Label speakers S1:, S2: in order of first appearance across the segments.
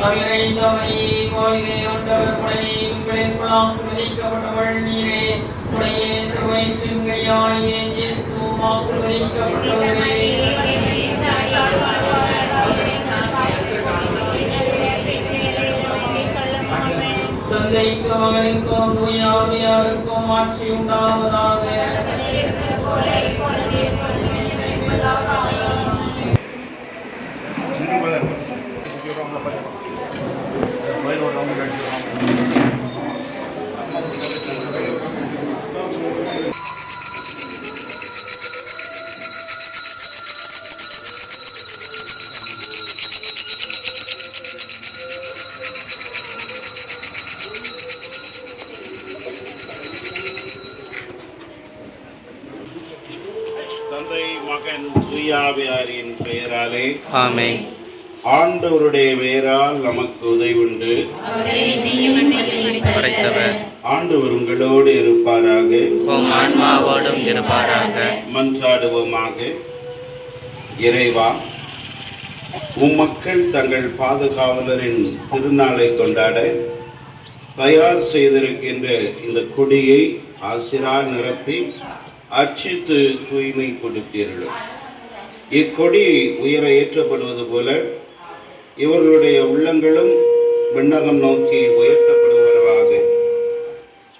S1: அருளைந்தவரே வாழ்கை ஆண்டவர் உடனே உங்களுக்குள் ஆசீர்வதிக்கப்பட்டவள் நீரே. உடைய திருவயிற்றின் கனியாகிய இயேசு ஆசீர்வதிக்கப்பட்டவரே. தந்தைக்கும் மகனுக்கும் தூய ஆவியாருக்கும் ஆட்சி உண்டாவதாக.
S2: தந்தை மகன் தூயாவியாரின் பெயராலே
S3: ஆமென்.
S2: ஆண்டவருடைய பெயரால் நமக்கு உதவியுண்டு. ஆண்டவர் உங்களோடு இருப்பாராக.
S3: உம் ஆன்மாவோடும் இருப்பாராக.
S2: மன்றாடுவோமாக. இறைவா, உம் மக்கள் தங்கள் பாதுகாவலரின் திருநாளை கொண்டாட தயார் செய்திருக்கின்ற இந்த கொடியை ஆசிரால் நிரப்பி அர்ச்சித்து தூய்மை கொடுத்தீர்கள். இக்கொடி உயர ஏற்றப்படுவது போல இவர்களுடைய உள்ளங்களும் விண்ணகம் நோக்கி உயர்த்தப்படுவதாக.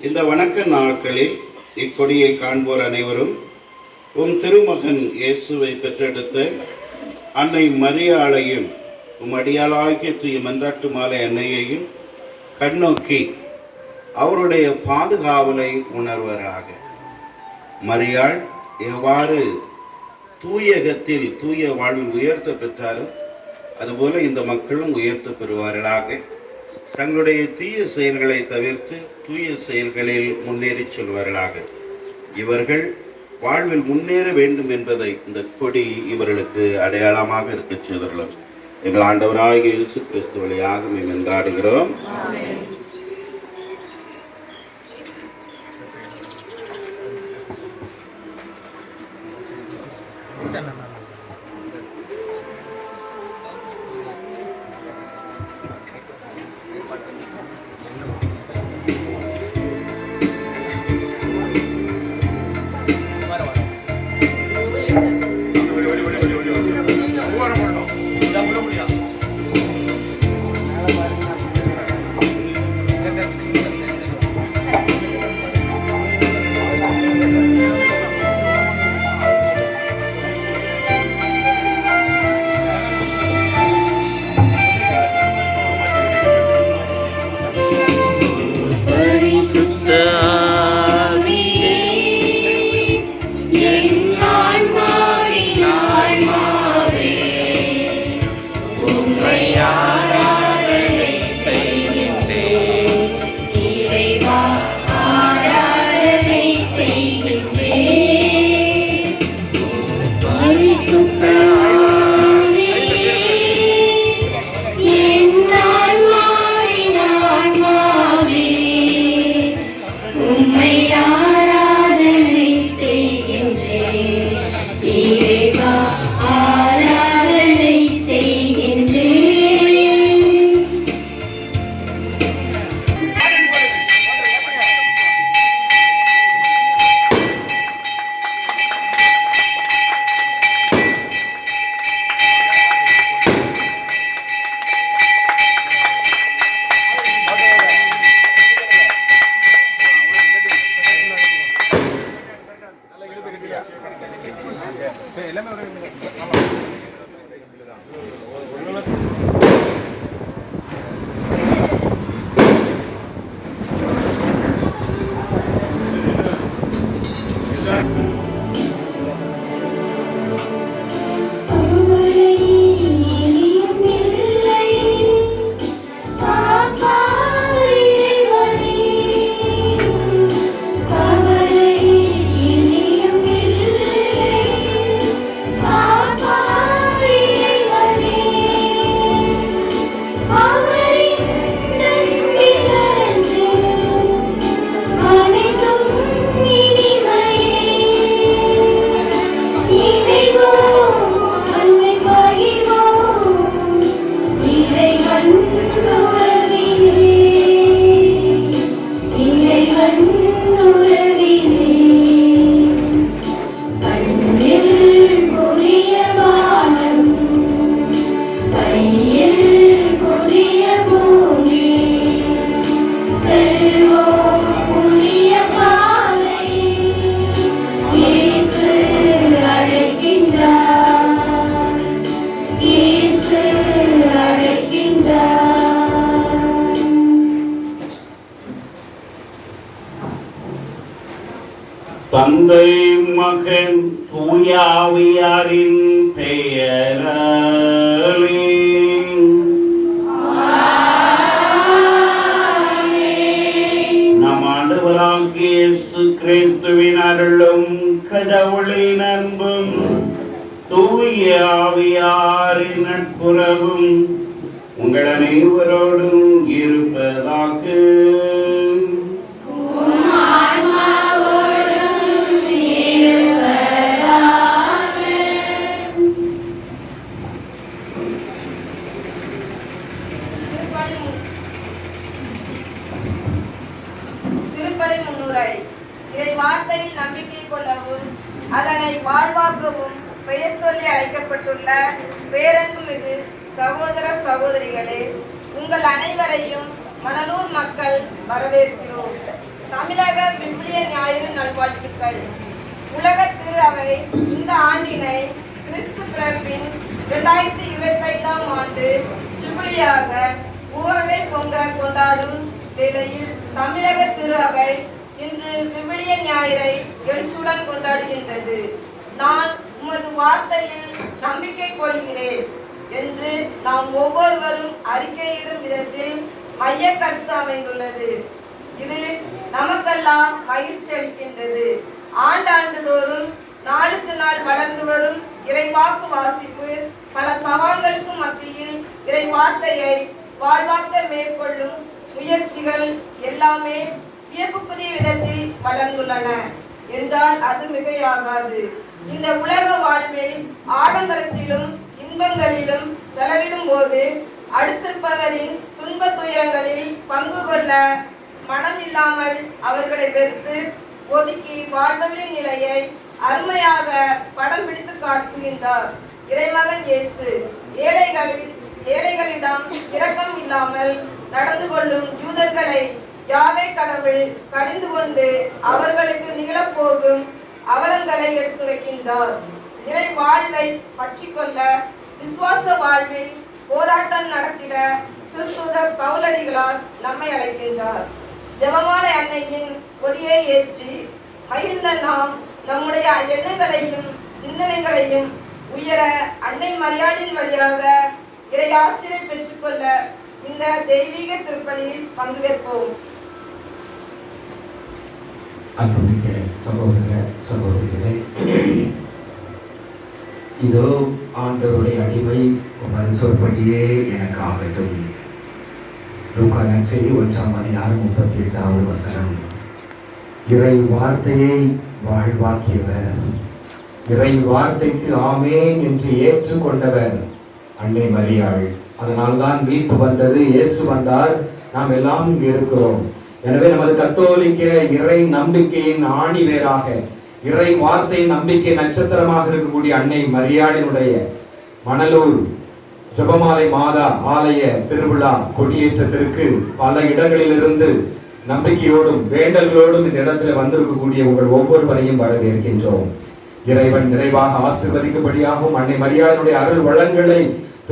S2: இந்த வணக்க நாட்களில் இக்கொடியை காண்போர் அனைவரும் உம் திருமகன் இயேசுவை பெற்றெடுத்த அன்னை மரியாளையும் உம் அடியாளாகிய தூய மந்தாட்டு மாலை அன்னையையும் கண்ணோக்கி அவருடைய பாதுகாவலை உணர்வராக. மரியாள் எவ்வாறு தூயகத்தில் தூய வாழ்வில் உயர்த்த பெற்றாரோ அதுபோல இந்த மக்களும் உயர்த்த பெறுவார்களாக. தங்களுடைய தீய செயல்களை தவிர்த்து தூய செயல்களில் முன்னேறி செல்வார்களாக. இவர்கள் வாழ்வில் முன்னேற வேண்டும் என்பதை இந்த கொடி இவர்களுக்கு அடையாளமாக இருக்க செய்துள்ளது. எங்கள் ஆண்டவராகிய இயேசு கிறிஸ்து வழியாக மன்றாடுகிறோம். தந்தை மகன் தூயாவியாரின் பெயராலே நம் ஆண்டவராகிய இயேசு கிறிஸ்துவின் அருளும் கடவுளின் அன்பும் தூய ஆவியாரின் நட்புறவும் உங்கள் அனைவரோடும் இருப்பதாக.
S4: இதை வார்த்தையில் நம்பிக்கை கொள்ளவும் அதனை வாழ்வாக்கவும் பெயர் சொல்லி அழைக்கப்பட்டுள்ள பேரன்புமிகு சகோதர சகோதரிகளே, உங்கள் அனைவரையும் மணலூர் மக்கள் வரவேற்கிறோம். தமிழக விவிலிய ஞாயிறு நல்வாழ்த்துக்கள். உலக திரு அவை இந்த ஆண்டினை கிறிஸ்து பிறப்பின் 2025ஆம் ஆண்டு ஜூபிலியாக உவகை பொங்க கொண்டாடும் வேளையில் தமிழக திரு அவை இன்று விவிலிய ஞாயிறை எழுச்சியுடன் கொண்டாடுகின்றது. நான் உமது வார்த்தையில் நம்பிக்கை கொள்கிறேன் என்று நாம் ஒவ்வொருவரும் அறிக்கையிடும் விதத்தில் மைய கருத்து அமைந்துள்ளது. இது நமக்கெல்லாம் மகிழ்ச்சி அளிக்கின்றது. ஆண்டாண்டுதோறும் நாளுக்கு நாள் வளர்ந்து வரும் இறைவாக்கு வாசிப்பு பல சவால்களுக்கு மத்தியில் இறை வார்த்தையை வாழ்வாக்க மேற்கொள்ளும் முயற்சிகள் எல்லாமே வியப்புக்குரிய விதத்தில் வளர்ந்துள்ளன என்றால் அது மிகையாகாது. இந்த உலக வாழ்வில் ஆடம்பரத்திலும் இன்பங்களிலும் செலவிடும் போது அடுத்திருப்பவரின் துன்ப துயரங்களில் பங்கு கொள்ள மனம் இல்லாமல் அவர்களை வெறுத்து ஒதுக்கி வாழ்பவரின் நிலையை அருமையாக படம் பிடித்து காட்டுகின்றார் இறைமகன் இயேசு. ஏழைகளிடம் இரக்கம் இல்லாமல் நடந்து கொள்ளும் யூதர்களை யாவே கடவுள் கடிந்து கொண்டு அவர்களுக்கு நிகழப்போகும் அவலங்களை எடுத்துரைக்கின்றார். நிலை வாழ்வை பற்றி கொள்ள விசுவாச வாழ்வில் போராட்டம் நடத்திட திருத்தூதர் பவுலடிகளார் நம்மை அழைக்கின்றார். ஜெபமாலை அன்னையின் கொடியை ஏற்றி மகிழ்ந்த நாம் நம்முடைய எண்ணங்களையும் சிந்தனைகளையும் உயர அன்னை மரியாளின் வழியாக இறை ஆசிரியை பெற்றுக்கொள்ள இந்த தெய்வீக திருப்பலியில் பங்கேற்போம்.
S5: அன்புமிக்க சகோதர சகோதரிகளே, இதோ ஆண்டவருடைய அடிமை உமது சொற்படியே எனக்கு ஆகட்டும். லூக்கா நற்செய்தி 1:38 வசனம். இறை வார்த்தையை வாழ்வாக்கியவர், இறை வார்த்தைக்கு ஆமேன் என்று ஏற்றுக்கொண்டவர் அன்னை மரியாள். அதனால்தான் மீட்பு வந்தது, இயேசு வந்தார், நாம் எல்லாம் இங்கு இருக்கிறோம். எனவே நமது கத்தோலிக்க இறை நம்பிக்கையின் ஆணி வேராக, இறை வார்த்தை நம்பிக்கை நட்சத்திரமாக இருக்கக்கூடிய அன்னை மரியாளினுடைய மணலூர் ஜெபமாலை மாதா ஆலய திருவிழா கொடியேற்றத்திற்கு பல இடங்களிலிருந்து நம்பிக்கையோடும் வேண்டல்களோடும் இந்த இடத்துல வந்திருக்கக்கூடிய உங்கள் ஒவ்வொருவரையும் வரவேற்கின்றோம். இறைவன் நிறைவாக ஆசீர்வதிக்கும்படியாகவும் அன்னை மரியாளினுடைய அருள் வளங்களை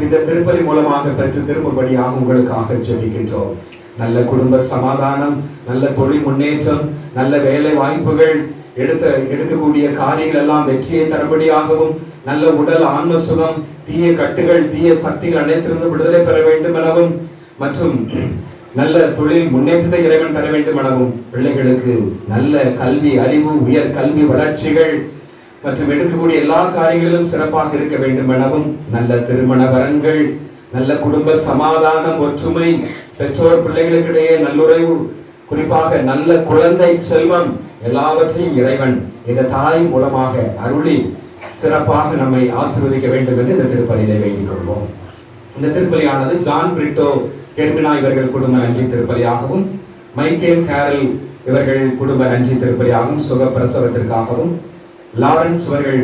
S5: இந்த திருப்பலி மூலமாக பெற்று திரும்பும்படியாக உங்களுக்காக ஜெபிக்கின்றோம். நல்ல குடும்ப சமாதானம், நல்ல தொழில் முன்னேற்றம், நல்ல வேலை வாய்ப்புகள், எடுக்கக்கூடிய காரியங்கள் எல்லாம் வெற்றியை தரும்படியாகவும், நல்ல உடல் ஆன்ம சுகம், தீய கட்டுகள் தீய சக்திகள் அனைத்திலிருந்து விடுதலை பெற வேண்டும் எனவும், மற்றும் நல்ல தொழில் முன்னேற்றத்தை இறைவன் தர வேண்டும் எனவும், பிள்ளைகளுக்கு நல்ல கல்வி அறிவு உயர் கல்வி வளர்ச்சிகள் மற்றும் எடுக்கக்கூடிய எல்லா காரியங்களிலும் சிறப்பாக இருக்க வேண்டும் எனவும், நல்ல திருமண வரன்கள், நல்ல குடும்ப சமாதானம், ஒற்றுமை, பெற்றோர் பிள்ளைகளுக்கிடையே நல்லுறவு, குறிப்பாக நல்ல குழந்தை செல்வம் எல்லாவற்றையும் இறைவன் இந்த தாய் மூலமாக அருளி சிறப்பாக நம்மை ஆசீர்வதிக்க வேண்டும் என்று இந்த திருப்பலியை வேண்டிக் கொள்வோம். இந்த திருப்பலியானது ஜான் பிரிட்டோ கெர்மினா இவர்கள் குடும்ப நன்றி திருப்பலியாகவும், மைக்கேல் கேரல் இவர்கள் குடும்ப நன்றி திருப்பலியாகவும், சுகப்பிரசவத்திற்காகவும் லாரன்ஸ் இவர்கள்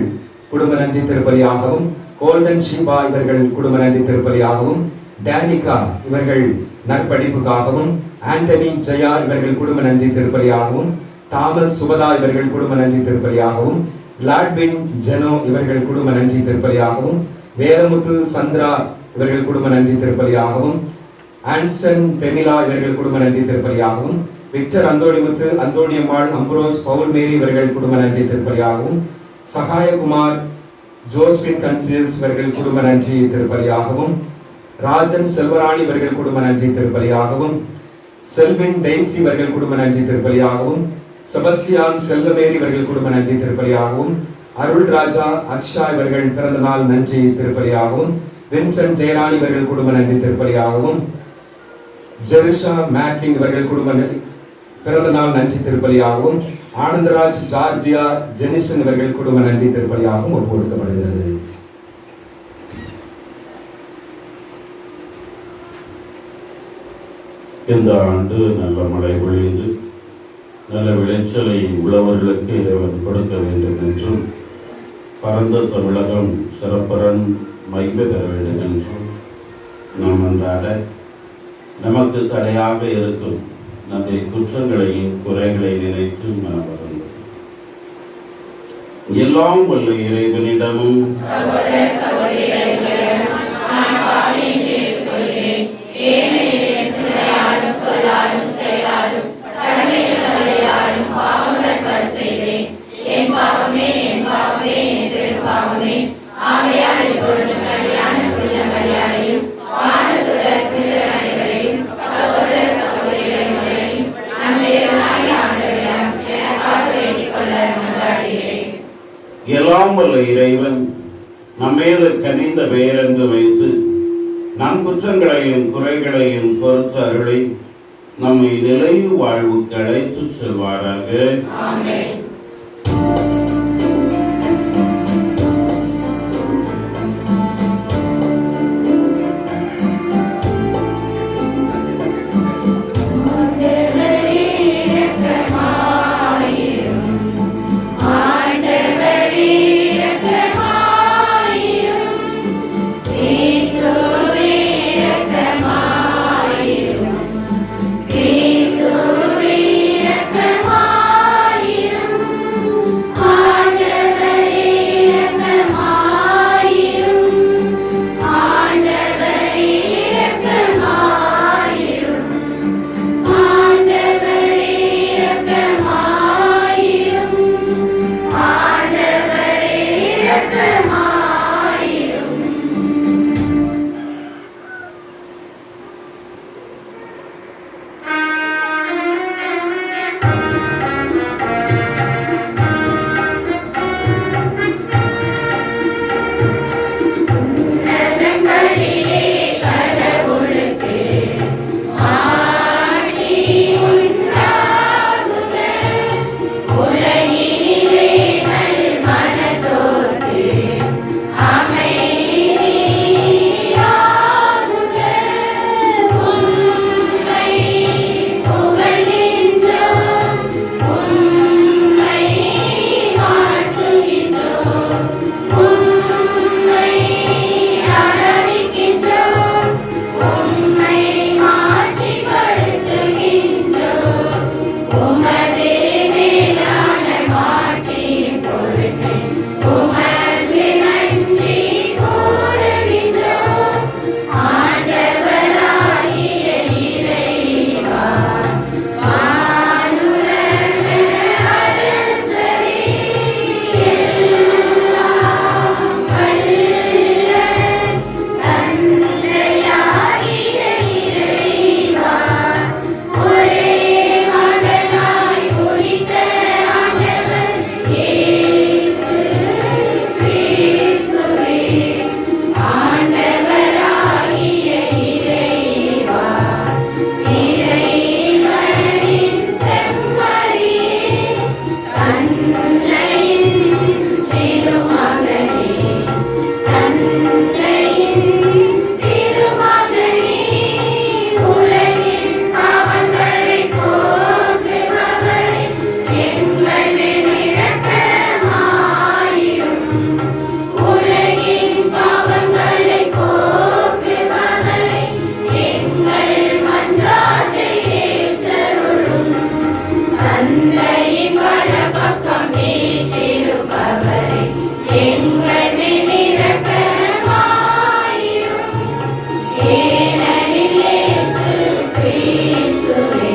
S5: குடும்ப நன்றி திருப்பலியாகவும், கோல்டன் ஷீபா இவர்கள் குடும்ப நன்றி திருப்பலியாகவும், டேனிகா இவர்கள் நற்படிப்புக்காகவும், ஆண்டனி ஜெயா இவர்கள் குடும்ப நன்றி திருப்பலியாகவும், தாமஸ் சுபதா இவர்கள் குடும்ப நன்றி திருப்பலியாகவும், லாட்வின் ஜெனோ இவர்கள் குடும்ப நன்றி திருப்பலியாகவும், வேதமுத்து சந்திரா இவர்கள் குடும்ப நன்றி திருப்பலியாகவும், ஆன்ஸ்டன் பெமிலா இவர்கள் குடும்ப நன்றி திருப்பலியாகவும், விக்டர் அந்தோணிமுத்து, அந்தோணியம்மாள், அம்புரோஸ், பவுல் மேரி இவர்கள் குடும்ப நன்றி திருப்பலியாகவும், சகாயகுமார், ஜோஸ்பின் கன்சியஸ் இவர்கள் குடும்ப நன்றி திருப்பலியாகவும், ராஜன் செல்வராணி இவர்கள் குடும்ப நன்றி திருப்பலியாகவும், செல்வின் டெய்சி இவர்கள் குடும்ப நன்றி திருப்பலியாகவும், செபஸ்டியான் செல்வமேரி இவர்கள் குடும்ப நன்றி திருப்பலியாகவும், அருள் ராஜா அக்ஷா இவர்கள் பிறந்த நாள் நன்றி திருப்பலியாகவும், வின்சென்ட் ஜெயராணி இவர்கள் குடும்ப நன்றி திருப்பலியாகவும், ஜெருஷா மேக்லிங் இவர்கள் குடும்ப பிறந்த நாள் நன்றி திருப்பலியாகவும், ஆனந்தராஜ் ஜார்ஜியா ஜெனிசன் இவர்கள் குடும்ப நன்றி திருப்பலியாகவும் ஒப்பு கொடுக்கப்படுகிறது.
S2: இந்த ஆண்டு நல்ல மழை பொழிந்து நல்ல விளைச்சலை உழவர்களுக்கு இறைவன் கொடுக்க வேண்டும் என்றும், பரந்த தமிழகம் சிறப்புடன் மகிழ்வு பெற வேண்டும் என்றும் நாம் அன்றாட நமக்கு தடையாக இருக்கும் நம்முடைய குற்றங்களையும் குறைகளை நினைத்து மனம் வருந்தோம். எல்லாம் வல்ல இறைவனிடமும் எல்லாம் வல்ல இறைவன் நம்மேது கனிந்த பெயரென்று வைத்து நம் குற்றங்களையும் குறைகளையும் பொறுத்து அருளை நம்மை நிலைவு வாழ்வுக்கு அழைத்து செல்வாராக.
S6: Cristo, மலையின் வலப்பக்கம் வீற்றிருப்பவரே, எங்கள் மேல் இரக்கமாயிரும். ஏனெனில் இயேசு கிறிஸ்துவே,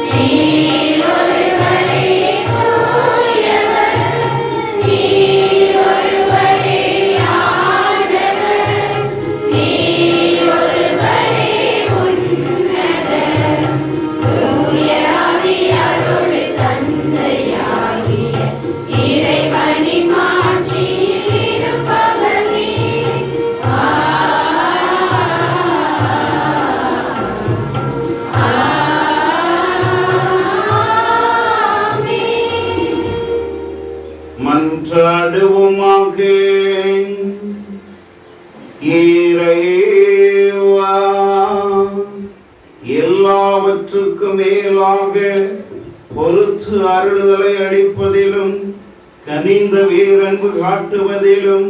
S6: நீர் ஒருவரே தூயவர், நீர் ஒருவரே ஆண்டவர், நீர் ஒருவரே உன்னதர். தூய ஆவியாரோடு தந்தையாகிய இறைவனின் மாட்சியில் இருப்பவர் நீர். ஆமென்.
S2: மன்றாடுவோமாக. இறைவா, எல்லாவற்றுக்கும் மேலாக பொறுத்து அருள்களை அளிப்பதிலும் கனிந்த வீரன்பு காட்டுவதிலும்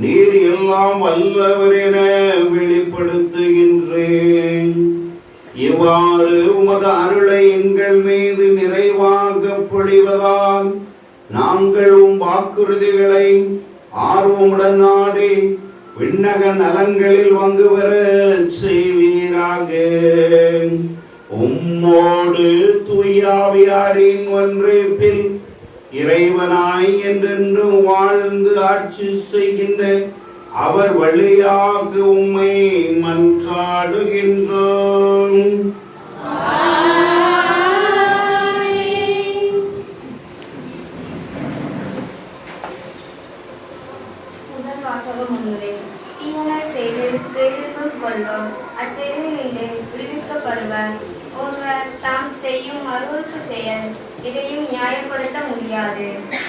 S2: நீர் எல்லாம் வல்லவர் என வெளிப்படுத்துகின்றேன். இவ்வாறு உமது அருளை எங்கள் மீது நிறைவாக பொழிவதால் நாங்கள் உம் வாக்குறுதிகளை ஆர்வமுடன் நாடி விண்ணக நலன்களில் பங்கு பெற செய்வீராக. உம்மோடு தூயாவியாரின் ஒன்றிப்பில் இறைவனாய் என்றென்றும் வாழ்ந்து ஆட்சி செய்கின்ற அவர் வழியாக உம்மை மன்றாடுகின்றோம்.
S7: முதல் வாசகம் முன்னுரை. தீயன செய்து பெருமை கொள்வோம், அச்செயலிலே விடுவிக்கப்படுவர். ஒருவர் தாம் செய்யும் அருவருப்பு செயல் இதையும் நியாயப்படுத்த முடியாது.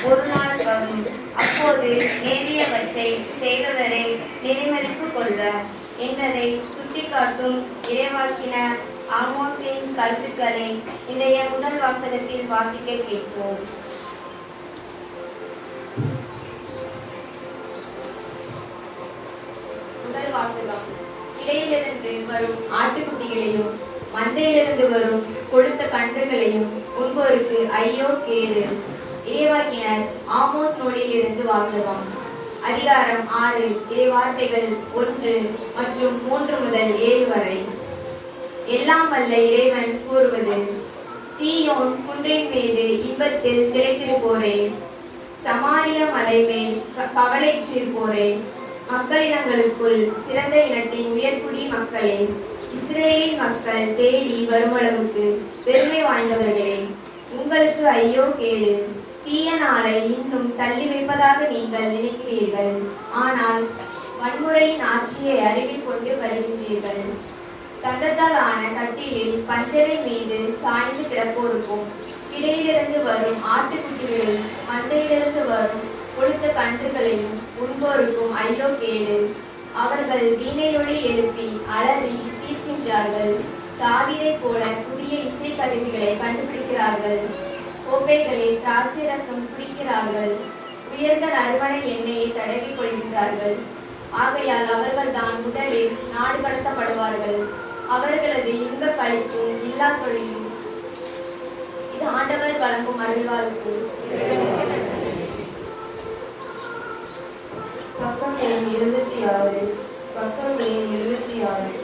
S7: ஒரு நாள் வரும், அப்போது நேரியவற்றை செய்பவரை நிலைமதிப்பு கொள்வர் என்பதை சுட்டிக்காட்டும் இறைவாக்கினர் ஆமோஸின் கருத்துக்களை இன்றைய முதல் வாசகத்தில் வாசிக்க கேட்போம்.
S8: முதல் வாசகம். இடையிலிருந்து வரும் ஆட்டுக்குட்டிகளையும் மந்தையிலிருந்து வரும் கொழுத்த கன்றுகளையும் உண்போருக்கு ஐயோ கேடு. இறைவாக்கினர் ஆமோஸ் நூலில் இருந்து வாசகம். அதிகாரம் 6, இறைவார்த்தைகள் 1 மற்றும் 3 முதல் 7 வரை. எல்லாம் வல்ல இறைவன் கூறுவது: சீயோன் குன்றின் மீது இன்பத்தில் திளைத்திருப்போரே, சமாரியா மலை மேல் கவலைச்சிருப்போரே, மக்களினங்களுக்குள் சிறந்த இனத்தின் உயர்குடி மக்களே, இஸ்ரேலின் மக்கள் தேடி வருமளவுக்கு பெருமை வாய்ந்தவர்களே, உங்களுக்கு ஐயோ கேடு. தீய நாளை இன்னும் தள்ளி வைப்பதாக நீங்கள் நினைக்கிறீர்கள், ஆனால் வன்முறையின் ஆட்சியை அருகில் கொண்டு வருகின்றீர்கள். தங்கத்தால் ஆன கட்டிலில் பஞ்சரை மீது சாய்ந்து கிடப்போருக்கும், இடையிலிருந்து வரும் ஆட்டுக்குட்டிகளையும் மந்தையிலிருந்து வரும் கொழுத்த கன்றுகளையும் உண்போருக்கும் ஐயோ கேடு. அவர்கள் வீணையொலி எழுப்பி அலறி தீர்க்கின்றார்கள். தாவீதை போல புதிய இசை கருவிகளை கண்டுபிடிக்கிறார்கள். கோப்பைகளில் திராட்சை ரசம் குடிக்கிறார்கள். உயர்ந்த நறுமண எண்ணெயை தடவி கொள்கின்றார்கள். ஆகையால் அவர்கள் தான் முதலில் நாடு கடத்தப்படுவார்கள். அவர்களது இன்ப கழிப்பும் இல்லா தொழிலும். இது ஆண்டவர் வழங்கும் அருள்வாழ்வு.
S7: பக்கம் எண் 26. பக்கம் எண் 26.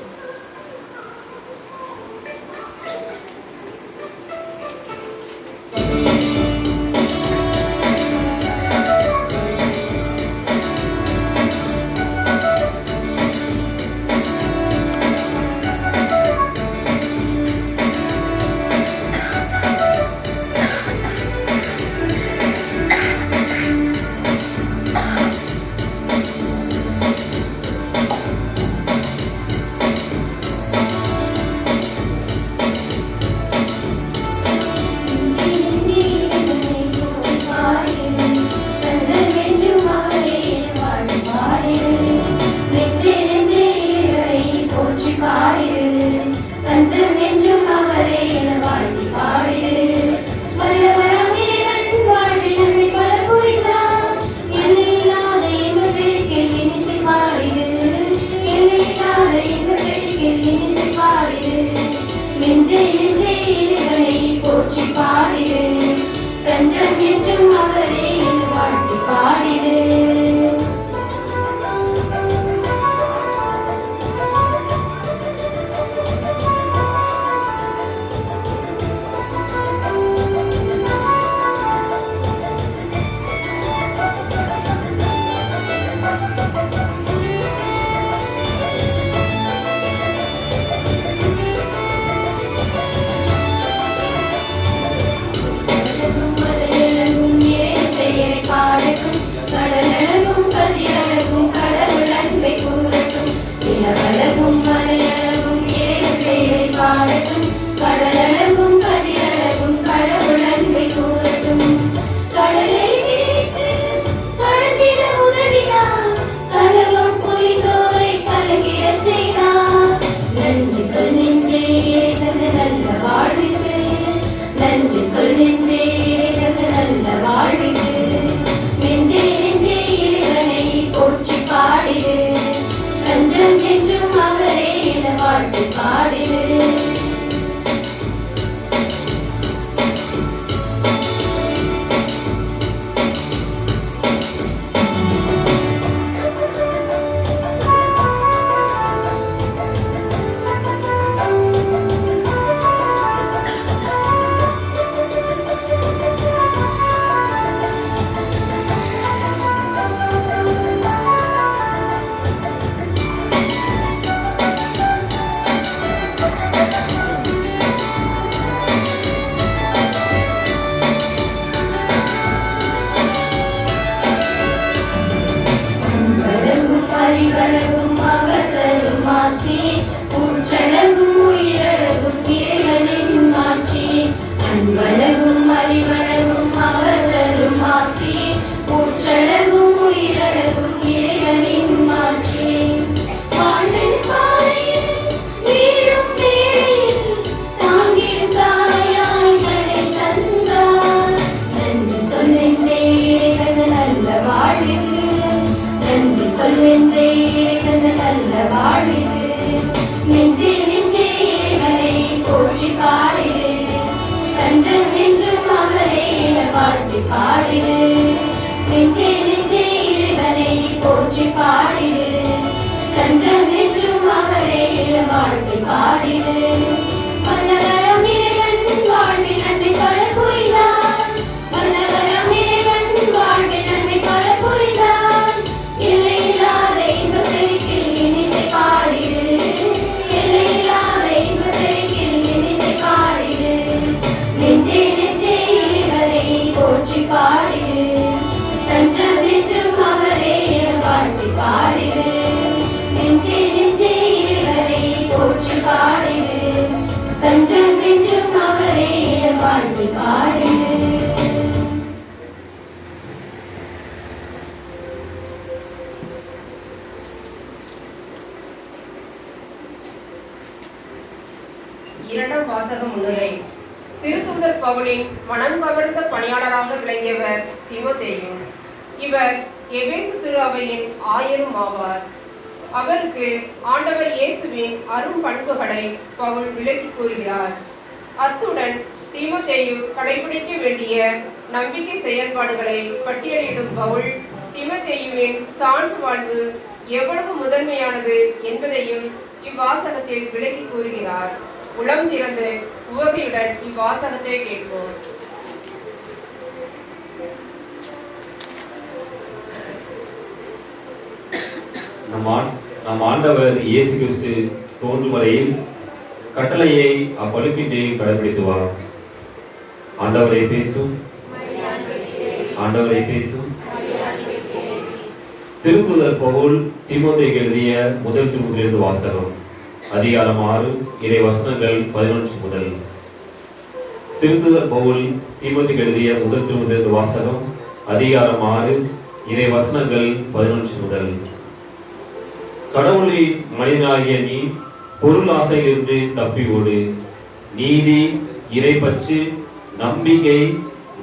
S9: வாசக முன்னுரை. திருத்தூதர் பவுலின் மனம் கவர்ந்த பணியாளராக விளங்கியவர் தீமோத்தேயு. இவர் எபேசு திரு அவையின் ஆயரும் ஆவார். அவருக்கு ஆண்டவர் இயேசுவின் அரும் பண்புகளை பவுல் விளக்கி கூறுகிறார். அத்துடன் தீமோத்தேயு கடைபிடிக்க வேண்டிய நம்பிக்கை செயல்பாடுகளை பட்டியலிடும் பவுல் தீமோத்தேயுவின் சான்று வாழ்வு எவ்வளவு முதன்மையானது என்பதையும் இவ்வாசகத்தில் விளக்கி கூறுகிறார். உளம் திறந்து உவகையுடன் இவ்வாசகத்தை கேட்போம்.
S10: நம் ஆண்டவர் இயேசு கிறிஸ்து தோன்றும் வரையில் கட்டளையை அப்பழுக்கின்றே கடைபிடித்துவார். ஆண்டவரை பேசும், ஆண்டவரை பேசும். திருத்தூதர் பவுல் தீமோத்தேயுக்கு எழுதிய முதல் திருமுறையிலிருந்து வாசகம். அதிகாரம் 6 இறை வசனங்கள் 11 முதல். திருத்தூதர் பவுல் தீமோத்தேயுக்கு எழுதிய முதல் திருமுறையிலிருந்து வாசகம். அதிகாரம் 6 இறை வசனங்கள் 11 முதல். கடவுளின் மனிதனாகிய நீ பொருள் ஆசையிலிருந்து தப்பி ஓடு. நீதி, இறைப்பற்று, நம்பிக்கை,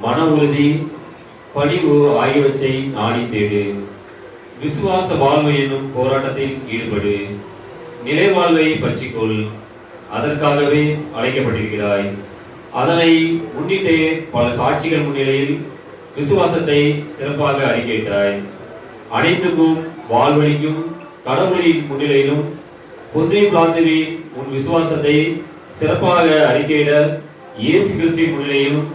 S10: மன உறுதி, பணிவு ஆகியவற்றை நாடி தேடு. விசுவாச வாழ்வு என்னும் போராட்டத்தில் ஈடுபடு. நிலை வாழ்வை பற்றிக்கொள். அதற்காகவே அழைக்கப்பட்டிருக்கிறாய். அதனை முன்னிட்டே பல சாட்சிகள் முன்னிலையில் விசுவாசத்தை சிறப்பாக அறிக்கையிட்டாய். அனைத்துக்கும் வாழ்வழிக்கும் கடவுளின் முன்னிலையிலும் பொன்னை பிளாந்துவின் உன் விசுவாசத்தை சிறப்பாக அறிக்கையிட இயேசு கிறிஸ்துவின் முன்னிலையிலும்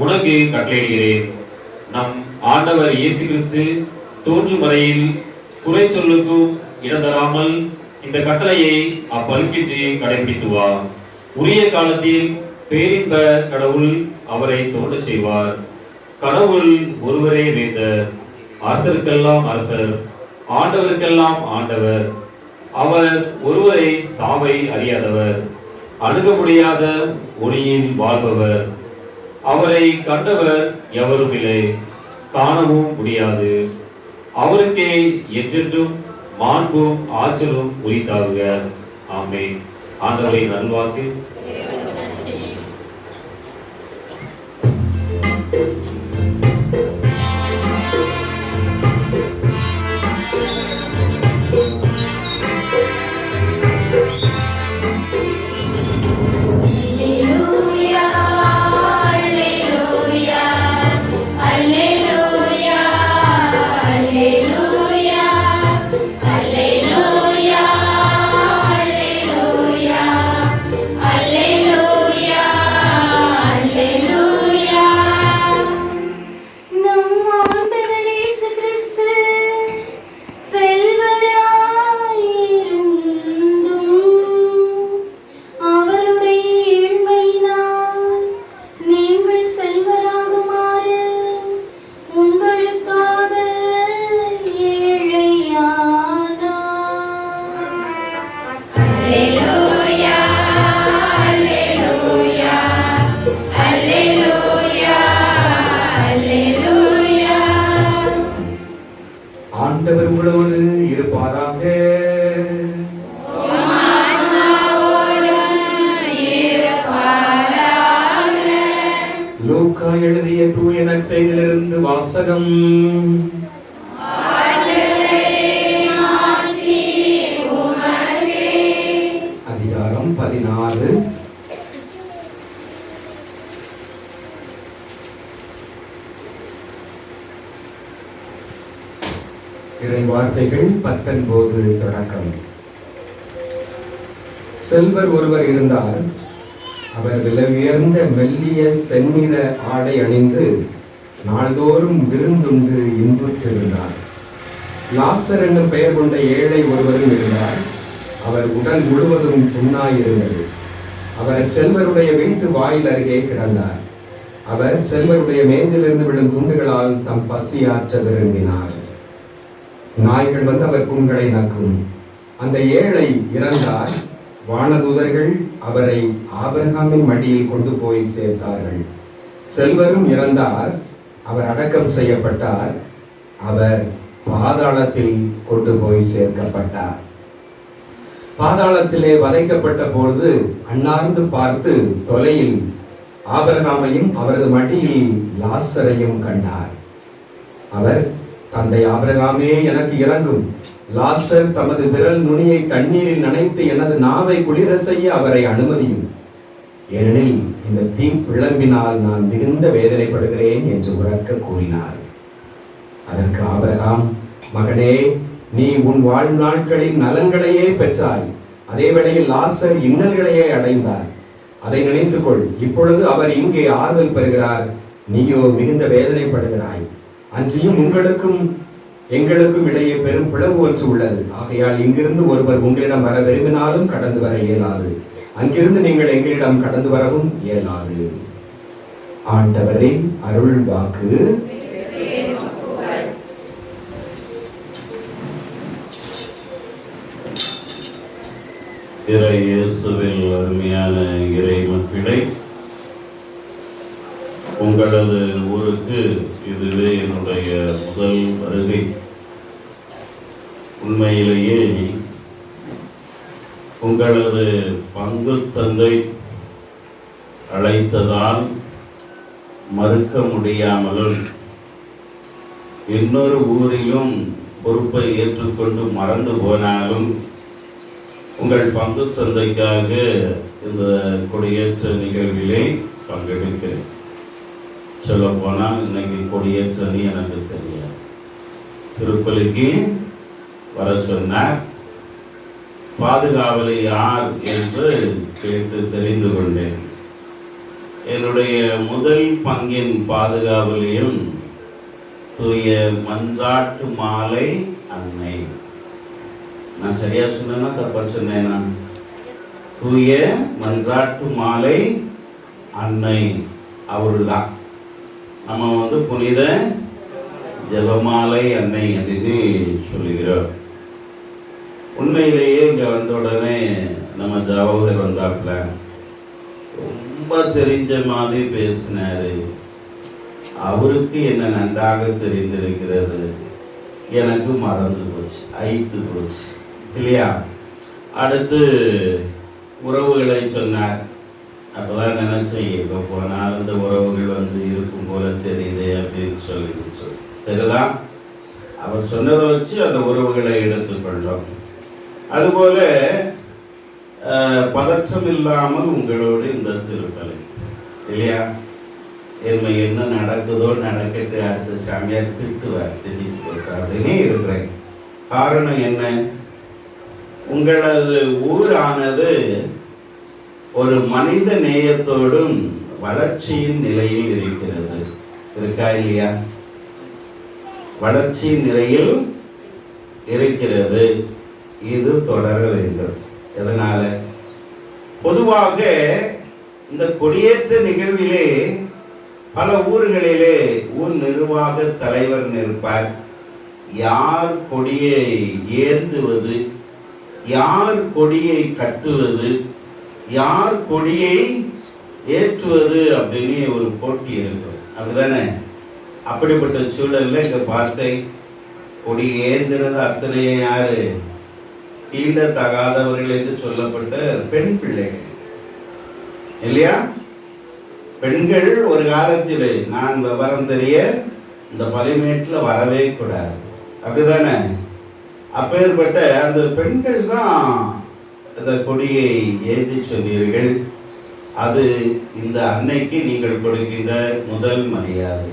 S10: உனக்கு கட்டளையிடுகிறேன். நம் ஆண்டவர் இயேசு கிறிஸ்து தோன்றும் வரையில் குறை சொல்லுக்கும் இடம் தராமல் இந்த கட்டளையை அப்பழுக்கின்றி கடைபிடித்து வா. உரிய காலத்தில் பேரின்ப கடவுள் அவரை தோன்ற செய்வார். கடவுள் ஒருவரே வேந்தர், அரசருக்கெல்லாம் அரசர், ஆண்டவருக்கெல்லாம் ஆண்டவர். அவர் ஒருவரை சாவை அறியாதவர், அணுக முடியாத ஒளியில் வாழ்பவர். அவரை கண்டவர் எவரும் இல்லை, காணவும் முடியாது. அவருக்கே என்றென்றும் மாண்பும் ஆற்றலும் உரித்தாகுக. ஆமென். ஆண்டவரின் நல்வாக்கு.
S5: ஆண்டவர் உங்களோடு இருப்பாராக. லூக்கா எழுதிய தூய நற்செய்தியிலிருந்து வாசகம். அதிகாரம் 16 இறை வார்த்தைகள் 19 தொடக்கம். செல்வர் ஒருவர் இருந்தார். அவர் விலை உயர்ந்த மெல்லிய செந்நிற ஆடை அணிந்து நாள்தோறும் விருந்துண்டு இன்புற்றிருந்தார். லாசர் என்னும் பெயர் கொண்ட ஏழை ஒருவரும் இருந்தார். அவர் உடல் முழுவதும் புண்ணாயிருந்தது. அவர் செல்வருடைய வீட்டு வாயில் அருகே கிடந்தார். அவர் செல்வருடைய மேஜிலிருந்து விழும் துண்டுகளால் தம் பசியாற்ற விரும்பினார். நாய்கள் வந்து அவர் புண்களை நக்கும். அந்த ஏழை இறந்தார். வானதூதர்கள் அவரை ஆபிரகாமின் மடியில் கொண்டு போய் சேர்த்தார்கள். செல்வரும் இறந்தார். அவர் அடக்கம் செய்யப்பட்டார். அவர் பாதாளத்தில் கொண்டு போய் சேர்க்கப்பட்டார். பாதாளத்திலே வதைக்கப்பட்ட பொழுது அண்ணார்ந்து பார்த்து தொலையில் ஆபிரகாமையும் அவரது மடியில் லாசரையும் கண்டார். அவர், தந்தை ஆபிரகாமே, எனக்கு இறங்கும். லாசர் தமது விரல் நுனியை தண்ணீரில் நனைத்து எனது நாவை குளிர செய்ய அவரை அனுமதியும். ஏனெனில் இந்த தீ பிளம்பினால் நான் மிகுந்த வேதனைப்படுகிறேன் என்று உரக்க கூறினார். அதற்கு ஆபிரகாம், மகனே, நீ உன் வாழ்நாட்களின் நலன்களையே பெற்றாய். அதே வேளையில் லாசர் இன்னல்களையே அடைந்தார். அதை நினைத்துக்கொள். இப்பொழுது அவர் இங்கே ஆறுதல் பெறுகிறார், நீயோ மிகுந்த வேதனைப்படுகிறாய். அன்றியும் உங்களுக்கும் எங்களுக்கும் இடையே பெரும் பிளவு ஒன்று உள்ளது. ஆகையால் இங்கிருந்து ஒருவர் உங்களிடம் வர விரும்பினாலும் கடந்து வர இயலாது, அங்கிருந்து நீங்கள் எங்களிடம் கடந்து வரவும் இயலாது. ஆண்டவரின் அருள் வாக்கு.
S2: இறை இயேசுவில் அருமையான இறை மக்களே, உங்களது ஊருக்கு இதுவே என்னுடைய முதல் வருகை. உண்மையிலேயே உங்களது பங்கு தந்தை அழைத்ததால் மறுக்க முடியாமல் இன்னொரு ஊரிலும் பொறுப்பை ஏற்றுக்கொண்டு மறந்து போனாலும் உங்கள் பங்கு தந்தைக்காக இந்த கொடியேற்ற நிகழ்விலே பங்கெடுக்கிறேன். சொல்ல போனால் இன்னைக்கு கொடியேற்றணி எனக்கு தெரியாது. திருப்பலிக்கு வர சொன்னார். பாதுகாவலி யார் என்று கேட்டு தெரிந்து கொண்டேன். என்னுடைய முதல் பங்கின் பாதுகாவலியும் தூய மன்றாட்டு மாலை அன்னை. நான் சரியா சொன்னேன்னா தப்பா சொன்னேனா? தூய மன்றாட்டு மாலை அன்னை அவர்தான். நம்ம புனித ஜெபமாலை அன்னை என்று சொல்லுகிறோம். உண்மையிலேயே இங்கே வந்த உடனே நம்ம ஜாவகர் வந்தாப்புல ரொம்ப தெரிஞ்ச மாதிரி பேசினாரு. அவருக்கு என்ன நன்றாக தெரிந்திருக்கிறது, எனக்கு மறந்து போச்சு, ஐத்து போச்சு இல்லையா? அடுத்து உறவுகளை சொன்னார். அப்போதான் நினைச்சேன், எப்போ போனாலும் இந்த உறவுகள் இருக்கும் போல தெரியுது அப்படின்னு சொல்லி சரிதான். அவர் சொன்னதை வச்சு அந்த உறவுகளை எடுத்துக்கொண்டோம். அதுபோல பதற்றம் இல்லாமல் உங்களோடு இந்த திருப்பலி இல்லையா? என்ன நடக்குதோ நடக்கட்டு, அடுத்த சாமியார் திட்டுவார், திட்டிட்டு போட்டாருன்னே இருக்கிறேன். காரணம் என்ன? உங்களது ஊரானது ஒரு மனித நேயத்தோடும் வளர்ச்சியின் நிலையில் இருக்கிறது. இருக்கா இல்லையா? வளர்ச்சியின் நிலையில் இருக்கிறது. இது தொடர வேண்டும். எதனால? பொதுவாக இந்த கொடியேற்ற நிகழ்விலே பல ஊர்களிலே ஊர் நிர்வாக தலைவர் நிற்பார். யார் கொடியை ஏந்துவது, யார் கொடியை கட்டுவது, யார் கொடியை ஏற்றுவது அப்படின்னு ஒரு போட்டி இருக்கும். அப்படிதானே? அப்படிப்பட்ட சூழல்ல இங்க பார்த்தேன், கொடி ஏந்திரது அத்தனையே யாரு? தீண்ட தகாதவர்கள் என்று சொல்லப்பட்ட பெண் பிள்ளைகள் இல்லையா? பெண்கள் ஒரு காலத்தில் நான் விவரம் தெரிய இந்த பலிமேட்டில் வரவே கூடாது, அப்படிதானே? அப்பேற்பட்ட அந்த பெண்கள் தான் இந்த கொடியை ஏந்தி சொன்னீர்கள். அது இந்த அன்னைக்கு நீங்கள் கொடுக்கின்ற முதல் மரியாதை.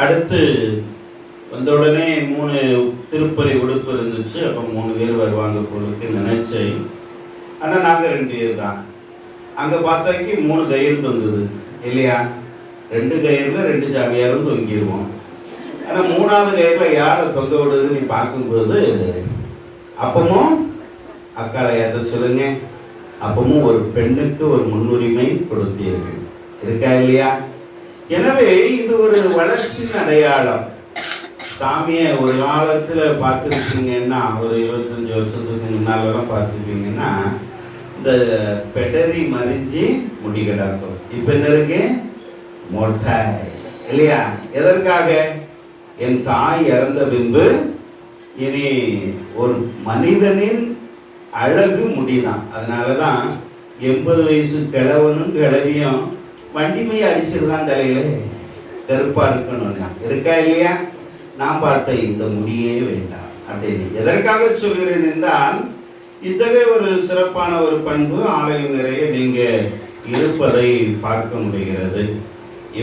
S2: அடுத்து வந்த உடனே 3 திருப்பலி உடுப்பு இருந்துச்சு. அப்போ 3 பேர் வருவாங்க பொழுது நினைச்சேன். ஆனால் நாங்கள் 2 பேர் தான். அங்கே பார்த்தாக்கி 3 கயிறு தொங்குது இல்லையா? 2 கயிறுல 2 சாமியாரும் தொங்கிடுவோம். ஆனால் 3ஆவது கயிறுல யாரை தொங்க விடுதுன்னு நீ பார்க்கும்போது அப்பமும் அக்காளை ஏற்ற சொல்லுங்க, அப்பமும் ஒரு பெண்ணுக்கு ஒரு முன்னுரிமை கொடுத்தீர்கள். இருக்கா இல்லையா? எனவே இது ஒரு வளர்ச்சியின் அடையாளம். சாமியை ஒரு காலத்தில் பார்த்துருக்கீங்கன்னா, ஒரு 25 வருஷத்துக்கு முன்னாலெல்லாம் பார்த்துருக்கீங்கன்னா இந்த பெடரி மறிஞ்சு முடி கிடக்கும். இப்போ என்ன இருக்கு? மொட்டை இல்லையா? எதற்காக? என் தாய் இறந்த பின்பு இனி ஒரு மனிதனின் அழகு முடிதான். அதனால தான் 80 வயசு கிழவனும் கிழவியும் வண்டிமையை அடிச்சிருந்தான் தலையில, கருப்பா இருக்கணும்னா. இருக்கா இல்லையா? நான் பார்த்த இந்த முடியே வேண்டாம் அப்படின்னு. எதற்காக சொல்கிறேன் என்றால், இத்தகைய ஒரு சிறப்பான ஒரு பண்பு ஆலயம் நிறைய நீங்க இருப்பதை பார்க்க முடிகிறது.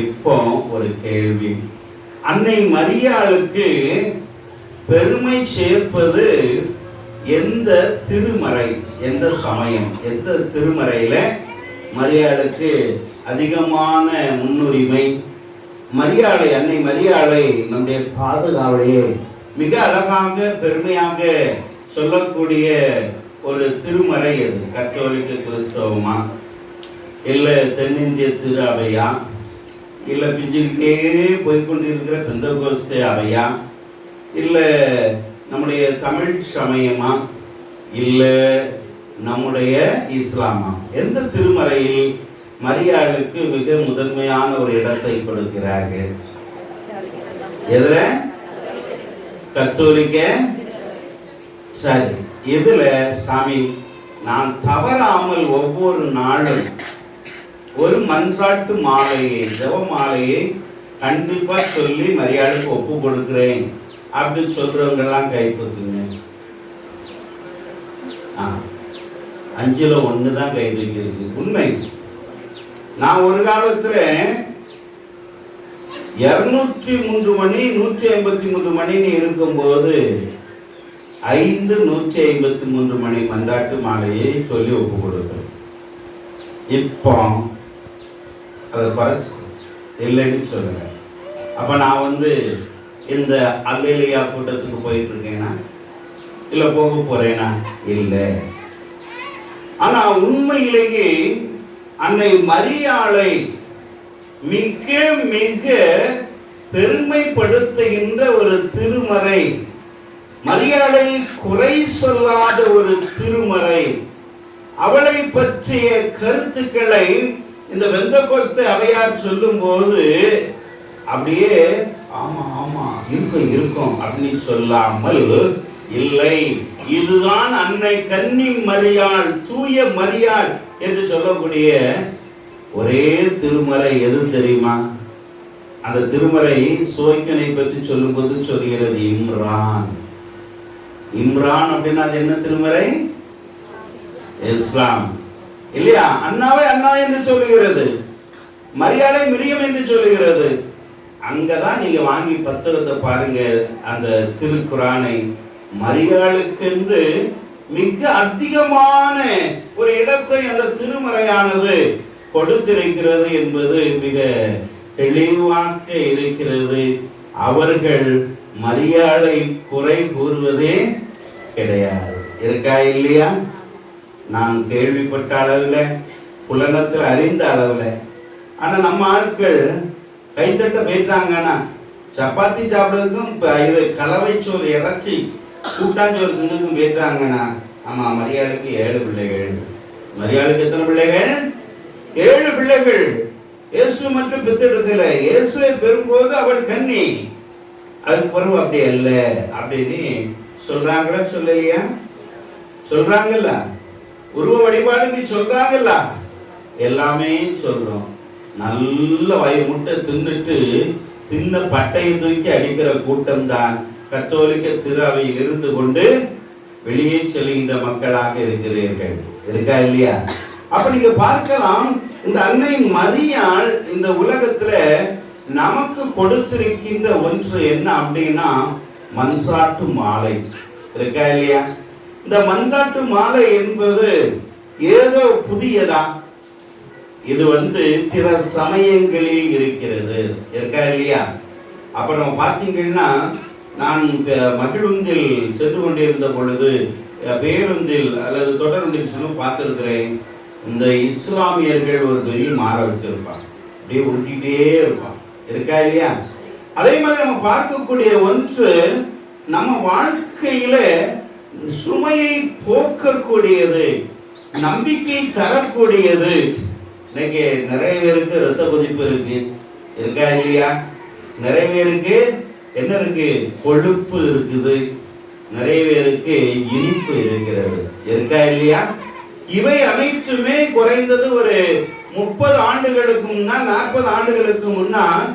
S2: இப்போ ஒரு கேள்வி, அன்னை மரியாளுக்கு பெருமை சேர்ப்பது எந்த திருமறை, எந்த சமயம், எந்த திருமறையில மரியாளுக்கு அதிகமான முன்னுரிமை? மரியாளை, அன்னை மரியாளை நம்முடைய பாதுகாவலையே மிக அழகாக பெருமையாக சொல்லக்கூடிய ஒரு திருமறை அது. கத்தோலிக்க கிறிஸ்தவமா, இல்லை தென்னிந்திய திரு அவையா, இல்லை பிஞ்சுக்கிட்டே போய்கொண்டிருக்கிற பெந்தகோஸ்தே அவையா, இல்லை நம்முடைய தமிழ் சமயமா, இல்லை நம்முடைய இஸ்லாமா? எந்த திருமறையில் மரியாளுக்கு மிக முதன்மையான ஒரு இடத்தை கொடுக்கிறார்கள்? எதுல? கத்தோலிக்க. சரி, இதுல சாமி நான் தவறாமல் ஒவ்வொரு நாளும் ஒரு மன்றாட்டு மாலையை, ஜெப மாலையை கண்டிப்பா சொல்லி மரியாளுக்கு ஒப்பு கொடுக்கிறேன் அப்படின்னு சொல்றவங்க எல்லாம் கை தூக்குங்க. 5ல் 1 தான் கை தூக்கியிருக்கு. உண்மை. நான் ஒரு காலத்துல 203 மணி 153 மணின்னு இருக்கும்போது 153 மணி மன்றாட்டு மாலையை சொல்லி ஒப்பு கொடுக்கிறேன். இப்போ அதை குறைச்சி இல்லைன்னு சொல்லுங்க. அப்ப நான் இந்த அல்லேலியா கூட்டத்துக்கு போயிட்டு இருக்கேனா, இல்லை போக போறேனா? இல்லை. ஆனா உண்மையிலேயே அன்னை மரியாளை மிக மிக பெருமைப்படுத்துகின்ற ஒரு திருமறை, மரியாளை குறை சொல்லாத ஒரு திருமறை, அவளை பற்றிய கருத்துக்களை இந்த பெந்தகோஸ்தே அவையார் சொல்லும் போது அப்படியே ஆமா ஆமா இருக்கும் இருக்கும் அப்படின்னு சொல்லாமல், இல்லை இதுதான் அன்னை கன்னி மரியாள், தூய மரியாள் என்று சொல்லக்கூடிய ஒரே திருமறை எது தெரியுமா? அந்த திருமறை சோய்க்கனை பற்றி சொல்லும்போது சொல்கிறது இம்ரான். இம்ரான் அப்படின்னா அது என்ன திருமறை? இஸ்லாம் இல்லையா? அண்ணாவை அண்ணா என்று சொல்லுகிறது, மரியாதை மிரியம் என்று சொல்லுகிறது. அங்கதான் நீங்க வாங்கி புத்தகத்தை பாருங்க, அந்த திருக்குரானை மரியாளுக்கென்று மிக அதிகமான ஒரு இடத்தை அந்த திருமறையானது கொடுத்திருக்கிறது என்பது மிக தெளிவாக இருக்கிறது. அவர்கள் மரியாதை குறை கூறுவதே கிடையாது. இருக்கா இல்லையா? நான் கேள்விப்பட்ட அளவில், புலனத்தில் அறிந்த அளவில். ஆனா நம்ம ஆட்கள் கைத்தட்ட போயிட்டாங்கன்னா சப்பாத்தி சாப்பிடுறதுக்கும் இது கலவை சோறு இறைச்சி கூட்டாஞ்சோறு தின்னுக்கும் போயிட்டாங்கன்னா, ஆமா மரியாதைக்கு 7 பிள்ளைகள். மரியாதைக்கு எத்தனை பிள்ளைகள்? 7 பிள்ளைகள். இயேசு மட்டும் பெத்தெடுக்கல, இயேசுவை பெறும்போது அவள் கன்னி, அதுக்கு பிறகு அப்படி அல்ல அப்படின்னு சொல்றாங்களா சொல்லலையா? சொல்றாங்கல்ல. உருவ வழிபாடு நீ சொல்றாங்கல்ல, எல்லாமே சொல்றோம். நல்ல வயிறு முட்டை தின்னுட்டு தின்ன பட்டையை தூக்கி அடிக்கிற கூட்டம் தான் கத்தோலிக்க திரு அவையில் இருந்து கொண்டு வெளியே செல்கின்ற மக்களாக இருக்கிறீர்கள். இருக்கா இல்லையா? அப்ப நீங்க பார்க்கலாம், இந்த அன்னை மரியாள் இந்த உலகத்துல நமக்கு கொடுத்திருக்கின்ற ஒன்று என்ன அப்படின்னா மன்றாட்டு மாலை. இருக்கா இல்லையா? இந்த மன்றாட்டு மாலை என்பது ஏதோ புதியதா? இது பிற சமயங்களில் இருக்கிறது. இருக்கா இல்லையா? அப்ப நம்ம பார்த்தீங்கன்னா, நான் மகிழுந்தில் சென்று கொண்டிருந்த பொழுது பேருந்தில் அல்லது தொடருந்தில் சென்று பார்த்திருக்கிறேன். இந்த இஸ்லாமியர்கள் ஒரு பெரிய மாற வச்சிருப்பாங்க, அப்படியே உருட்டிகிட்டே இருப்பான். இருக்கா இல்லையா? அதே மாதிரி நம்ம பார்க்கக்கூடிய ஒன்று நம்ம வாழ்க்கையில சுமையை போக்கக்கூடியது, நம்பிக்கை தரக்கூடியது. இன்னைக்கு நிறைய பேருக்கு ரத்த கொதிப்பு இருக்கு. இருக்கா இல்லையா? நிறைய பேருக்கு என்ன இருக்கு? கொழுப்பு இருக்குது. நிறைய பேருக்கு இனிப்பு இருக்கிறது, இருக்கா இல்லையா? இவை அனைத்துமே குறைந்தது ஒரு 30 ஆண்டுகளுக்கு முன்னால் 40 ஆண்டுகளுக்கு முன்னால்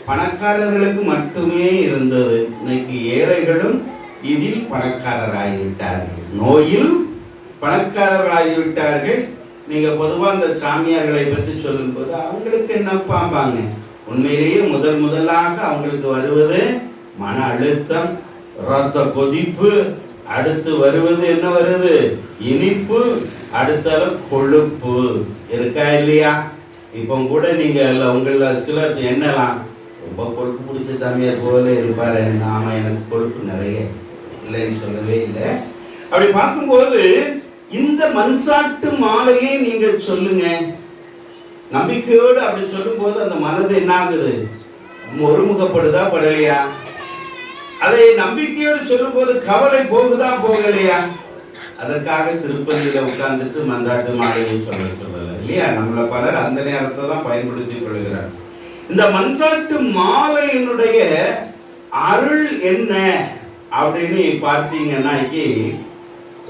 S2: பணக்காரர்களுக்கு மட்டுமே இருந்தது. இன்னைக்கு ஏழைகளும் இதில் பணக்காரராகிவிட்டார்கள், நோயில் பணக்காரராகிவிட்டார்கள். நீங்க பொதுவா அந்த சாமியார்களை பற்றி சொல்லும்போது அவங்களுக்கு என்ன பாம்பாங்க, உண்மையிலேயே முதலாக அவங்களுக்கு வருவது மன அழுத்தம், ரத்த கொதிப்பு, அடுத்து வருவது என்ன வருது, இனிப்பு, அடுத்த கொழுப்பு, இருக்கா இல்லையா? இப்போ கூட நீங்க உங்கள சிலர் என்னலாம் ரொம்ப கொழுப்பு பிடிச்ச சாமியார் போல இருப்பாரு, ஆமா எனக்கு கொழுப்பு நிறைய இல்லைன்னு சொல்லவே இல்லை. அப்படி பார்க்கும்போது இந்த மண்சாட்டு மாலையை நீங்க சொல்லுங்க, நம்பிக்கையோடு அப்படி சொல்லும் போது அந்த மனது என்ன ஆகுது, ஒருமுகப்படுதா படலையா? அதை நம்பிக்கையோடு சொல்லும் போது கவலை போகுதா போகலையா? அதற்காக திருப்பதியில உட்கார்ந்துட்டு மன்றாட்டு மாலையை சொல்லல இல்லையா? நம்மள பலர் அந்த நேரத்தை தான் பயன்படுத்திக் கொள்கிறார். இந்த மன்றாட்டு மாலையினுடைய அருள் என்ன அப்படின்னு பார்த்தீங்கன்னா,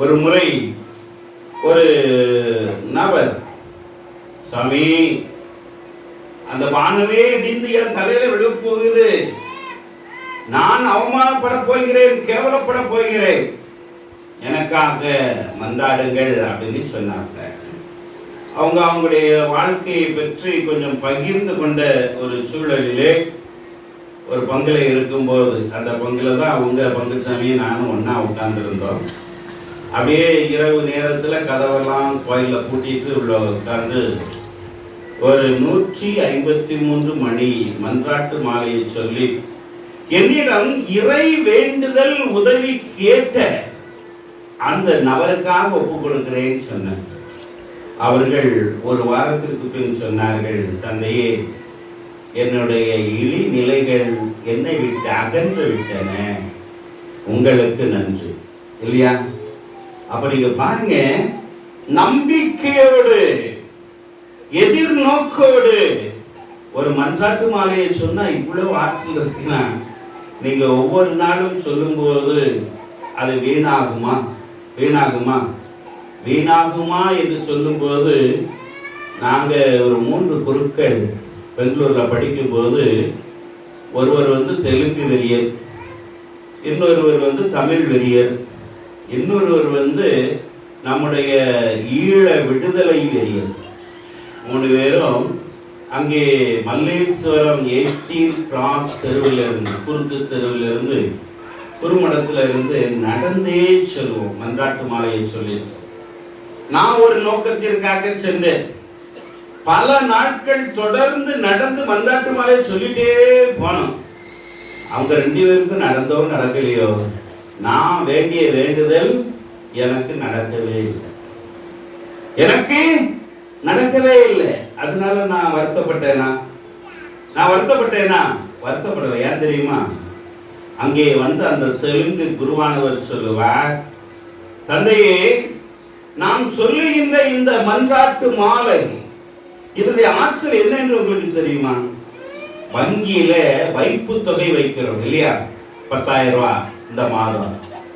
S2: ஒரு முறை ஒரு நபர், சாமி அந்த வானமே இடிந்து என் தலையில விழ போகுது, நான் அவமானப்பட போகிறேன், கேவலப்பட போகிறேன், எனக்காக மன்றாடுங்கள் அப்படின்னு சொன்னாங்க. அவங்களுடைய வாழ்க்கையை பற்றி கொஞ்சம் பகிர்ந்து கொண்ட ஒரு சூழலிலே ஒரு பங்குல இருக்கும்போது, அந்த பங்குல தான் அவங்க பங்குசாமி நானும் ஒன்னா உட்கார்ந்துருந்தோம். அப்படியே இரவு நேரத்தில் கதவெல்லாம் கோயிலில் பூட்டிட்டு உள்ள உட்கார்ந்து ஒரு 153 மணி மன்றாட்டு மாலையை சொல்லி என்னிடம் இறை வேண்டுதல் உதவி கேட்ட அந்த நபருக்காக ஒப்பு கொடுக்கிறேன்னு சொன்னார். அவர்கள் ஒரு வாரத்திற்கு பின் சொன்னார்கள், தந்தையே என்னுடைய இழி நிலைகள் என்னை விட்டு அகன்று விட்டன, உங்களுக்கு நன்றி இல்லையா? அப்ப நீங்க பாருங்க, நம்பிக்கையோடு எதிர்நோக்கோடு ஒரு மன்றாட்டு மாலையை சொன்னா இவ்வளவு ஆற்றல் இருக்குன்னா, நீங்க ஒவ்வொரு நாளும் சொல்லும் போது அது வீணாகுமா என்று சொல்லும் போது, நாங்க ஒரு 3 குருக்கள் பெங்களூர்ல படிக்கும் போது, ஒருவர் தெலுங்கு வெறியர், இன்னொருவர் தமிழ் வெறியர், இன்னொருவர் நம்முடைய ஈழ விடுதலை வெறியர். 3 பேரும் அங்கே மல்லேஸ்வரம் 18 கிராஸ் தெருவிலிருந்து, குறுக்கு தெருவிலிருந்து, குருமடத்துல இருந்து நடந்தே சொல்லுவோம் மன்றாட்டு மாலையை சொல்லிட்டு. நான் ஒரு நோக்கத்திற்காக சென்றேன். பல நாட்கள் தொடர்ந்து நடந்து மன்றாட்டு மாலையை சொல்லிட்டே போனோம். அவங்க 2 பேருக்கும் நடந்தோ நடக்கலையோ, நான் வேண்டிய வேண்டுதல் எனக்கு நடக்கவே இல்லை. அதனால நான் வருத்தப்பட்டேனா? வருத்தப்படலை. ஏன் தெரியுமா? அங்கே அந்த தெலுங்கு குருவானவர் சொல்லுவார், தந்தையே நாம் சொல்லுகின்ற இந்த மன்றாட்டு மாலை இதனுடைய ஆற்றல் என்ன என்று உங்களுக்கு தெரியுமா? வங்கியில வைப்பு தொகை வைக்கிறோம் இல்லையா? 10,000 ரூபாய் இந்த மாதம்,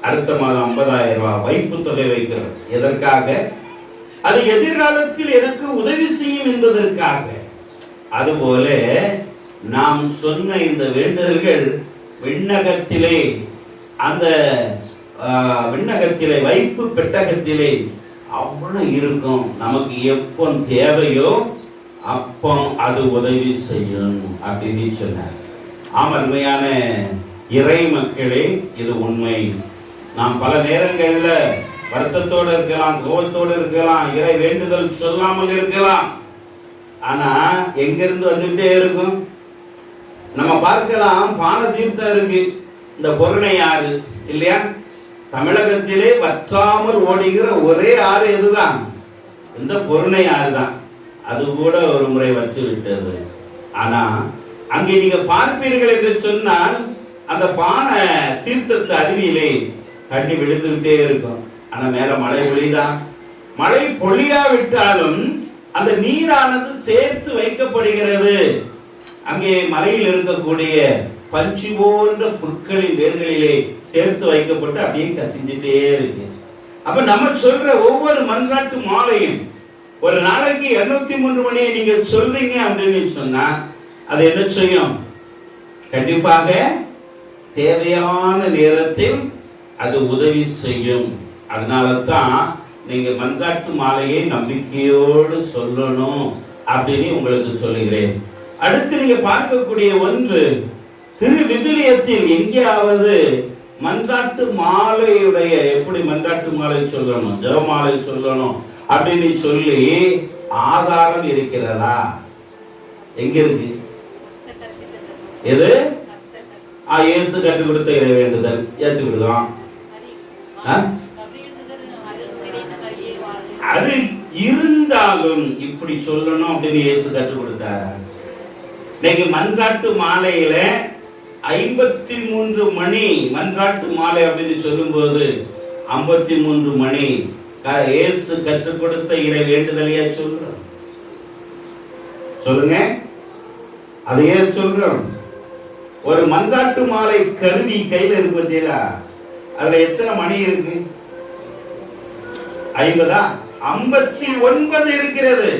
S2: அடுத்த மாதம் 50,000 ரூபாய் வைப்பு தொகை வைக்கிறோம். எதற்காக? அது எதிர்காலத்தில் எனக்கு உதவி செய்யும் என்பதற்காக. அதுபோல நாம் சொன்ன இந்த வேண்டுதல்கள் விண்ணகத்திலே, அந்த விண்ணகத்திலே வைப்பு பெட்டகத்திலே அவ்வளவு இருக்கும். நமக்கு எப்போ தேவையோ அப்போ அது உதவி செய்யும் அப்படின்னு சொன்னார். அருமையான இறை மக்களே, இது உண்மை. நாம் பல நேரங்கள்ல வருத்தத்தோடு இருக்கலாம், கோபத்தோடு இருக்கலாம், இறை வேண்டுதல் சொல்லாமல் இருக்கலாம். ஆனா எங்கிருந்து வந்துட்டே இருக்கும்? நம்ம பார்க்கலாம், பான தீர்த்தம் இருக்கு, இந்த பொருணை ஆறு இல்லையா? தமிழகத்திலே வற்றாமல் ஓடுகிற ஒரே ஆறு எதுதான்? இந்த பொருணை ஆறு தான். அது கூட ஒரு முறை வற்றி விட்டது. ஆனா அங்கே நீங்க பார்ப்பீர்கள் என்று சொன்னால், அந்த பான தீர்த்தத்து அருவியிலே தண்ணி விழுந்துகிட்டே இருக்கும். ஆனா மேல மழை பொழிதான். மழை பொழியாவிட்டாலும் அந்த நீரானது சேர்த்து வைக்கப்படுகிறது. அங்கே மலையில் இருக்கக்கூடிய பஞ்சு போன்ற புற்களின் வேர்களிலே சேர்த்து வைக்கப்பட்டு அப்படியே கசிஞ்சிட்டே இருக்கு. அப்ப நம்ம சொல்ற ஒவ்வொரு மன்றாட்டு மாலையும் ஒரு நாளைக்கு 203 மணியை நீங்க சொல்றீங்க அப்படின்னு சொன்னா அது என்ன செய்யும்? கண்டிப்பாக தேவையான நேரத்தில் அது உதவி செய்யும். அதனால தான் நீங்க மன்றாட்டு மாலையை நம்பிக்கையோடு சொல்லணும் அப்படின்னு உங்களுக்கு சொல்லுகிறேன். அடுத்து நீங்க பார்க்கக்கூடிய ஒன்று, திரு விவிலியத்தில் எங்கேயாவது மன்றாட்டு மாலையுடைய எப்படி மன்றாட்டு மாலை சொல்லணும், ஜெபமாலை சொல்லணும் அப்படின்னு சொல்லி ஆதாரம் இருக்கிறதா? எங்க இருக்கு? எது? இயேசு கற்றுக் கொடுத்த இறை வேண்டுதல் ஏற்றுக்கிடுவோம். அது இருந்தாலும் இப்படி சொல்லணும் அப்படின்னு இயேசு கற்றுக் கொடுத்தார். இன்னைக்கு மன்றாட்டு மாலையில 53 மணி மன்றாட்டு மாலை அப்படின்னு சொல்லும் போது 53 மணி இயேசு கற்றுக் கொடுத்த இறை வேண்டுதலையா சொல்றோம்? சொல்லுங்க, அதையே சொல்றோம். ஒரு மன்றாட்டு மாலை கருவி கையில இருக்கு பார்த்தீங்களா? அதுல எத்தனை மணி இருக்கு? 50? 59 இருக்கிறது.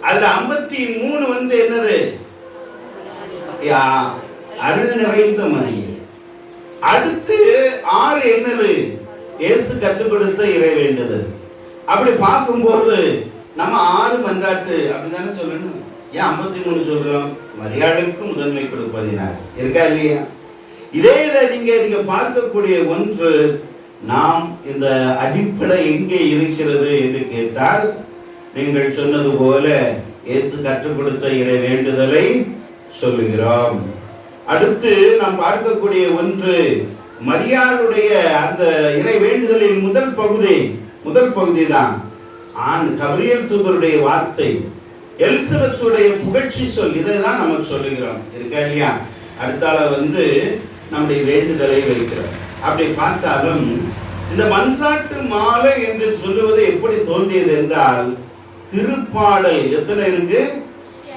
S2: அதுல 53 என்னது? அருள் நிறைந்த மணி. அடுத்து 6 என்னது? இயேசு கற்றுக் கொடுத்த இறை வேண்டுதல். அப்படி பார்க்கும்போது நம்ம 6 மன்றாட்டு அப்படிதானே சொல்லணும். ஏன் 53 சொல்றோம்? மரியாளுக்கு முதன்மை கொடுப்பதினார் இருக்கா இல்லையா? இதே நீங்க பார்க்கக்கூடிய ஒன்று, நாம் இந்த அடிப்படை எங்கே இருக்கிறது என்று கேட்டால், நீங்கள் சொன்னது போல இயேசு கற்றுக் கொடுத்த இறை வேண்டுதலை சொல்லுகிறோம். அடுத்து நாம் பார்க்கக்கூடிய ஒன்று, மரியாளுடைய அந்த இறை வேண்டுதலின் முதல் பகுதி தான் கபிரியேல் தூதருடைய வார்த்தை, எலிசபெத்துடைய புகழ்ச்சி சொல். இதை தான் நம்ம சொல்லுகிறோம் இருக்கா இல்லையா? அடுத்தால நம்முடைய வேண்டுதலை வைக்கிறோம். அப்படி பார்த்தாலும் இந்த மன்றாட்டு மாலை என்று சொல்லுவது எப்படி தோன்றியது என்றால், திருப்பாடல் எத்தனை இருக்கு?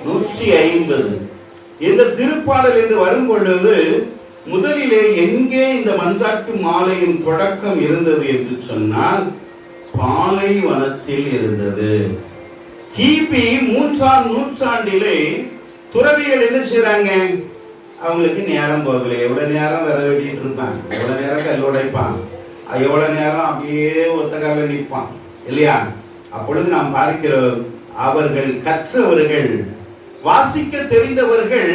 S2: 150. இந்த திருப்பாடல் என்று வரும் பொழுது முதலிலே எங்கே இந்த மன்றாட்டு மாலையின் தொடக்கம் இருந்தது என்று சொன்னால், பாலைவனத்தில் இருந்தது. கிபி 3ஆம் நூற்றாண்டிலே துறவிகள் என்ன செய்றாங்க? அவங்களுக்கு நேரம் போகல. எவ்வளவு நேரம் விர வெட்டிட்டு இருப்பான், எவ்வளவு நேரம் கல் உடைப்பான், எவ்வளவு நேரம் அப்படியே ஒத்த கால நிற்பான் இல்லையா? அப்பொழுது நாம் பார்க்கிறோம், அவர்கள் கற்றவர்கள், வாசிக்க தெரிந்தவர்கள்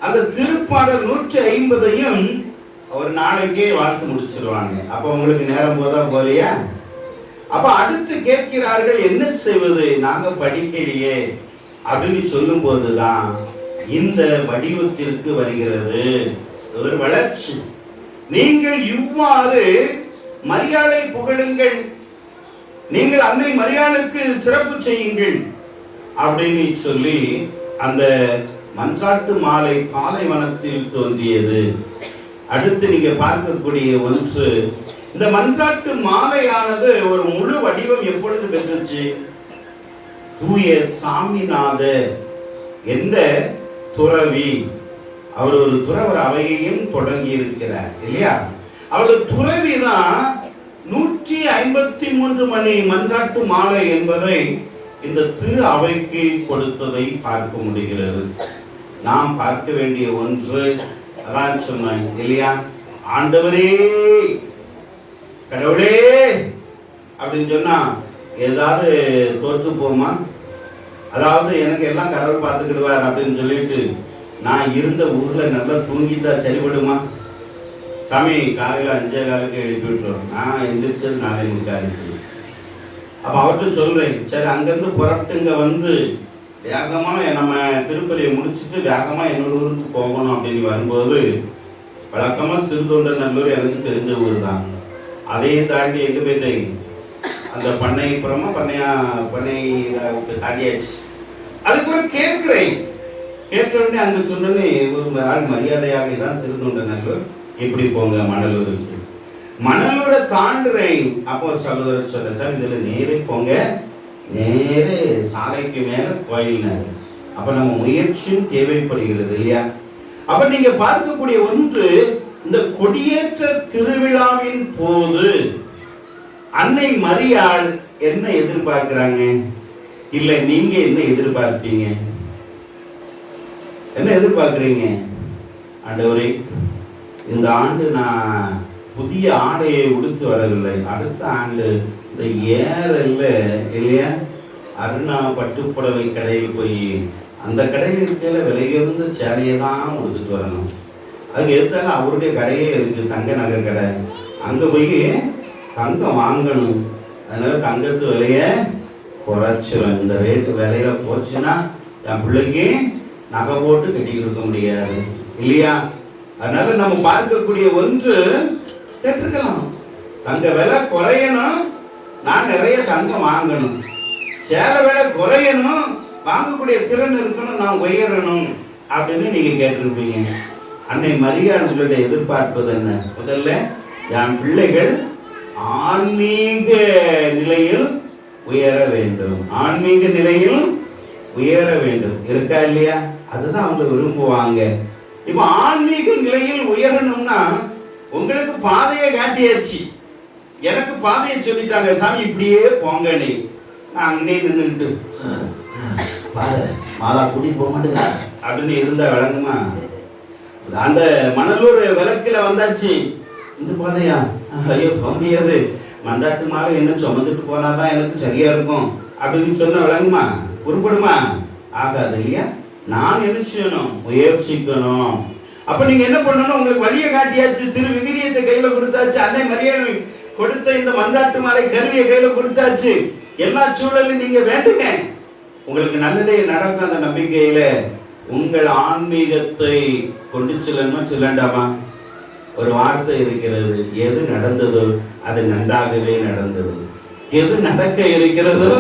S2: அந்த திருப்பாடல் 150ஐயும் ஒரு நாளைக்கே வாழ்த்து முடிச்சிருவாங்க. அப்ப உங்களுக்கு நேரம் போதா போலையா? அப்ப அடுத்து கேட்கிறார்கள், என்ன செய்வது, நாங்க படிக்கலையே அப்படின்னு சொல்லும் போதுதான் இந்த வடிவத்திற்கு வருகிறது ஒரு வளர்ச்சி. நீங்கள் இவ்வாறு மரியாதை புகழுங்கள், நீங்கள் அன்னை மரியாளுக்கு சிறப்பு செய்யுங்கள் அப்படின்னு சொல்லி அந்த மன்றாட்டு மாலை பாலைவனத்தில் தோன்றியது. அடுத்து நீங்க பார்க்கக்கூடிய ஒன்று, இந்த மன்றாட்டு மாலையானது ஒரு முழு வடிவம் எப்பொழுது பெற்றுச்சு? தூய சாமிநாதர் என்ற துறவி, அவர் ஒரு துறவர் அவையையும் தொடங்கி இருக்கிறார் இல்லையா? அவரது துறவி தான் 153 மணி மன்றாட்டு மாலை என்பதை இந்த திரு அவைக்கு கொடுத்ததை பார்க்க முடிகிறது. நாம் பார்க்க வேண்டிய ஒன்று, அதான் சொன்னேன் இல்லையா? ஆண்டவரே, கடவுளே அப்படின்னு சொன்னா ஏதாவது தோற்று போமா? அதாவது எனக்கு எல்லாம் கடவுள் பார்த்துக்கிடுவார் அப்படின்னு சொல்லிட்டு நான் இருந்த ஊர்ல நல்லா தூங்கிட்டா சரிபடுமா? சாமி காலையில் 5:15 எழுப்பி விட்டுருவோம், நான் எந்திரிச்சது 4:45. அப்ப அவர்கிட்ட சொல்றேன், சரி அங்கிருந்து புறப்பட்டுங்க வேகமா நம்ம திருப்பதியை முடிச்சுட்டு வேகமா என்னோட ஊருக்கு போகணும் அப்படின்னு வரும்போது, வழக்கமா சிறுதொண்டநல்லூர் எனக்கு தெரிஞ்ச ஊர் தான். அதையும் தாண்டி எங்க போயிட்டேன், அந்த பண்ணைப்புறமா பண்ணை தாண்டியாச்சு. அதுக்கப்புறம் கேட்கிறேன், கேட்ட உடனே அங்க சொன்னே ஒரு ஆள் மரியாதையாக தான் சிறுதொண்டநல்லூர், இப்படி போங்க மணலூருக்கு. மணலூரை தாண்டுறேன். அப்போ ஒரு சகோதரர் சொல்ல, சார் இதுல நேரே போங்க, நேரே சாலைக்கு மேல கோயில்னாரு. அப்ப நம்ம முயற்சியும் தேவைப்படுகிறது இல்லையா? அப்ப நீங்க பார்க்கக்கூடிய ஒன்று, இந்த கொடியேற்ற திருவிழாவின் போது அன்னை மரியாள் என்ன எதிர்பார்க்கிறாங்க? இல்ல நீங்க என்ன எதிர்பார்ப்பீங்க? என்ன எதிர்பார்க்கிறீங்க? ஆண்டவரே, இந்த ஆண்டு நான் புதிய ஆடையை உடுத்து வரவில்லை, அடுத்த ஆண்டு இந்த ஏறல்ல இல்லையா அருணா பட்டுப்புடவை கடையில் போய் அந்த கடையில் இருக்கிற விலையுயர்ந்த சேலையை தான் உடுத்துட்டு வரணும். அதுக்கு எடுத்தாலும் அவருடைய கடையே இருக்கு, தங்க நகை கடை, அங்க போய் தங்கம் வாங்கணும். அதனால தங்கத்து விலைய குறைச்சிடும். இந்த ரேட்டு விலையில போச்சுன்னா என் பிள்ளைக்கு நகை போட்டு கட்டிக்கிட்டு இருக்க முடியாது இல்லையா? அதனால நம்ம பார்க்கக்கூடிய ஒன்று, கேட்டிருக்கலாம், தங்க விலை குறையணும், நான் நிறைய தங்கம் வாங்கணும், சேலை விலை குறையணும், வாங்கக்கூடிய திறன் இருக்கணும், நான் உயரணும் அப்படின்னு நீங்க கேட்டிருப்பீங்க. அன்னை மரியாள் உங்களுடைய எதிர்பார்ப்பது என்ன? முதல்ல என் பிள்ளைகள் ஆன்மீக நிலையில் உயர வேண்டும், ஆன்மீக நிலையில் உயர வேண்டும். இருக்கா இல்லையா? அதுதான் அவங்க விரும்புவாங்க. இப்ப ஆன்மீக நிலையில் உயரணும்னா உங்களுக்கு பாதையை காட்டியாச்சு, எனக்கு பாதையை சொல்லிட்டாங்க, சாமி இப்படியே போங்க, நீ நான் அங்கே நின்றுட்டு மாதா கூட்டிட்டு போக மாட்டேங்க அப்படின்னு இருந்தா விளங்குமா? அந்த மணலூர் விளக்குல வந்தாச்சு, இந்த பாதையா, ஐயோ போக முடியாது, மண்டாட்டு மாலை என்ன சுமந்துட்டு போனாதான் எனக்கு சரியா இருக்கும் அப்படின்னு சொன்ன விளங்குமா? உருப்படுமா? ஆகாது இல்லையா? நான் என்ன செய்யணும்? முயற்சிக்கணும். அப்ப நீங்க என்ன பண்ணணும்? உங்களுக்கு வழியை காட்டியாச்சு, திரு விவிலியத்தை கையில கொடுத்தாச்சு, அன்னை மரியாள் கொடுத்த இந்த மன்றாட்டு மாலை கருவியை கையில கொடுத்தாச்சு. எல்லா சூழலும் நீங்க வேண்டுங்க, உங்களுக்கு நல்லதே நடக்கும். அந்த நம்பிக்கையில உங்கள் ஆன்மீகத்தை கொண்டு செல்லணுமா செல்லண்டாமா? ஒரு வார்த்தை இருக்கிறது, எது நடந்ததோ அது நன்றாகவே நடந்தது, எது நடக்க இருக்கிறதோ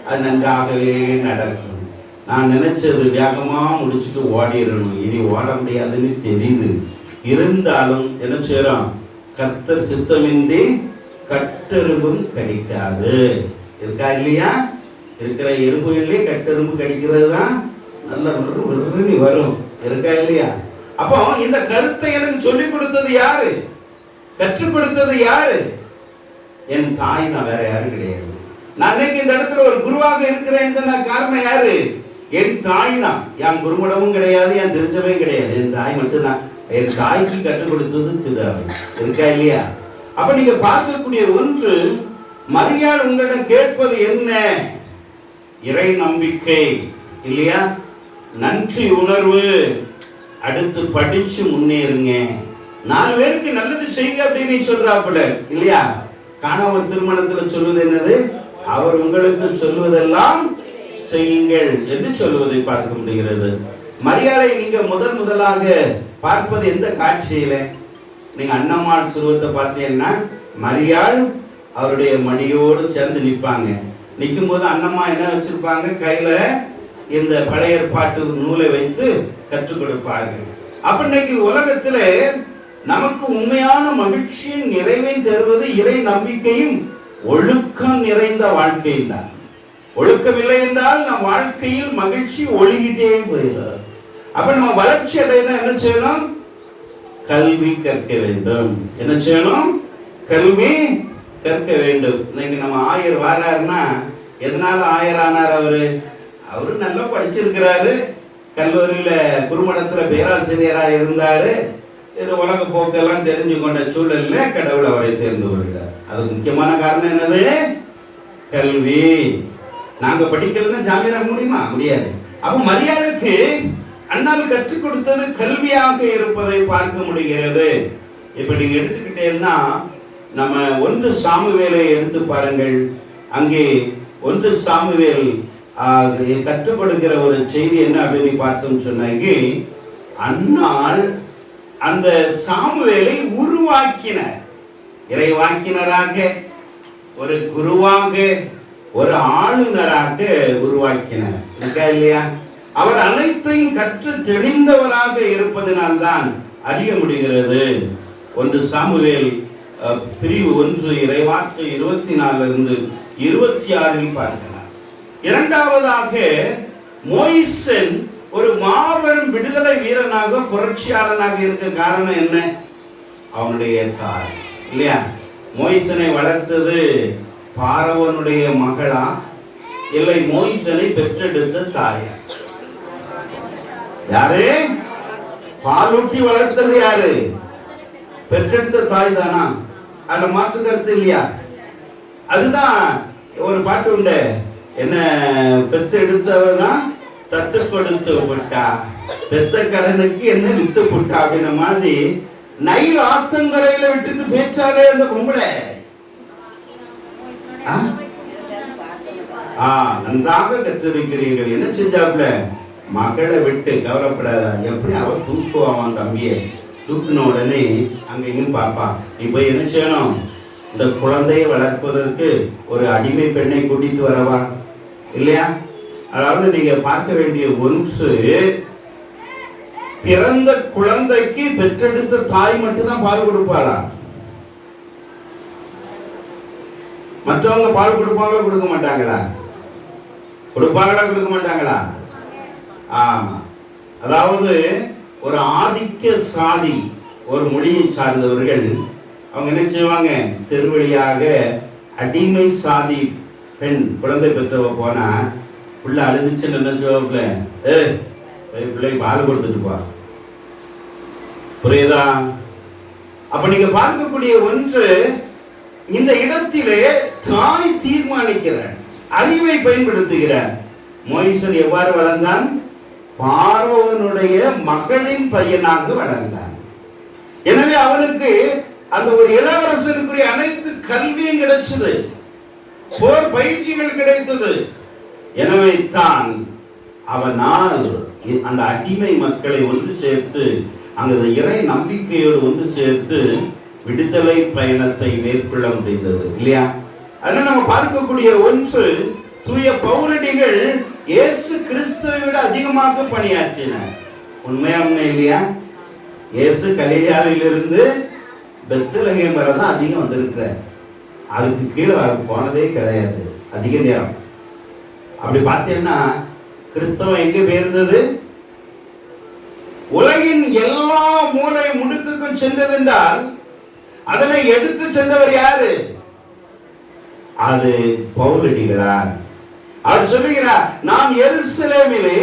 S2: அது நன்றாகவே நடக்கும். நான் நினைச்சது வேகமா முடிச்சுட்டு ஓடிடணும், இனி ஓட முடியாதுன்னு தெரியுது, இருந்தாலும் என்ன செய்யறோம்? கர்த்தர் சித்தமின்றி கட்டெரும்பும் கடிக்காது. இருக்கா இல்லையா? இருக்கிற எறும்புகளே கட்டெரும்பு கடிக்கிறது தான் நல்ல விரும்பி வரும். இருக்கா இல்லையா? அப்போ இந்த கருத்தை எனக்கு சொல்லிக் கொடுத்தது யாரு? கற்றுக் கொடுத்தது யாரு? என் தாய் தான், வேற யாரும் கிடையாது. நான் இன்னைக்கு இந்த இடத்துல ஒரு குருவாக இருக்கிறேன்னு காரணம் யாரு? என் தாய் தான். என் குருமடமும் கிடையாது, என் திருச்சபையும் கிடையாது, என் தாய் மட்டும்தான். என் தாய்க்கு கற்றுக் கொடுத்தது திருவை. இருக்கா இல்லையா? அப்ப நீங்க பார்க்கக்கூடிய ஒன்று, மரியாள் உங்களிடம் கேட்பது என்ன? இறை நம்பிக்கை இல்லையா? நன்றி உணர்வு. அடுத்து படிச்சு முன்னேறுங்க, 4 பேருக்கு நல்லது செய்யுங்க அப்படின்னு சொல்றாப்புல இல்லையா? காணவர் திருமணத்துல சொல்வது என்னது? அவர் உங்களுக்கு சொல்வதெல்லாம் செய்யுங்கள் என்று சொல்வதை பார்க்க முடிகிறது. மரியாளை நீங்க முதலாக பார்ப்பது எந்த காட்சியில? நீங்க அன்னம்மாள் சுருவத்தை பார்த்தீங்கன்னா மரியாள் அவருடைய மடியோடு சேர்ந்து நிற்பாங்க. நிற்கும் போது அன்னம்மா என்ன வச்சிருப்பாங்க? கையில இந்த பழைய ஏற்பாட்டு நூலை வைத்து கற்றுக் கொடுப்பாங்க. அப்ப இன்னைக்கு உலகத்துல நமக்கு உண்மையான மகிழ்ச்சியும் நிறைவையும் தருவது இறை நம்பிக்கையும் ஒழுக்கம் நிறைந்த வாழ்க்கையும் தான். ஒழுக்கம் இல்லை என்றால் நம் வாழ்க்கையில் மகிழ்ச்சி ஒழுகிட்டே போயிடும். அப்ப நம்ம வளர்ச்சி அடையினா என்ன செய்யணும்? கல்வி கற்க வேண்டும். என்ன செய்யணும்? கல்வி கற்க வேண்டும். இன்னைக்கு நம்ம ஆயர் வாராருன்னா எதனால ஆயர் ஆனார்? அவரு நல்லா படிச்சிருக்கிறாரு, கல்லூரியில குருமடத்துல பேராசிரியராக இருந்தாரு, இது உலக போக்கெல்லாம் தெரிஞ்சு கொண்ட சூழல்ல கடவுள் அவரை தேர்ந்து கொள்கிறார். அதுக்கு முக்கியமான காரணம் என்னது? கல்வி. நாங்க படிக்கலன்னா ஜாமீனா முடியுமா? முடியாது. அப்ப மரியாளுக்கு அண்ணால் கற்றுக் கொடுத்தது கல்வியாக இருப்பதை பார்க்க முடிகிறது. இப்ப நீங்க எடுத்துக்கிட்டேன்னா நம்ம 1 சாமுவேலை எடுத்து பாருங்கள். அங்கே 1 சாமுவேல் கற்றுக் கொடுக்கிற ஒரு செய்தி என்ன அப்படின்னு பார்த்தோம் சொன்னாங்க, அண்ணால் அந்த சாமுவேலை உருவாக்கினார். இறைவாக்கினராக, ஒரு குருவாக, ஒரு ஆளுநராக உருவாக்கினார். இருக்கா இல்லையா? அவர் அனைத்தையும் கற்று தெளிந்தவராக இருப்பதனால்தான் அறிய முடிகிறது. 1 சாமுவேல் பிரிவு 1 இறைவாக்கு 24 26 பார்க்கலாம். இரண்டாவதாக மோய்சன் ஒரு மாபெரும் விடுதலை வீரனாக புரட்சியாளனாக இருக்க காரணம் என்ன? அவனுடைய தாய் இல்லையா? மோயிசனை வளர்த்தது பார்வோனுடைய மகளா இல்லை மோயிசனை பெற்றெடுத்த தாயா? யாரு? பாலூட்டி வளர்த்தது யாரு? பெற்றெடுத்த தாய் தானா? அதுல மாற்று கருத்து இல்லையா? அதுதான் ஒரு பாட்டு உண்டு, என்ன பெத்து எடுத்தவதான் தத்து கொடுத்து விட்டா, பெத்த கடனுக்கு என்ன வித்து புட்டா அப்படின்ன மாதிரி நைல் ஆத்தங்கரையில விட்டுட்டு பேச்சாலே அந்த பொம்பளை நன்றாக கற்றிருக்கிறீர்கள். என்ன செஞ்சாப்ல? மகளை விட்டு கவலைப்படாதா, எப்படி அவ தூக்குவான் தம்பியை, தூக்குன உடனே அங்க இங்கன்னு பாப்பா, நீ போய் என்ன செய்யணும், இந்த குழந்தையை வளர்ப்பதற்கு ஒரு அடிமை பெண்ணை கூட்டிட்டு வரவா இல்லையா? அதாவது நீங்க பார்க்க வேண்டிய ஒன்று, பிறந்த குழந்தைக்கு பெற்றெடுத்த தாய் மட்டும்தான் பால் கொடுப்பாளா? மற்றவங்க பால் கொடுப்பாங்களா கொடுக்க மாட்டாங்களா? கொடுப்பாங்களா கொடுக்க மாட்டாங்களா? ஆமா. அதாவது ஒரு ஆதிக்க சாதி, ஒரு மொழியை சார்ந்தவர்கள் அவங்க என்ன செய்வாங்க, தெருவழியாக அடிமை சாதி பெண் குழந்தை பெற்றவ போனா புள்ள அழுதுச்சுன்னு என்ன செய்வாப்புல, பிள்ளை பால் கொடுத்துட்டு போ. புரியுதா? அப்ப நீங்க பார்க்கக்கூடிய ஒன்று, இந்த இடத்திலே தாய் தீர்மானிக்கிறார், அறிவை பயன்படுத்துகிறார். மோயிசன் எவ்வாறு வளர்ந்தான்? பார்வோனுடைய மகளின் பையனாக வளர்ந்தான். எனவே அவனுக்கு அந்த ஒரு இளவரசனுக்குரிய அனைத்து கல்வியும் கிடைச்சது, போர் பயிற்சிகள் கிடைத்தது. எனவே தான் அவனால் அந்த அடிமை மக்களை ஒன்று சேர்த்து அங்க இறை நம்பிக்கையோடு ஒன்று சேர்த்து விடுதலை பயணத்தை மேற்கொள்ள முடிந்தது இல்லையா? அதனால நம்ம பார்க்கக்கூடிய ஒன்று, தூய பவுலடிகள் இயேசு கிறிஸ்துவை விட அதிகமாக பணியாற்றினார். உண்மையா இல்லையா? இயேசு கலிலேயாவிலிருந்து பெத்லகேம் வரை தான் அதிகம் வந்திருக்கிறார். அதுக்கு கீழே போனதே கிடையாது அதிக நேரம். அப்படி பார்த்தீங்கன்னா கிறிஸ்தவம் எங்க போயிருந்தது? உலகின் எல்லா மூலை முடுக்குக்கும் சென்றது என்றால் அதனை எடுத்து சென்றவர் யாரு? அது பவுலடிகளார். அவர் சொல்லுகிறார், நான் எருசலேமிலே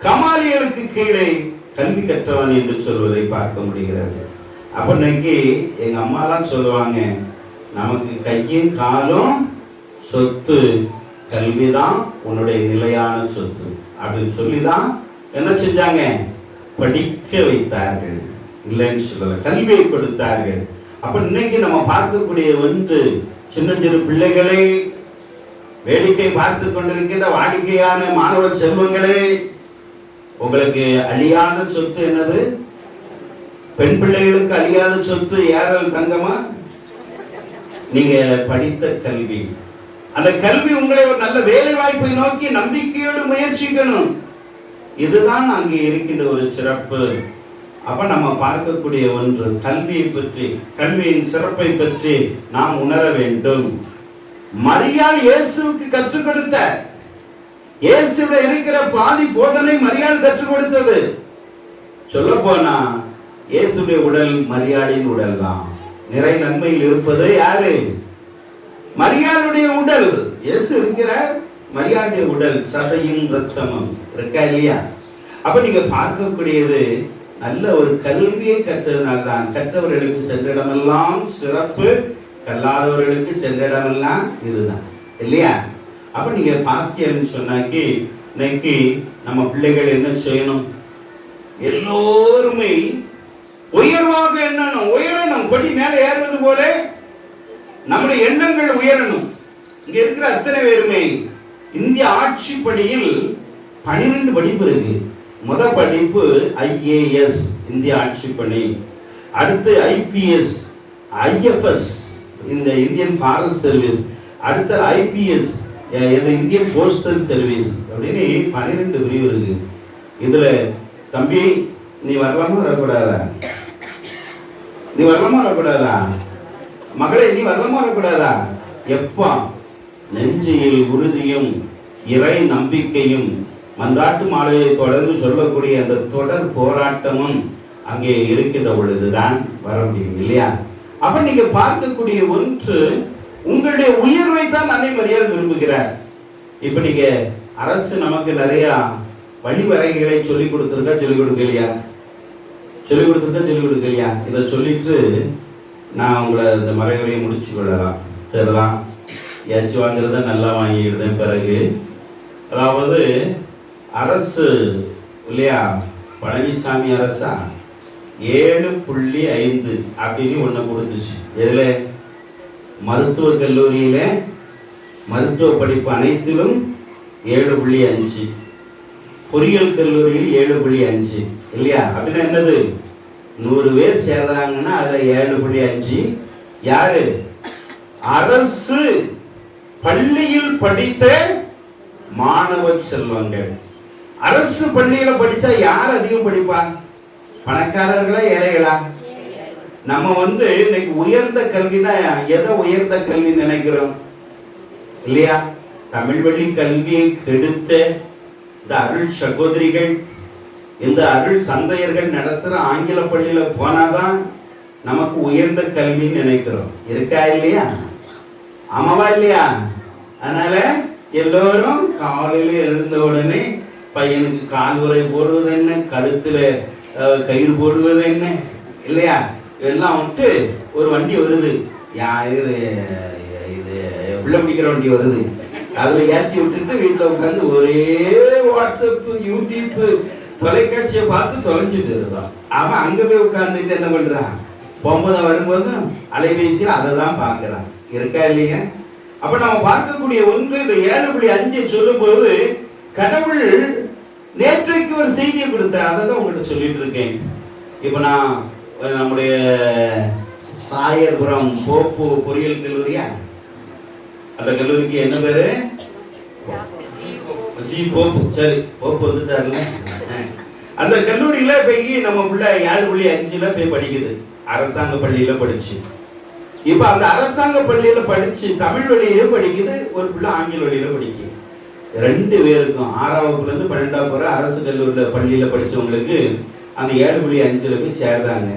S2: கமாலியலுக்கு கீழே கல்வி கற்றவன் என்று சொல்வதை பார்க்க முடிகிறது. அப்ப இன்னைக்கு எங்க அம்மாலாம் சொல்லுவாங்க, நமக்கு கையும் காலும் சொத்து, கல்விதான் உன்னுடைய நிலையான சொத்து அப்படின்னு சொல்லிதான் என்ன செஞ்சாங்க? படிக்க வைத்தார்கள். இல்லைன்னு சொல்லல, கல்வியை கொடுத்தார்கள். அப்ப இன்னைக்கு நம்ம பார்க்கக்கூடிய ஒன்று, சின்ன சிறு பிள்ளைகளை, வேடிக்கை பார்த்து கொண்டிருக்கின்ற வாடிக்கையான மாணவ செல்வங்களே, உங்களுக்கு அழியாத சொத்து என்னது? பெண் பிள்ளைகளுக்கு அழியாத சொத்து ஏறல் தங்கமா? நீங்க படித்த கல்வி. அந்த கல்வி உங்களை ஒரு நல்ல வேலை வாய்ப்பை நோக்கி நம்பிக்கையோடு முயற்சிக்கணும். இதுதான் அங்கே இருக்கின்ற ஒரு சிறப்பு. அப்ப நம்ம பார்க்கக்கூடிய ஒன்று, கல்வியை பற்றி, கல்வியின் சிறப்பை பற்றி நாம் உணர வேண்டும். மரியாள் இயேசுவுக்கு கற்றுக் கொடுத்த, இயேசுவிட இருக்கிற பாதி போதனை மரியாள் கற்றுக் கொடுத்தது. சொல்ல போனா இயேசுடைய உடல் மரியாளின் உடல் தான். நிறை நன்மையில் இருப்பது யாரு? மரியாளுடைய உடல். இயேசு இருக்கிற மரியாளுடைய உடல் சதையும் ரத்தமும் இருக்கா இல்லையா? அப்ப நீங்க பார்க்கக்கூடியது நல்ல ஒரு கல்வியை கற்றதுனால்தான். கற்றவர்களுக்கு சென்ற இடமெல்லாம் சிறப்பு, கல்லாதவர்களுக்கு சென்ற இடமெல்லாம் இதுதான் இல்லையா? அப்ப நீங்க பார்த்தீங்கன்னு சொன்னாக்கி இன்னைக்கு நம்ம பிள்ளைகள் என்ன செய்யணும்? எல்லோருமே உயர்வாக எண்ணணும், உயரணும். கொடி மேலே ஏறுவது போல நம்முடைய எண்ணங்கள் உயரணும். இங்க இருக்கிற அத்தனை பேருமே இந்திய ஆட்சிப்படியில் 12 படிப்பு இருக்கு. முதல் படிப்பு IAS இந்திய ஆட்சிப்பணி, அடுத்து IPS, IFS இந்த இந்தியன் ஃபாரஸ்ட் சர்வீஸ், அடுத்த IPS இது இந்தியன் போஸ்டல் சர்வீஸ் அப்படின்னு 12 பிரிவு இருக்கு. இதுல தம்பி நீ வரலாமா வரக்கூடாதா? நீ வரலாமா வரக்கூடாதா? மகளே நீ வரலாமா வரக்கூடாதா? எப்பா நெஞ்சில் உறுதியும் இறை நம்பிக்கையும் மன்றாட்டு மாலையை தொடர்ந்து சொல்லக்கூடிய அந்த தொடர் போராட்டமும் அங்கே இருக்கின்ற பொழுதுதான் வர முடியும் இல்லையா? அப்ப நீங்க பார்க்கக்கூடிய ஒன்று, உங்களுடைய உயர்வை தான் அன்னை மரியாள் விரும்புகிறார். இப்ப நீங்க அரசு நமக்கு நிறைய வழிவரைகளை சொல்லிக் கொடுத்துருக்கா, சொல்லிக் கொடுக்கலையா? சொல்லிக் கொடுக்கலையா? இதை சொல்லிட்டு நான் உங்களை இந்த மறைவுரையை முடிச்சு கொள்ளலாம். தெரியலாம், ஏச்சு வாங்குறத நல்லா வாங்கிடுதேன். பிறகு அதாவது அரசு இல்லையா, பழனிசாமி அரசா 7.5 அப்படின்னு ஒன்று கொடுத்துச்சு. இதில் மருத்துவக் கல்லூரியில் மருத்துவ படிப்பு அனைத்திலும் 7.5, பொறியியல் கல்லூரியில் 7.5 இல்லையா? அப்படின்னா என்னது, 100 பேர் சேர்ந்தாங்கன்னா அதில் 7.5 யாரு? அரசு பள்ளியில் படித்த மாணவ செல்வங்கள். அரசு பள்ளியில படிச்சா யார் அதிகம் படிப்பா? பணக்காரர்களா ஏழைகளா? நம்ம இன்னைக்கு உயர்ந்த கல்வினா எதை உயர்ந்த கல்வி நினைக்கிறோம் இல்லையா? தமிழ் வழி கல்வியை கெடுத்த இந்த அருள் சகோதரிகள், இந்த அருள் சந்தையர்கள் நடத்துற ஆங்கில பள்ளியில போனாதான் நமக்கு உயர்ந்த கல்வின்னு நினைக்கிறோம். இருக்கா இல்லையா? ஆமாவா இல்லையா? அதனால எல்லோரும் காலையில எழுந்த உடனே பையனுக்கு கால் உறை போடுவது என்ன, கழுத்துல கயிறு போடுவது என்ன இல்லையா, எல்லாம் விட்டு ஒரு வண்டி வருது, இது பிள்ளை பிடிக்கிற வண்டி வருது, அதுல ஏற்றி விட்டுட்டு வீட்டில் உட்காந்து ஒரே வாட்ஸ்அப், யூடியூப், தொலைக்காட்சியை பார்த்து தொலைஞ்சிட்டு இருந்தான். அவன் அங்க போய் உட்கார்ந்துட்டு என்ன பண்றான், போகும்போது வரும்போது அலைபேசியில் அதை தான் பார்க்கிறான். இருக்கா இல்லையா? அப்ப நம்ம பார்க்கக்கூடிய ஒன்று, இந்த 7.5 சொல்லும் போது கடவுள் நேற்றைக்கு ஒரு செய்தியை கொடுத்தார். அதை தான் உங்கள்கிட்ட சொல்லிட்டு இருக்கேன். இப்ப நான் நம்முடைய சாயர்புரம் போப்பு பொறியியல் கல்லூரியா, அந்த கல்லூரிக்கு என்ன பேரு? G pope. சரி, போப்பு வந்துட்டாருல. அந்த கல்லூரியில போய் நம்ம பிள்ளை 7.5 போய் படிக்குது. அரசாங்க பள்ளியில படிச்சு, இப்ப அந்த அரசாங்க பள்ளியில படிச்சு தமிழ் வழியில படிக்குது, ஒரு பிள்ளை ஆங்கில வழியில படிக்குது. 2 பேருக்கும் 6ஆம் வகுப்புல இருந்து 12ஆம் வரை அரசு கல்லூரியில பள்ளியில படிச்சவங்களுக்கு அந்த 7.5 போய் சேர்ந்தாங்க.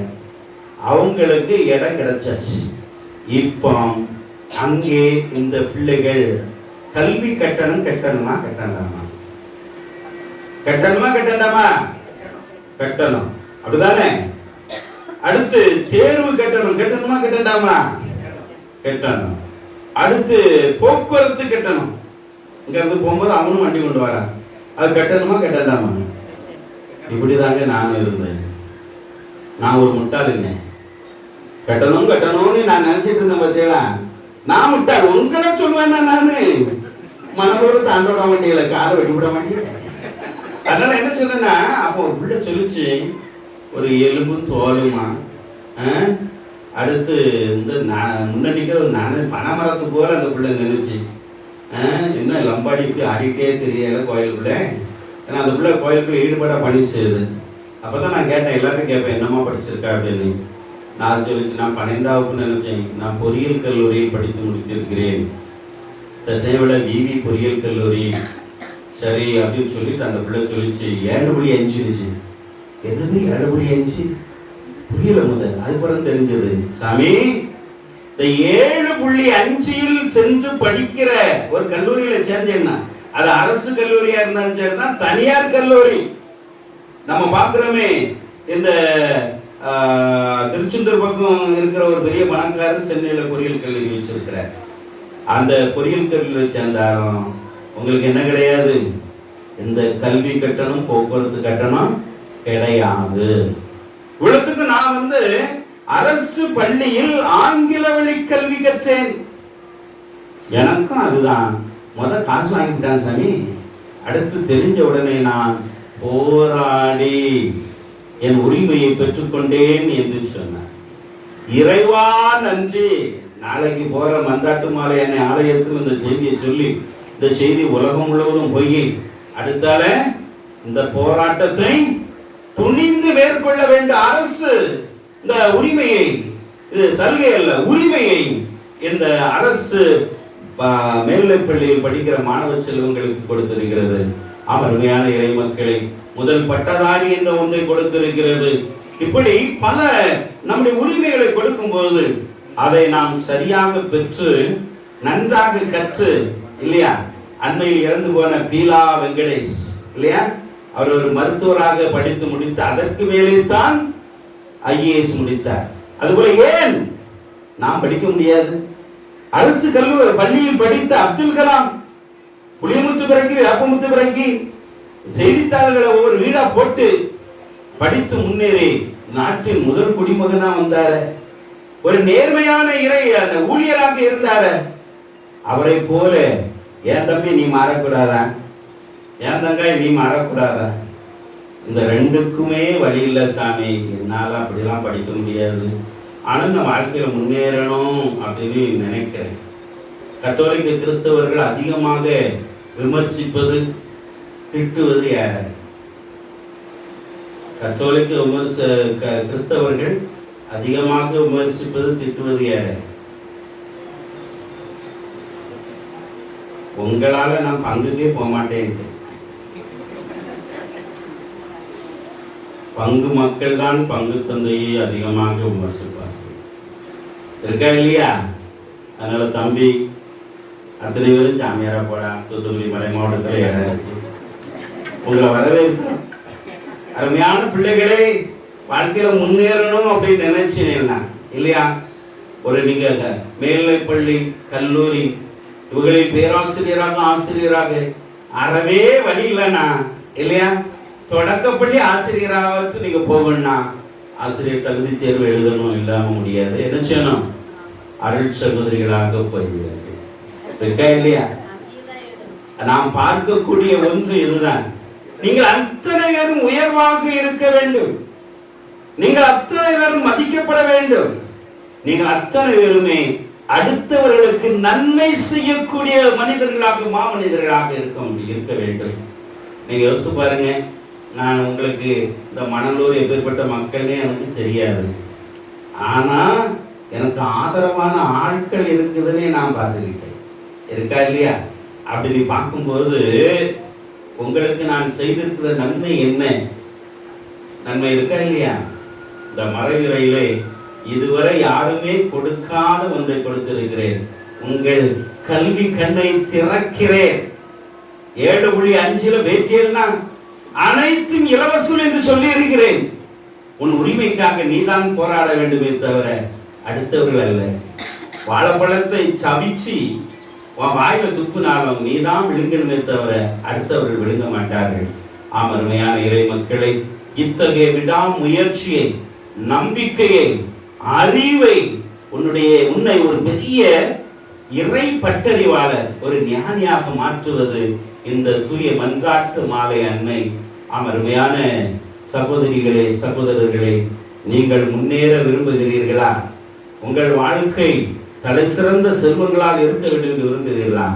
S2: அவங்களுக்கு இடம் கிடைச்சாச்சு. இப்போ அங்கே இந்த பிள்ளைகள் கல்வி கட்டணம் கட்டணுமா கட்டண்டாமா? கட்டணுமா கட்டண்டாமா? கட்டணும், அப்படிதானே? அடுத்து தேர்வு கட்டணம் கட்டணுமா கட்டண்டாமா? கட்டணும். அடுத்து போக்குவரத்து கட்டணம், இங்க இருந்து போகும்போது அவனும் வண்டி கொண்டு வரான், அது கட்டணுமா கட்டண்டாமா? இப்படிதாங்க நானும் இருந்தேன். நான் ஒரு முட்டாளுங்க. கட்டணும்னு நான் நினைச்சிட்டு இருந்தேன். பார்த்தீங்களா, நான் முட்டாள். உங்களை சொல்லுவேன் நானு மனதோட தாண்டோட வண்டியில காரை வெட்டி விட மாட்டேன். அதனால என்ன சொல்றேன்னா, அப்போ ஒரு பிள்ளை சொல்லிச்சு, ஒரு எலும்பு தோலுமா, அடுத்து இந்த முன்னாடிக்கிற ஒரு பனைமரத்து போல அந்த பிள்ளை நினைச்சு, என்ன லம்பாடி இப்படி ஆடிக்கிட்டே தெரியல கோயிலுக்குள்ள. ஏன்னா அந்த பிள்ளை கோயிலுக்குள்ள ஈடுபாடா பணி செய்யுது. அப்பதான் நான் கேட்டேன், எல்லாரும் கேட்பேன், என்னம்மா படிச்சிருக்கா அப்படின்னு. நான் சொல்லிச்சு, நான் 12ஆம் வகுப்பு நினைச்சேன். நான் பொறியியல் கல்லூரியில் படித்து முடித்திருக்கிறேன், தசைவிட விவி பொறியியல் கல்லூரி. சரி அப்படின்னு சொல்லிட்டு அந்த பிள்ளை சொல்லிச்சு 7.5. என்னது 7.5? புரியல முதல். அதுக்கப்புறம் தெரிஞ்சது, சாமி இந்த 7.5 சென்று படிக்கிற ஒரு கல்லூரியில சேர்ந்தேன்னா, அது அரசு கல்லூரியா இருந்தாலும் சரிதான், தனியார் கல்லூரி. நம்ம பார்க்கிறோமே, இந்த திருச்செந்தூர் பக்கம் இருக்கிற ஒரு பெரிய பணக்காரர் சென்னையில பொறியியல் கல்லூரி வச்சிருக்கிறார். அந்த பொறியியல் கல்லூரியில் சேர்ந்தாலும் உங்களுக்கு என்ன கிடையாது, இந்த கல்வி கட்டணம் போக்குவரத்து கட்டணம் கிடையாது. இவ்வளவுக்கு நான் அரசு பள்ளியில் ஆங்கில வழி கல்வி கற்றேன். எனக்கும் அதுதான் காசு வாங்கிவிட்டான் சாமி. அடுத்து தெரிஞ்ச உடனே நான் போராடி என் உரிமையை பெற்றுக்கொண்டேன் என்று சொன்னார். இறைவா நன்றி. நாளைக்கு போற மன்றாட்டு மாலை என்னை ஆலயத்தில் இந்த செய்தியை சொல்லி, இந்த செய்தி உலகம் முழுவதும் போய் அடுத்தால இந்த போராட்டத்தை துணிந்து மேற்கொள்ள வேண்டிய அரசு இந்த உரிமையை, இது சலுகை அல்ல, உரிமையை இந்த அரசு மேல்நிலைப் பள்ளியில் படிக்கிற மாணவ செல்வங்களுக்கு கொடுத்திருக்கிறது. அருமையான இறை மக்களை முதல் பட்டதாரி என்ற ஒன்றை கொடுத்திருக்கிறது. இப்படி பல நம்முடைய உரிமைகளை கொடுக்கும் போது அதை நாம் சரியாக பெற்று நன்றாக கற்று இல்லையா, அண்மையில் இறந்து போன பீலா வெங்கடேஷ் இல்லையா, அவர் ஒரு மருத்துவராக படித்து முடித்து அதற்கு மேலே தான் ஐஏஎஸ் முடித்தார். அதுபோல ஏன் நாம் படிக்க முடியாது? அரசு கல்லூரி பள்ளியில் படித்த அப்துல் கலாம் புளியமுத்து பிறக்கி வேப்பமுத்து பிறக்கி செய்தித்தாள்களை ஒவ்வொரு வீடா போட்டு படித்து முன்னேறி நாட்டின் முதல் குடிமகனா வந்தார, ஒரு நேர்மையான இறை ஊழியராக இருந்தார. அவரை போல என் தம்பி நீ மாறக்கூடாதா, என் தங்காய் நீ மாறக்கூடாதா? இந்த ரெண்டுக்குமே வழி இல்லை சாமி, என்னால் அப்படிலாம் படிக்க முடியாது, ஆனால் நான் வாழ்க்கையில் முன்னேறணும் அப்படின்னு நினைக்கிறேன். கத்தோலிக்க கிறிஸ்தவர்கள் அதிகமாக விமர்சிப்பது திட்டுவது யார? கத்தோலிக்க கிறிஸ்தவர்கள் அதிகமாக விமர்சிப்பது திட்டுவது யார? உங்களால நான் பங்குக்கே போக மாட்டேன்ட்டு. பங்கு மக்கள் தான் பங்கு தந்தையை அதிகமாக விமர்சிப்பார்கள், இருக்கா இல்லையா? அதனால தம்பி அத்தனை பேரும் சாமியாரா போடா, தூத்துக்குடி மலை மாவட்டத்தில் இடம் இருக்கு, உங்களை வரவேற்கிறோம். அருமையான பிள்ளைகளே, வாழ்க்கையில முன்னேறணும் அப்படின்னு நினைச்சினேன்னா இல்லையா, ஒரு நீங்க மேல்நிலைப்பள்ளி கல்லூரி இவர்களில் பேராசிரியராக ஆசிரியராக அறவே வழி இல்லைன்னா இல்லையா, தொடக்கப்பள்ளி ஆசிரியராக நீங்க போகணும்னா ஆசிரியர் தகுதி தேர்வு எழுதணும், இல்லாம முடியாது. என்ன செய்யணும்? அருள் சகோதரிகளாக போய்விடுது, இருக்கா இல்லையா? நாம் பார்க்கக்கூடிய ஒன்று இதுதான். நீங்கள் அத்தனை பேரும் உயர்வாக இருக்க வேண்டும், நீங்கள் அத்தனை பேரும் மதிக்கப்பட வேண்டும், நீங்கள் அத்தனை பேருமே அடுத்தவர்களுக்கு நன்மை செய்யக்கூடிய மனிதர்களாக மாமனிதர்களாக இருக்க வேண்டும். நீங்க யோசிச்சு பாருங்க, நான் உங்களுக்கு இந்த மணலூர் எப்பேற்பட்ட மக்களே எனக்கு தெரியாது, ஆனா எனக்கு ஆதரவான ஆட்கள் இருக்குதுன்னே நான் பார்த்துக்கிட்டேன், இருக்கா இல்லையா? அப்படி நீ பார்க்கும்போது உங்களுக்கு நான் செய்திருக்கிற நன்மை என்ன? நன்மை இருக்கா இல்லையா? இந்த மறைவிறையிலே இதுவரை யாருமே கொடுக்காத ஒன்றை கொடுத்திருக்கிறேன். உங்கள் கல்வி கண்ணை திறக்கிறேன். 7.5 பேட்டியல் தான் அனைத்தும் இலவசம் என்று சொல்லி இருக்கிறேன். உன் உரிமைக்காக நீதான் போராட வேண்டுமே தவிர அடுத்தவர்கள் அல்ல. வாழைப்பழத்தை சவிச்சு உன் வாயில துப்புனாலும் நீதான் விழுங்கணுமே தவிர அடுத்தவர்கள் விழுங்க மாட்டார்கள். அருமையான இறை மக்களை, இத்தகைய விடாமுயற்சியை, நம்பிக்கையை, அறிவை, உன்னை ஒரு பெரிய இறை பட்டறிவாளர், ஒரு ஞானியாக மாற்றுவது இந்த தூய மன்றாட்டு மாலை அன்னை. அருமையான சகோதரிகளே, சகோதரர்களே, நீங்கள் முன்னேற விரும்புகிறீர்களா? உங்கள் வாழ்க்கை தலை சிறந்த செல்வங்களால் இருக்க வேண்டும் என்று விரும்புகிறீர்களா?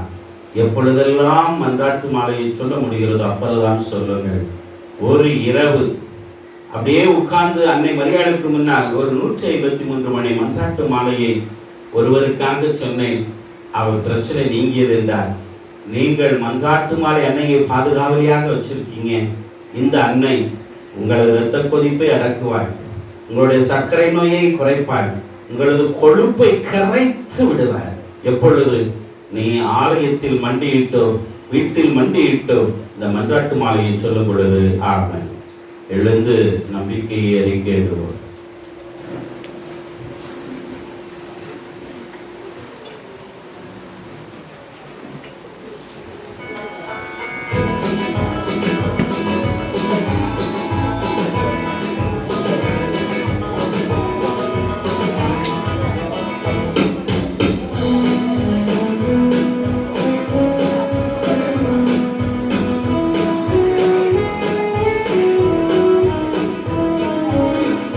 S2: எப்பொழுதெல்லாம் மன்றாட்டு மாலையை சொல்ல முடிகிறதோ அப்போதுதான் சொல்லுங்கள். ஒரு இரவு அப்படியே உட்கார்ந்து அன்னை மரியாதைக்கு முன்னால் ஒரு 153 மணி மன்றாட்டு மாலையை ஒருவருக்காக சொன்னேன். அவர் பிரச்சனை நீங்கியது என்றார். நீங்கள் மன்றாட்டு மாலை அன்னையை பாதுகாவலியாக வச்சிருக்கீங்க. இந்த அன்னை உங்களது இரத்த கொதிப்பை அடக்குவாள், உங்களுடைய சர்க்கரை நோயை குறைப்பாள், உங்களது கொழுப்பை கரைத்து விடுவார். எப்பொழுது நீ ஆலயத்தில் மண்டியிட்டோ வீட்டில் மண்டியிட்டோ இந்த மன்றாட்டு மாலையை சொல்லும் பொழுது ஆமென். எழுந்து நம்பிக்கையை அறிக்கையிடுவோம்.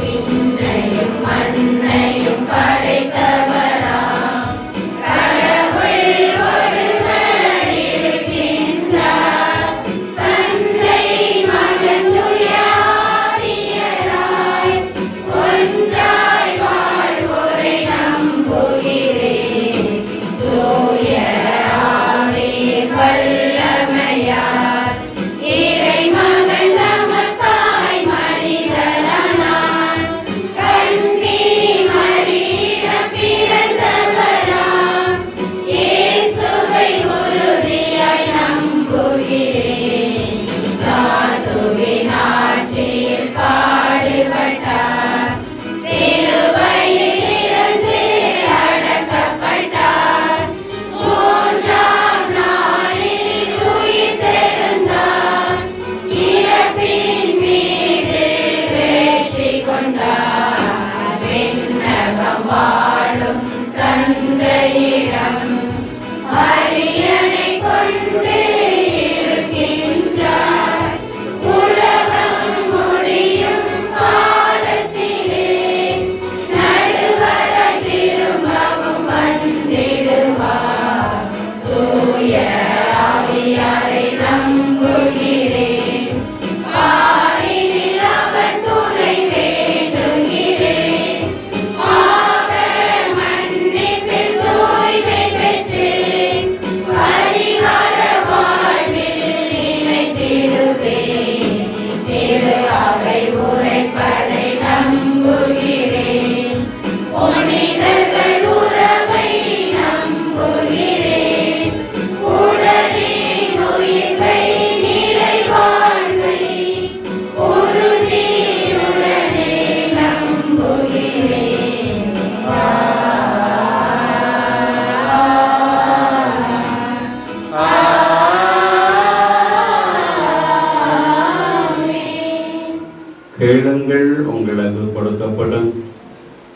S6: We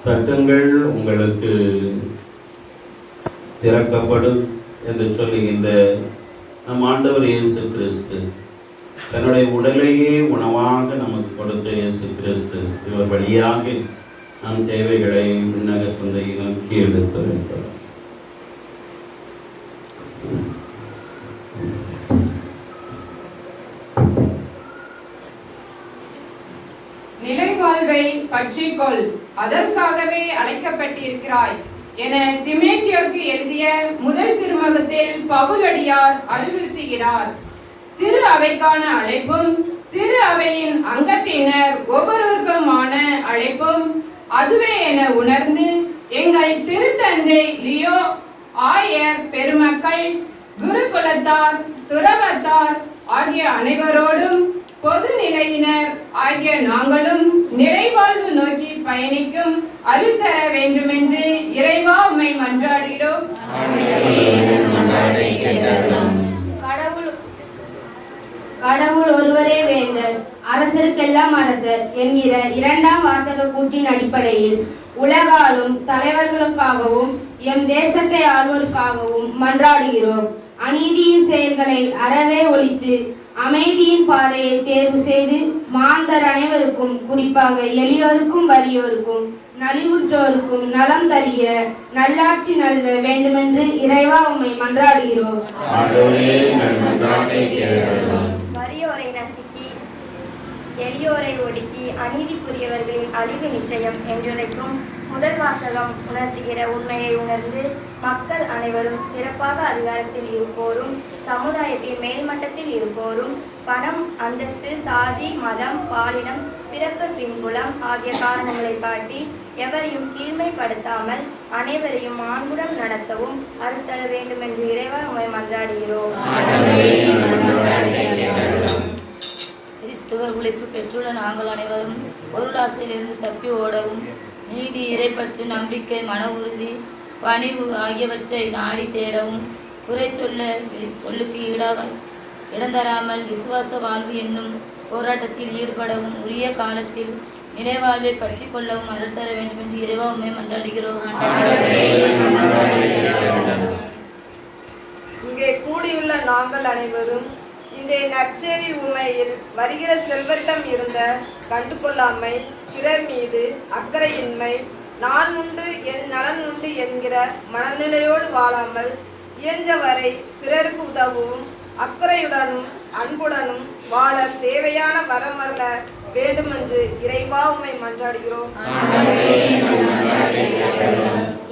S2: தட்டுங்கள் உங்களுக்கு திறக்கப்படும் என்று சொல்லுகின்ற நம் ஆண்டவர் இயேசு கிறிஸ்து தன்னுடைய உடலையே உணவாக நமக்கு கொடுத்த இயேசு கிறிஸ்து இவர் வழியாக நம் தேவைகளை விண்ணக தந்தை நோக்கி எடுத்து வைக்கிறோம்.
S11: நிலைவாழ்வை பற்றிக்கொள், அதற்காகவே அழைக்கப்பட்டிருக்கிறாய் என தீமோத்தேயுவுக்கு எழுதிய முதல் திருமுகத்தில் பவுலடியார் அறிவுறுத்துகிறார். திரு அவைக்கான அழைப்பும் திரு அவையின் அங்கத்தினர் ஒவ்வொருவருக்குமான அழைப்பும் அதுவே என உணர்ந்து எங்கள் திருத்தந்தை லியோ ஆயர் பெருமக்கள், குருகுலத்தார், துறவத்தார் ஆகிய அனைவரோடும் பொது நிலையினர் ஆகிய நாங்களும் நிறைவாழ்வு நோக்கி பயணிக்கும் அருள் தர வேண்டுமென்று இறைவா உம்மை மன்றாடுகிறோம்.
S12: கடவுள் ஒருவரே வேந்தர், அரசருக்கெல்லாம் அரசர் என்கிற இரண்டாம் வாசக கூற்றின் அடிப்படையில் உலகாலும் தலைவர்களுக்காகவும் எம் தேசத்தை ஆள்வோருக்காகவும் மன்றாடுகிறோம். அநீதியின் செயல்களை அறவே ஒழித்து அமைதியின் பாதையை தேர்வு செய்து மாந்தர் அனைவருக்கும், குறிப்பாக எளியோருக்கும் வறியோருக்கும் நலிவுற்றோருக்கும் நலம் தருகிற நல்லாட்சி நல்க வேண்டுமென்று இறைவா உம்மை மன்றாடுகிறோம்.
S13: வறியோரை நசுக்கி எளியோரை ஒடுக்கி அநீதி புரியவர்களின் அழிவு நிச்சயம் என்றுரைக்கும் முதல் வாசகம் உணர்த்துகிற உண்மையை உணர்ந்து மக்கள் அனைவரும் சிறப்பாக அதிகாரத்தில் இருப்போரும் சமுதாயத்தின் மேல்மட்டத்தில் இருப்போரும் பணம், அந்தஸ்து, சாதி, மதம், பாலினம், பிறப்பு, பின்புலம் ஆகிய காரணங்களை காட்டி எவரையும் கீழ்மைப்படுத்தாமல் அனைவரையும் மாண்புடன் நடத்தவும் அருள் தர வேண்டும் என்று இறைவா உம்மை மன்றாடுகிறோம்.
S14: கிறிஸ்துவ உழைப்பு பெற்றுள்ள நாங்கள் அனைவரும் பொருளாசையிலிருந்து தப்பி ஓடவும் நீதி, இறைப்பற்று, நம்பிக்கை, மன உறுதி, பணிவு ஆகியவற்றை நாடி தேடவும் குறை சொல்லுக்கு ஈடாக இடந்தராமல் விசுவாச வாழ்வு என்னும் போராட்டத்தில் ஈடுபடவும் உரிய காலத்தில் நிலைவாழ்வை பற்றி கொள்ளவும் அருள் தர வேண்டும் என்று இறைவா உம்மை மன்றாடுகிறோம்.
S4: இங்கே கூடியுள்ள நாங்கள் அனைவரும் இந்த நற்செய்தி உண்மையில் வருகிற செல்வத்திடம் இருந்த கண்டுகொள்ளாமை, பிறர் மீது அக்கறையின்மை, நான் உண்டு என் நலன் உண்டு என்கிற மனநிலையோடு வாழாமல் இயன்றவரை பிறருக்கு உதவும் அக்கறையுடனும் அன்புடனும் வாழ தேவையான வரமருள வேண்டுமென்று இறைவா உம்மை மன்றாடுகிறோம்.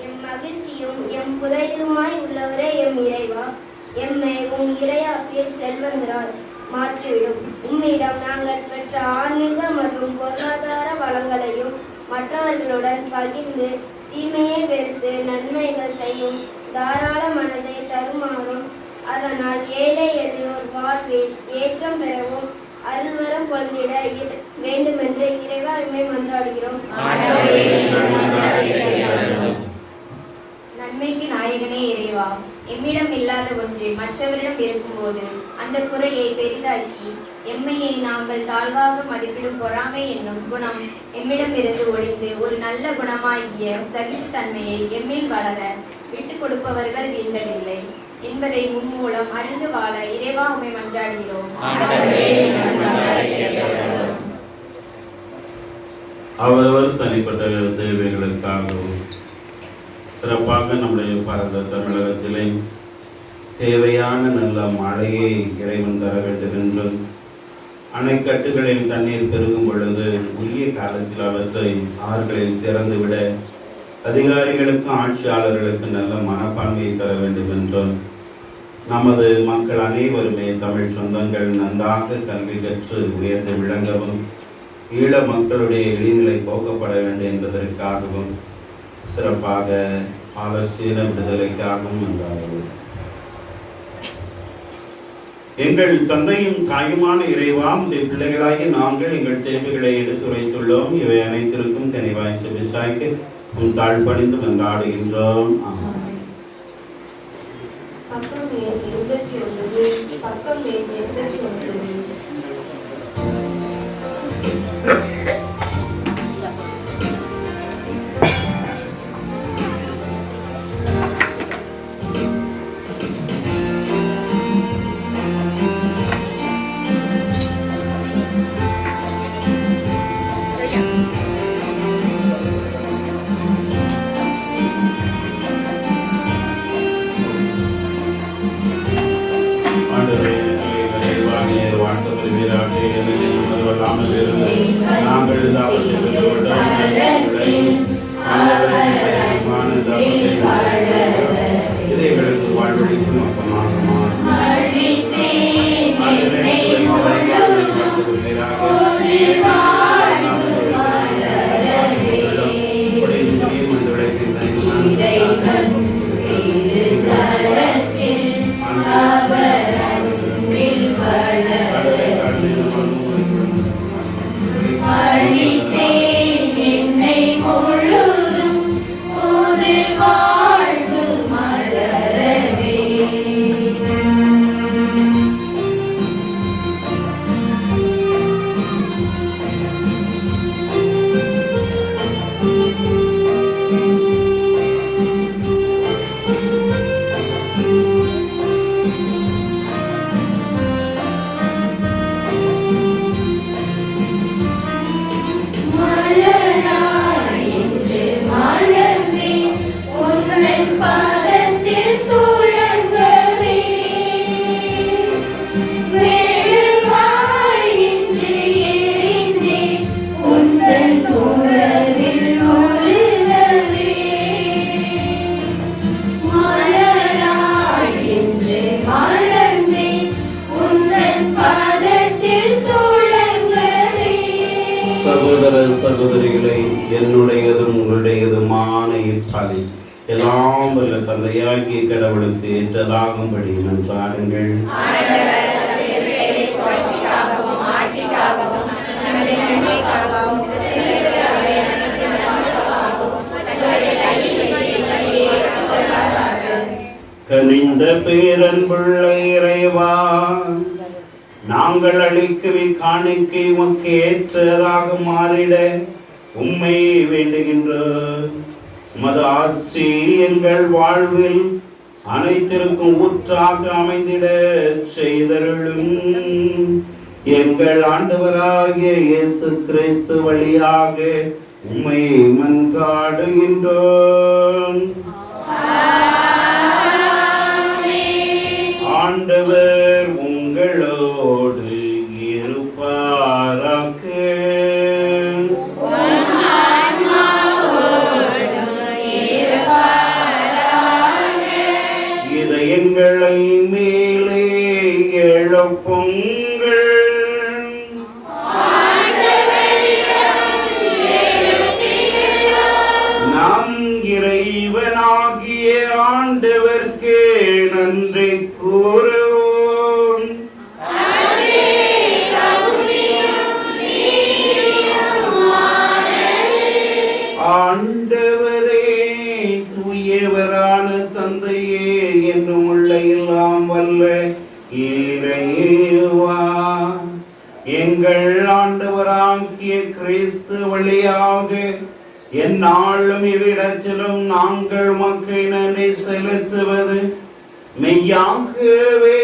S12: எம் மகிழ்ச்சியும் எம் புதையிலுமாய் உள்ளவரே எம் இறைவா, எம்மை உம் இறையாசியில் செல்வந்தரால் மாற்றிவிடும். உம்மிடம் நாங்கள் பெற்ற ஆன்மீக மற்றும் பொருளாதார வளங்களையும் மற்றவர்களுடன் பகிர்ந்து தீமையை வெறுத்து நன்மைகள் செய்யும் தாராள மனதை தருமாறும், அதனால் ஏழை எளியோர் வாழ்வில் ஏற்றம் பெறவும் அருள்வரம் கொண்டிட வேண்டுமென்று இறைவா உம்மை மன்றாடுகிறோம்.
S8: நன்மைக்கு நாயகனே இறைவா, எம்மிடம் இல்லாத ஒன்று மற்றவரிடம் இருக்கும்போது அந்த குறையை பெரிதாக்கி எம்மையை நாங்கள் தாழ்வாக மதிப்பிடும் பொறாமை என்னும் குணம் எம்மிடம் இருந்து ஒழிந்து ஒரு நல்ல குணமாகிய சகிப்புத்தன்மையை எம்மில் வளர விட்டுக் கொடுப்பவர்கள் வீழ்ந்ததில்லை என்பதை முன்மூலம் அறிந்து வாழ இறைவா உம்மை மன்றாடுகிறோம்.
S2: அவரவர் தனிப்பட்ட தேவைகளுக்காகவும் சிறப்பாக நம்முடைய பாரத தமிழகத்திலே தேவையான நல்ல மழையை இறைவன் தர வேண்டும் என்றும் அணைக்கட்டுகளில் தண்ணீர் பெருகும் பொழுது உரிய காலத்தில் அவற்றை ஆறுகளில் திறந்துவிட அதிகாரிகளுக்கும் ஆட்சியாளர்களுக்கும் நல்ல மனப்பான்மையை தர வேண்டும் என்றும் நமது மக்கள் அனைவருமே தமிழ் சொந்தங்கள் நன்றாக கல்வி கற்று உயர்ந்து விளங்கவும் ஈழ மக்களுடைய இழிநிலை போக்கப்பட வேண்டும் என்பதற்காகவும் சிறப்பாக பாலஸ்தீன விடுதலைக்காகவும் வந்தார்கள். எங்கள் தந்தையும் தாயுமான இறைவா, உடைய பிள்ளைகளாகி நாங்கள் எங்கள் தேவைகளை எடுத்துரைத்துள்ளோம். இவை அனைத்திற்கும் கனிவாய் செவிசாய்க்கு உன் தாழ் பணிந்து கொண்டாடுகின்றோம்.
S12: பக்கம் 89 பக்கம் 89.
S2: இதைகளுக்கு வாழ்வழிக்கும் அப்பமாக சகோதரிகளை, என்னுடையதும் உங்களுடையதுமான இத்தாலி எல்லாம் வல்ல தந்தையாகிய கடவுளுக்கு ஏற்றதாகும்படி நன்றாடுங்கள். கனிந்த பேரன்புள்ள இறைவா, நாங்கள் அளிக்கவே காணிக்கை உமக்கு ஏற்றதாக மாறிட உம்மை வேண்டுகின்றோம். உமது ஆட்சி எங்கள் வாழ்வில் அனைத்திற்கும் ஊற்றாக அமைந்திட செய்தருளும். எங்கள் ஆண்டவராகிய இயேசு கிறிஸ்து வழியாக உம்மை மன்றாடுகின்றோம். ஆண்டவர் உங்களோடு இருப்பாராக. இதயங்களை மேலே எழுப்புங்கள். நம் இறைவனாகிய ஆண்டவர்க்கு நன்றி கூறுவோம். ஆண்டவரே, தூயவரான தந்தையே, என்றும் உள்ள எல்லாம் வல்ல இறைவா, எங்கள் ஆண்டவராகிய கிறிஸ்து வழியாக எந்நாளும் இவ்விடத்திலும் நாங்கள் மக்கள் நன்றி செலுத்துவது மெய்யாகவே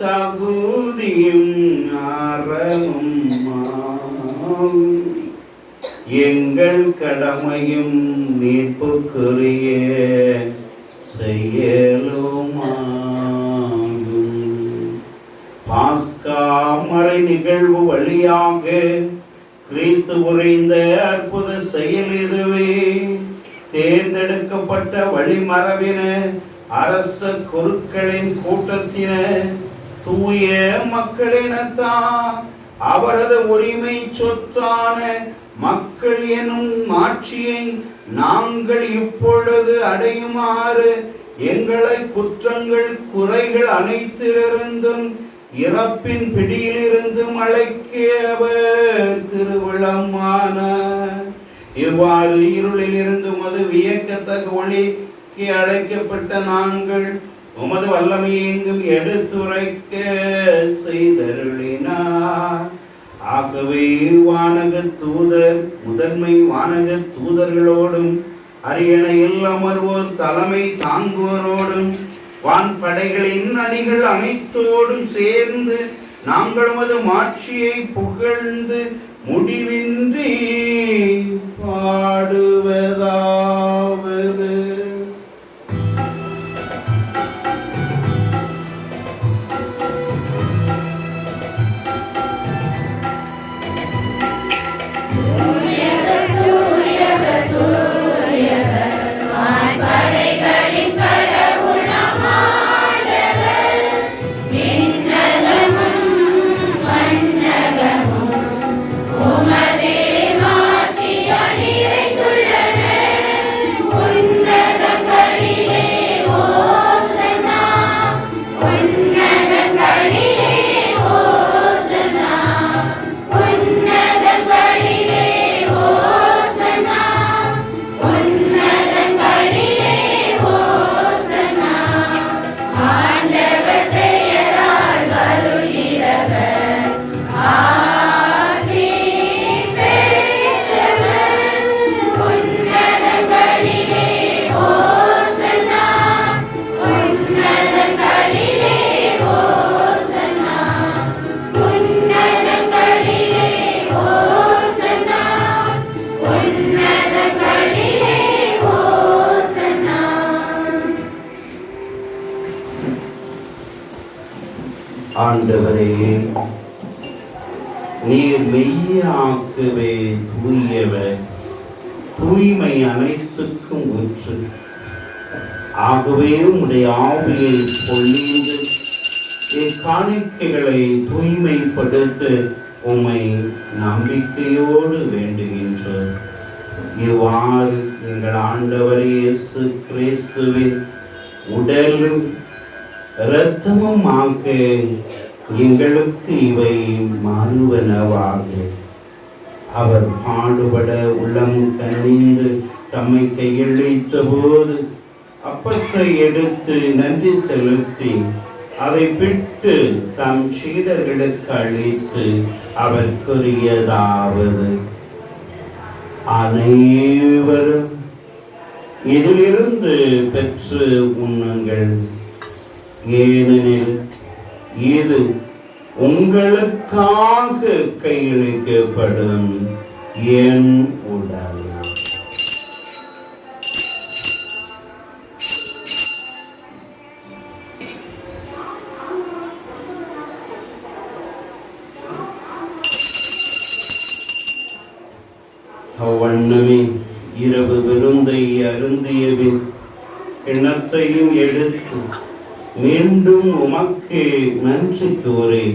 S2: தகுதியும் அறமும் எங்கள் கடமையும் மீட்புக்குரிய செயலுமாகும். பாஸ்கா மறை நிகழ்வு வழியாக கிறிஸ்து உரைந்த அற்புத செயல் இதுவே. தேர்ந்தெடுக்கப்பட்ட வழிமரபின அரச குருக்களின் கூட்டத்தின தூய மக்களினத்தான் அவரது உரிமை சொத்தான மக்கள் எனும் ஆட்சியை நாங்கள் இப்பொழுது அடையுமாறு எங்களை குற்றங்கள் குறைகள் அனைத்திலிருந்தும் இறப்பின் பிடியிலிருந்தும் அழைக்கியவர் திருவிழமான. இவ்வாறு இருளில் இருந்து உமது வியக்கத்தக்க ஒளிக்கு அழைக்கப்பட்ட நாங்கள் உமது வல்லமையை எங்கும் எடுத்துரைக்க செய்தருளினார். ஆகவே வானக தூதர் முதன்மை வானக தூதர்களோடும் அரியணையில் அமர்வோர் தலைமை தாங்குவோரோடும் வான்படைகளின் அணிகள் அனைத்தோடும் சேர்ந்து நாங்கள் உமது மாட்சியை புகழ்ந்து முடிவின்றி பாடுவதாவது.
S6: தூயவர் தூயவர் தூயவர் வான்படைகளின்
S2: ஆண்டவரே, நீர் மெய்யாகவே தூயவர், தூய்மை அனைத்துக்கும் ஊற்று. ஆகவே உம்முடைய ஆவியை பொழிந்து இக்காணிக்கைகளை தூய்மைப்படுத்த உம்மை நம்பிக்கையோடு வேண்டுகின்றோம். இவ்வாறு எங்கள் ஆண்டவர் இயேசு கிறிஸ்துவின் உடலும் இரத்தமும் ஆக எங்களுக்கு இவை மாறுவனவாக. அவர் பாடுபட உள்ளம் கனிந்து தம்மை கையளித்த போது அப்பத்தை எடுத்து நன்றி செலுத்தி அதை பிட்டு தம் சீடர்களுக்கு அளித்து அவர் கூறியதாவது: அனைவரும் இதிலிருந்து பெற்று உண்ணுங்கள், ஏனெனில் இது உங்களுக்காக கையளிக்கப்படும் என் உடல். அவ்வண்ணமே இரவு விருந்தை அருந்தியபின் கிண்ணத்தையும் எடுத்து மீண்டும் உமக்கு நன்றி கூறி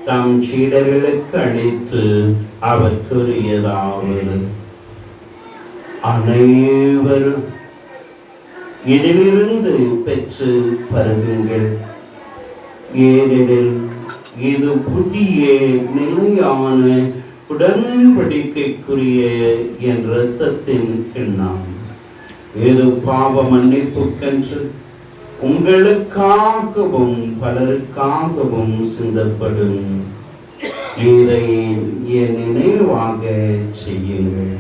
S2: தம் சீடர்களுக்கு அளித்து அவர் கூறியதாவது: அனைவரும் இதிலிருந்து பெற்று பருகுங்கள், ஏனெனில் இது புதிய நிலையான உடன்படிக்கைக்குரிய என் இரத்தத்தின் கிண்ணம். இது பாவ மன்னிப்புக்கென்று உங்களுக்காகவும் பலருக்காகவும் சிந்தப்படும். இதை என் நினைவாக செய்யுங்கள்.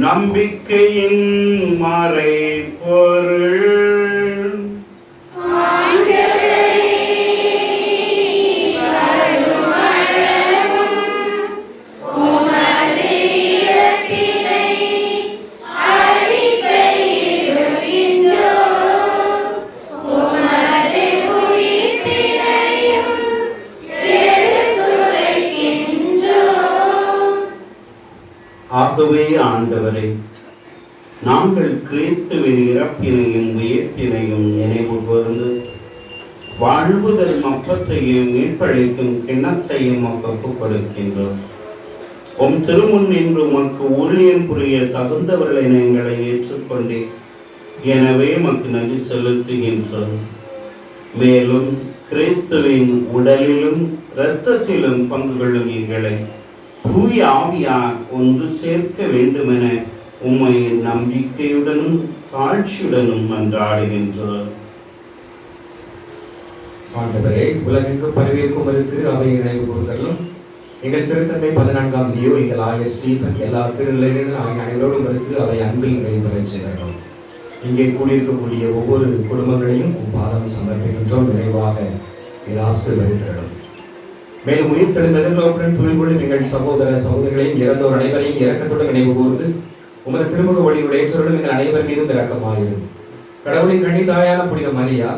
S2: நம்பிக்கையின் மறைபொருள். ஆகவே ஆண்டவரே, நாங்கள் கிறிஸ்துவின் இறப்பினையும் உயிர்ப்பினையும் நினைவு கூர்ந்து வாழ்வு தரும் அப்பத்தையும் மீட்பளிக்கும் கிண்ணத்தையும் ஒப்புக் கொடுக்கின்றோம். உம் திருமுன் நின்று உமக்கு ஊழியம் புரிய தகுந்தவர்களை எங்களை ஏற்றுக்கொண்டே, எனவே உமக்கு நன்றி செலுத்துகின்றோம். மேலும் கிறிஸ்துவின் உடலிலும் இரத்தத்திலும் பங்கு கொள்ளும் எங்களை தூய ஆவியார் ஒன்று சேர்க்க வேண்டுமென உம்மை நம்பிக்கையுடனும் தாழ்ச்சியுடனும் மன்றாடுகின்றோம்.
S5: ஆண்டவரே, உலகெங்கு பரவியிருக்கும் ஒரு திரு அவையை நினைவு கூறுதலும் எங்கள் திருத்தந்தை 14ஆம் லியோ, எங்கள் ஆயர் ஸ்டீஃபன், எல்லா திருநிலையிலும் ஆகிய அனைவரோடும் ஒரு திரு அவை அன்பில் நிறைவு செய்தோம். இங்கே கூடியிருக்கக்கூடிய ஒவ்வொரு குடும்பங்களையும் பாதம் சமர்ப்பிக்கின்றோம். நிறைவாக ஆசீர்வதித்திரணும். மேலும் உயிர் தெழும் எதிர்நோக்குடன் துயில் கொள்ளும் எங்கள் சகோதர சகோதரிகளையும் இறந்தோர் அனைவரையும் இரக்கத்துடன் நினைவு கூர்ந்து உமது திருமுக ஒளியுடைய ஏற்றருடன் எங்கள் அனைவர் மீதும் இரக்கமாயிரும். கடவுளின் கண்ணி தாயான புனித மரியா,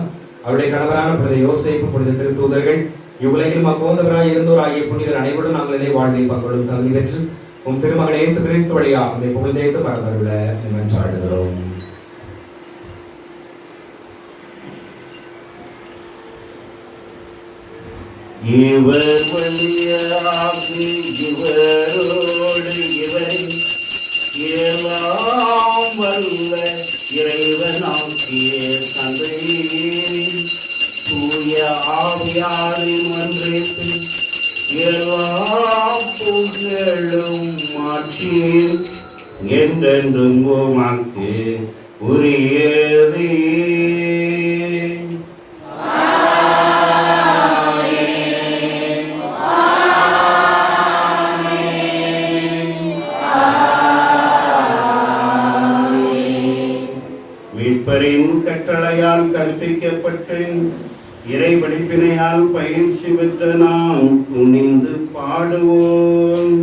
S5: அவருடைய கணவரான புனித யோசேப்பு, புனித திருத்தூதர்கள், இவ்வுலகில் மக்கோந்தவராய் இருந்தோர் ஆகிய புனிதர் அனைவரும் நாங்கள் நிலை வாழ்வில் பங்கொள்ளும் தகுதி பெற்று உம் திருமகன் இயேசு கிறிஸ்து வழியாக புகழ்ந்தேத்து பரம்பருள மன்றாடுகிறோம்.
S2: இவர் வழியாகி இவரோடு இவரை எல்லாம் வல்ல இறைவனாகிய தந்தையின் தூய ஆவியாரின் ஒன்றிற்கு எல்லா புகழும் மாற்றியும் என்றென்றும் உமக்கு உரியதே. மீட்பரின் கட்டளையால் கற்பிக்கப்பட்டு இறை படிப்பினையால் பயிற்சி பெற்ற நாம் துணிந்து பாடுவோம்.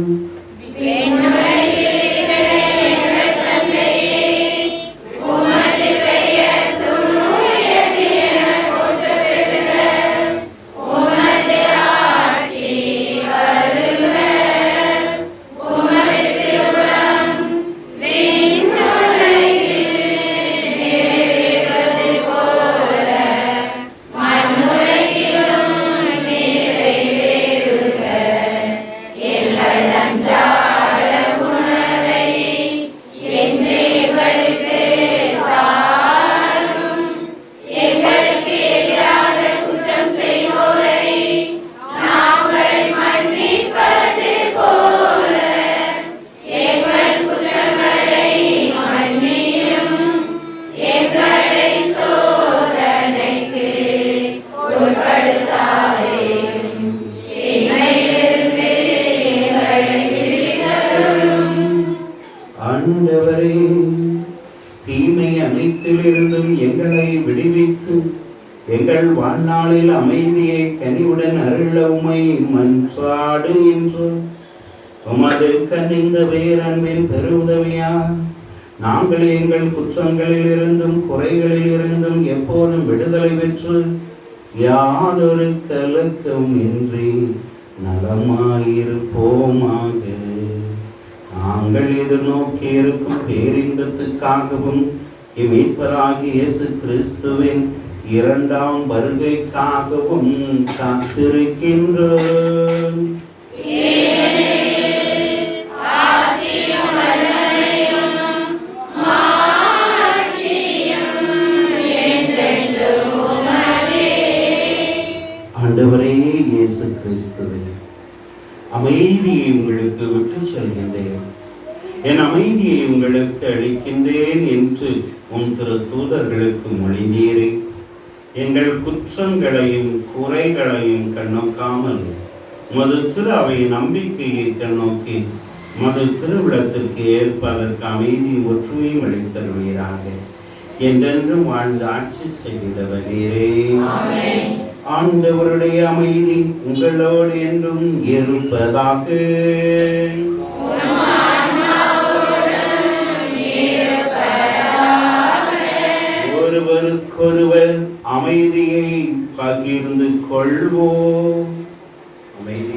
S2: ஆண்டவரே, தீமை அனைத்திலிருந்தும் எங்களை விடுவித்து எங்கள் வாழ்நாளில் அமைதியை கனிவுடன் அருள உம்மை மன்றாடு என்று உமது கனிந்த பேரன்பின் பெருதவியா நாங்கள் எங்கள் குற்றங்களில் இருந்தும் குறைகளில் இருந்தும் எப்போதும் விடுதலை பெற்று யாதொரு கலக்கம் இன்றி நலமாயிருப்போமாக. நாங்கள் எதிர்நோக்கி இருக்கும் பேரின்பத்துக்காகவும் மீட்பராகிய இயேசு கிறிஸ்துவின் இரண்டாம் வருகைக்காகவும் காத்திருக்கின்றோம். ஆண்டவரே இயேசு கிறிஸ்துவே, அமைதியை உங்களுக்கு விட்டு செல்கின்றேன், என் அமைதியை உங்களுக்கு அளிக்கின்றேன் என்று உன் திரு தூதர்களுக்கு மொழிந்தீரே. எங்கள் குற்றங்களையும் குறைகளையும் கண்ணோக்காமல் உமது திரு அவை நம்பிக்கையை கண்ணோக்கி உமது திருவிழத்திற்கு ஏற்ப அதற்கு அமைதி ஒற்றுமையும் அளித்தருவீராக. என்றென்றும் வாழ்ந்து ஆட்சி செய்கின்றவரே. ஆண்டவருடைய அமைதி உங்களோடு என்றும் இருப்பதாக. ஒருவருக்கொருவர் அமைதியை பகிர்ந்து கொள்வோம். அமைதி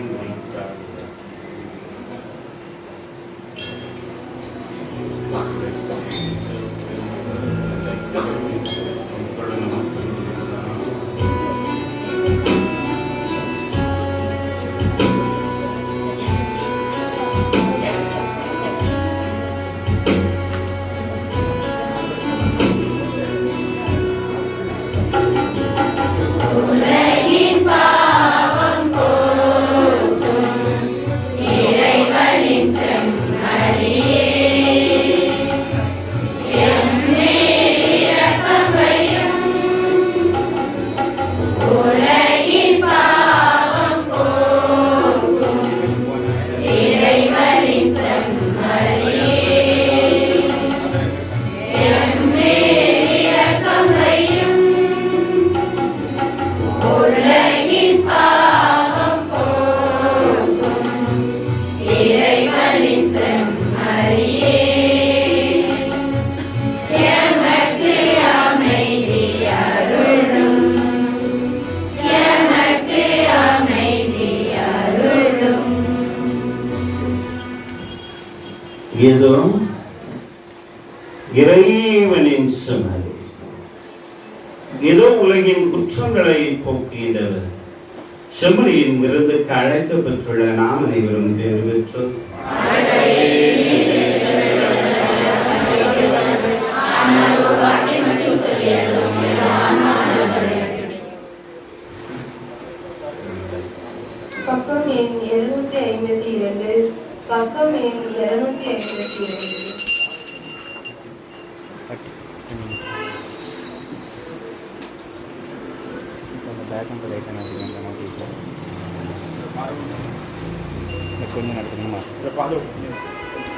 S2: ஏதோ இறைவனின் சுமரி, ஏதோ உலகின் குற்றங்களை போக்குகின்றவர் செம்மறியின் விருந்துக்கு அழைக்கப்பட்டுள்ள நாம் அனைவரும் பேர் பெற்றோம்.
S7: பக்கம் எண் 252, பக்கம் எண் 252.
S3: கொஞ்சம் எடுத்துக்கணுமா,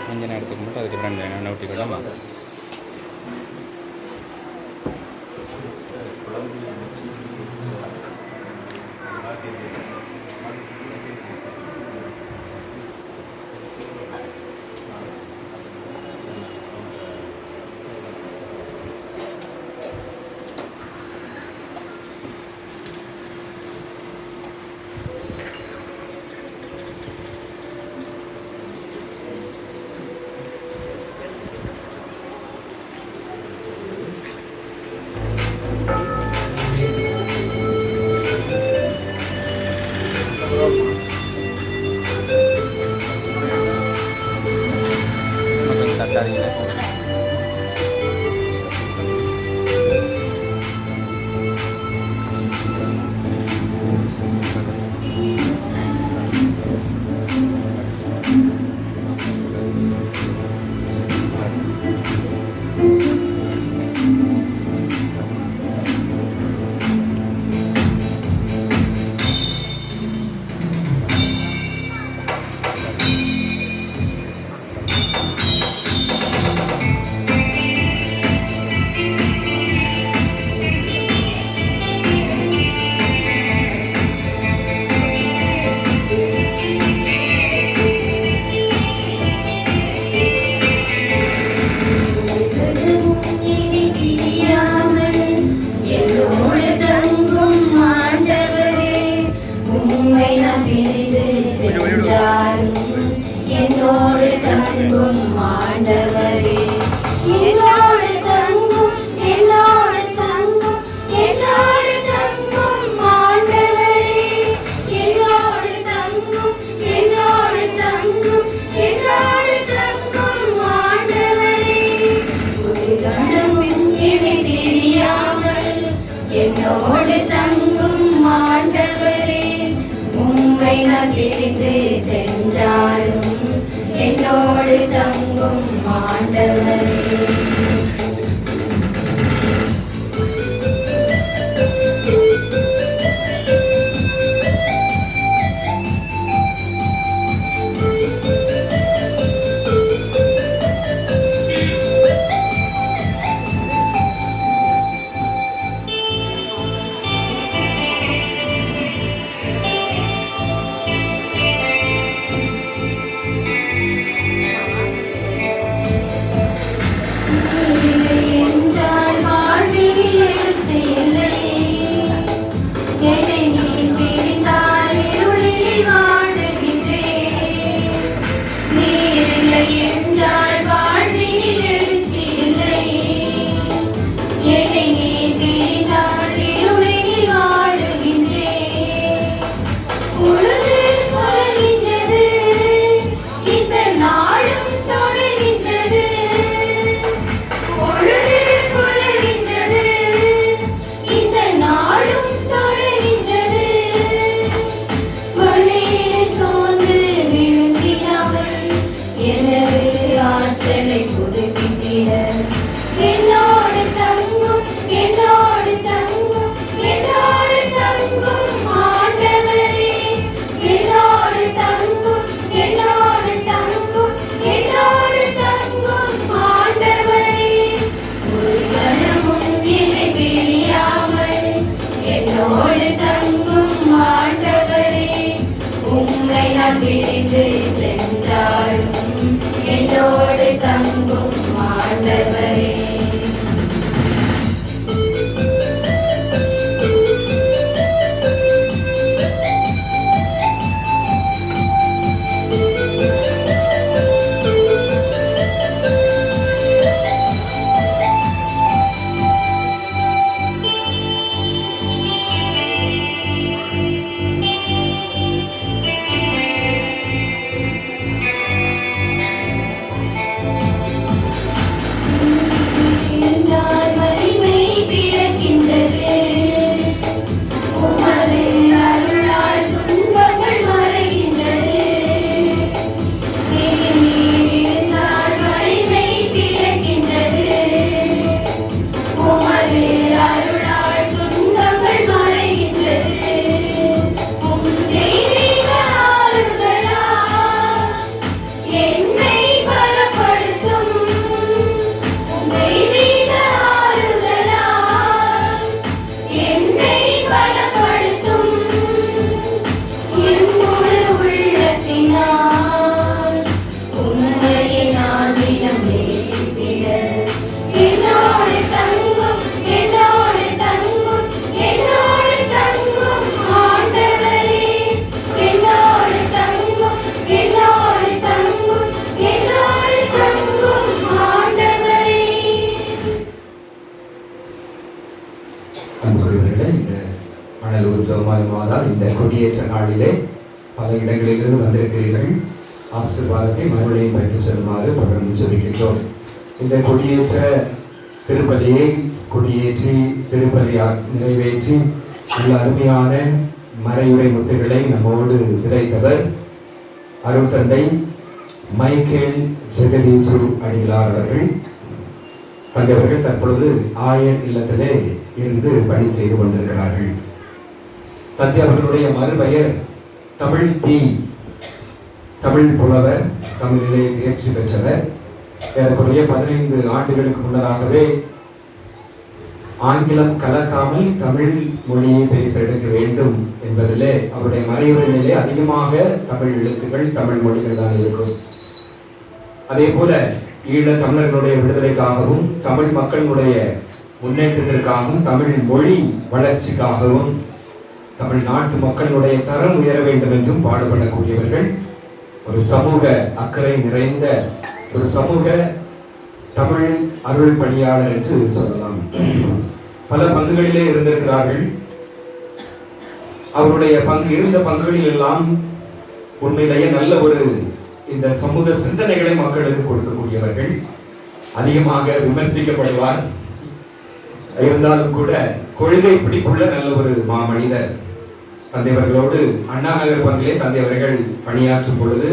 S3: கொஞ்சம் எடுத்துக்க மட்டும் அதுக்கப்புறம் எண்ணெய் ஊற்றிக்கலாமா?
S6: என்னோடு தங்கும் ஆண்டவரே, உம்மை நான் பிரிந்து சென்றாலும் என்னோடு தங்கும் ஆண்டவரே. என்றால் வாழ்வில் எழுச்சி இல்லை, என்னை நீ பிரிந்தால் இருளில் வாழுகின்றேன். நீர் இல்லை என்றால் வாழ்வில் எழுச்சி இல்லை, என்னை நீ பிரிந்தால் இருளில் வாழுகின்றேன். பொழுது சொல்கின்றது, இந்த நாளும் தொடர்கின்றது. பொழுது புலர்கின்றது, இந்த நாளும் தொடர்கின்றது. வழியிலே சோர்ந்து விழுங்கிடாமல் எனது ஆற்றலை புதுப்பித்திட என்னோடு தங்கும், என்னோடு தங்கும், என்னோடு தங்கும் ஆண்டவரே. என்னோடு தங்கும், என்னோடு தங்கும், என்னோடு தங்கும் ஆண்டவரே. ஒரு கணமும் என்னை பிரியாமல் என்னோடு தங்கும் ஆண்டவரே. உம்மை நான் பிரிந்து சென்றாலும் என்னோடு தங்கும் ஆண்டவரே. இருந்தால் வலிமை பிறக்கின்றது, உமது அருளால் துன்பங்கள் மறைகின்றது. நீர் இருந்தால் வலிமை பிறக்கின்றது, உமது அருளால் துன்பங்கள் மறைகின்றது. உம் தெய்வீக ஆளுதலால் என்னை பலப்படுத்தும். தெய்வீக ஆளுதலால் என்னை பலப்படுத்தும். என் முழு உள்ளத்தினால் உம்மையே நான் தினம் நேசித்திட என்னோடு தங்கும், என்னோடு தங்கும், என்னோடு தங்கும் ஆண்டவரே. என்னோடு தங்கும், என்னோடு தங்கும், என்னோடு தங்கும் ஆண்டவரே.
S5: அன்புக்குரியவர்களே, இந்த மணலூர் ஜெபமாலை மாதா இந்த கொடியேற்ற நாளிலே பல இடங்களிலிருந்து வந்திருக்கிறீர்கள். ஆசீர்வாதத்தை மறுபடியும் பெற்று செல்லுமாறு தொடர்ந்து ஜெபிக்கின்றோம். இந்த கொடியேற்ற திருப்பலியை கொடியேற்றி திருப்பலியா நிறைவேற்றி நல்ல அருமையான மறையுரை முத்துகளை நம்மோடு விதைத்தவர் அருள் தந்தை மைக்கேல் ஜெகதீசு அடிகளார் அவர்கள். தந்தையவர்கள் தற்பொழுது ஆயர் இல்லத்திலே இருந்து பணி செய்து கொண்டிருக்கிறார்கள். தந்தை அவர்களுடைய மறுபெயர் தமிழ் தி, தமிழ் புலவர், தமிழிலே தேர்ச்சி பெற்றவர். ஏறக்குறைய 15 ஆண்டுகளுக்கு முன்னதாகவே ஆங்கிலம் கலக்காமல் தமிழ் மொழியை பேச எடுக்க வேண்டும் என்பதிலே அவருடைய மறைவுகளிலே அதிகமாக தமிழ் எழுத்துக்கள், தமிழ் மொழிகள் தான் இருக்கும். அதே போல ஈழ தமிழர்களுடைய விடுதலைக்காகவும் தமிழ் மக்களுடைய முன்னேற்றத்திற்காகவும் தமிழ் மொழி வளர்ச்சிக்காகவும் தமிழ்நாட்டு மக்களுடைய தரம் உயர வேண்டும் என்றும் பாடுபடக்கூடியவர்கள். ஒரு சமூக அக்கறை நிறைந்த ஒரு சமூக தமிழ் அருள் பணியாளர் என்று சொல்லலாம். பல பங்குகளிலே இருந்திருக்கிறார்கள். அவருடைய இருந்த பங்குகளில் எல்லாம் உண்மையிலேயே நல்ல ஒரு இந்த சமூக சிந்தனைகளை மக்களுக்கு கொடுக்கக்கூடியவர்கள். அதிகமாக விமர்சிக்கப்படுவார். இருந்தாலும் கூட கொள்கை பிடிப்புள்ள நல்ல ஒரு மாமனிதர். தந்தையவர்களோடு அண்ணா நகர் பங்கிலே தந்தையவர்கள் பணியாற்றும் பொழுது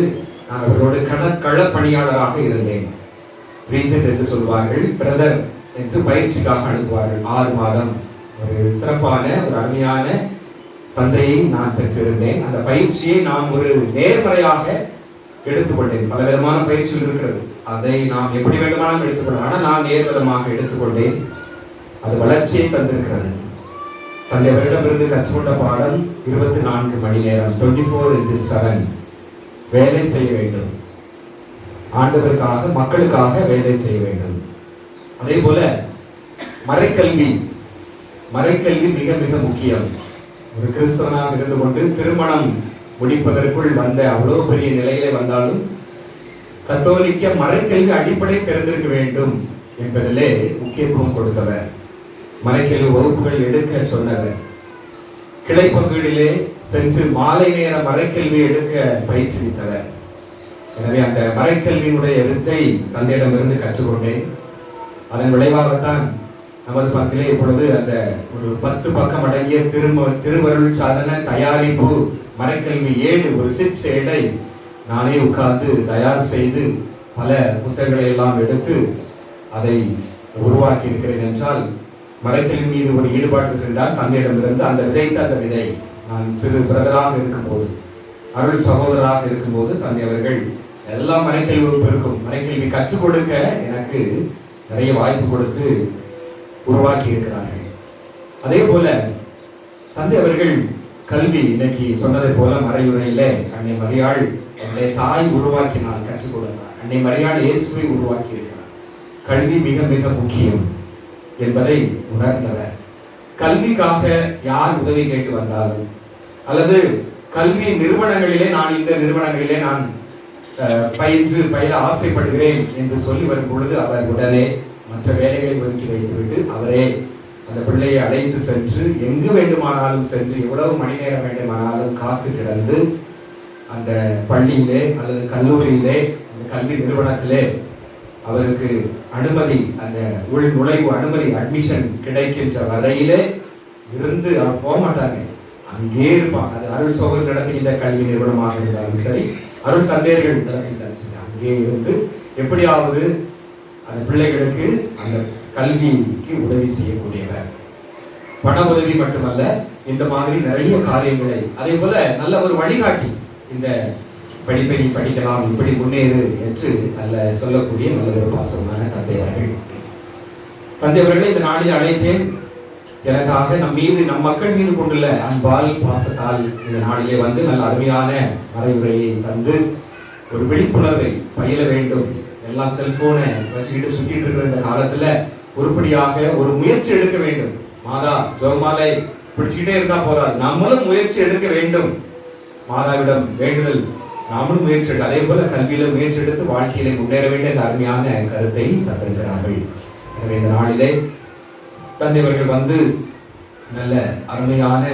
S5: நான் அவர்களோடு கள பணியாளராக இருந்தேன். ரீசென்ட் என்று சொல்வார்கள், பிரதர் என்று பயிற்சிக்காக அனுப்புவார்கள். 6 மாதம் ஒரு சிறப்பான ஒரு அருமையான தந்தையை நான் பெற்றிருந்தேன். அந்த பயிற்சியை நான் ஒரு நேர்மறையாக எடுத்துக்கொண்டேன். பல விதமான பயிற்சிகள் இருக்கிறது, அதை நாம் எப்படி வேண்டுமானாலும் எடுத்துக்கொள்ளலாம். ஆனால் நான் நேர்விதமாக எடுத்துக்கொண்டேன். அது வளர்ச்சியை தந்திருக்கிறது. தந்தையவரிடமிருந்து கற்றுக்கொண்ட பாடம் 24 மணி நேரம் 24/7 வேலை செய்ய வேண்டும். ஆண்டவருக்காக, மக்களுக்காக வேலை செய்ய வேண்டும். அதே போல மறைக்கல்வி மிக மிக முக்கியம். ஒரு கிறிஸ்தவனாக இருந்து கொண்டு திருமணம் முடிப்பதற்குள் வந்த அவ்வளவு பெரிய நிலையிலே வந்தாலும் கத்தோலிக்க மறைக்கல்வி அடிப்படை தெரிந்திருக்க வேண்டும் என்பதிலே முக்கியத்துவம் கொடுத்தவர். மறைக்கல்வி வகுப்புகள் எடுக்க சொன்னவர். கிளைப்பங்குகளிலே சென்று மாலை நேர மறைக்கல்வி எடுக்க பயிற்றுவித்தவர். எனவே அந்த மறைக்கல்வியினுடைய வித்தை தந்தையிடமிருந்து கற்றுக்கொண்டேன். அதன் விளைவாகத்தான் நமது பங்கிலே இப்பொழுது அந்த ஒரு 10 பக்கம் அடங்கிய திருவருள் சாதன தயாரிப்பு மறைக்கல்வி 7 ஒரு சிற்றேடை நானே உட்கார்ந்து தயார் செய்து பல புத்தகங்களை எல்லாம் எடுத்து அதை உருவாக்கி இருக்கிறேன். என்றால் மறைக்கல்வி மீது ஒரு ஈடுபாடு இருக்கின்றால் தந்தையிடமிருந்து அந்த விதை நான் சிறு பிரதராக இருக்கும்போது, அருள் சகோதரராக இருக்கும்போது தந்தை அவர்கள் எல்லா மறைக்கல்வி வகுப்பு இருக்கும். மறைக்கல்வி கற்றுக் கொடுக்க எனக்கு நிறைய வாய்ப்பு கொடுத்து உருவாக்கி இருக்கிறார்கள். அதே போல தந்தை அவர்கள் கல்வி இன்னைக்கு சொன்னதை போல மறையுரையில அன்னை மரியாள் அவருடைய தாய் உருவாக்கினார், கற்றுக் கொடுத்தார். அன்னை மரியாள் இயேசுவை உருவாக்கி இருக்கிறார். கல்வி மிக மிக முக்கியம் என்பதை உணர்ந்தவர். கல்விக்காக யார் உதவி கேட்டு வந்தாலும் அல்லது கல்வி நிறுவனங்களிலே நான் இந்த நிறுவனங்களிலே நான் பயில ஆசைப்படுகிறேன் என்று சொல்லி வரும் பொழுது அவர் உடனே மற்ற வேலைகளை ஒதுக்கி வைத்துவிட்டு அவரே அந்த பிள்ளையை அழைத்து சென்று எங்கு வேண்டுமானாலும் சென்று எவ்வளவு மணி நேரம் வேண்டுமானாலும் காத்து கிடந்து அந்த பள்ளியிலே அல்லது கல்லூரியிலே அந்த கல்வி நிறுவனத்திலே அவருக்கு அனுமதி, அந்த உள் நுழைவு அனுமதி, அட்மிஷன் கிடைக்கின்ற வரையிலே இருந்து அவர் போக மாட்டாங்க, அங்கே இருப்பாங்க. அது அருள் சகோதரர் நடத்துகின்ற கல்வி நிறுவனமாக இருந்தாலும் சரி, அருள் தந்தையர்கள் நடத்துகின்றாலும் சரி, அங்கே இருந்து எப்படியாவது அந்த பிள்ளைகளுக்கு அந்த கல்விக்கு உதவி செய்யக்கூடியவர். பண உதவி மட்டுமல்ல, இந்த மாதிரி நிறைய காரியங்களை, அதே போல நல்ல ஒரு வழிகாட்டி, இந்த படிப்பை நீ படிக்கலாம், இப்படி முன்னேறு என்று நல்ல சொல்லக்கூடிய நல்ல ஒரு பாசமான தந்தையவர்கள். தந்தையவர்களை இந்த நாளில் அழைத்தேன். எனக்காக நம் மக்கள் மீது கொண்டுள்ள அன்பால் பாசத்தால் இந்த நாளிலே வந்து நல்ல அருமையான மறைவுரையை தந்து ஒரு விழிப்புணர்வை பயில வேண்டும். எல்லாம் செல்போனை வச்சுக்கிட்டு சுத்திட்டு இருக்கிற இந்த காலத்துல உருப்படியாக ஒரு முயற்சி எடுக்க வேண்டும். மாதா ஜெபமாலை பிடிச்சுக்கிட்டே இருந்தா போதாது, நம்மளும் முயற்சி எடுக்க வேண்டும். மாதாவிடம் வேண்டுதல், நாமளும் முயற்சி எடுத்து அதே போல கல்வியில முயற்சி எடுத்து வாழ்க்கையில முன்னேற வேண்டிய இந்த அருமையான கருத்தை தந்திருக்கிறார்கள். எனவே இந்த நாளிலே தந்தையவர்கள் வந்து நல்ல அருமையான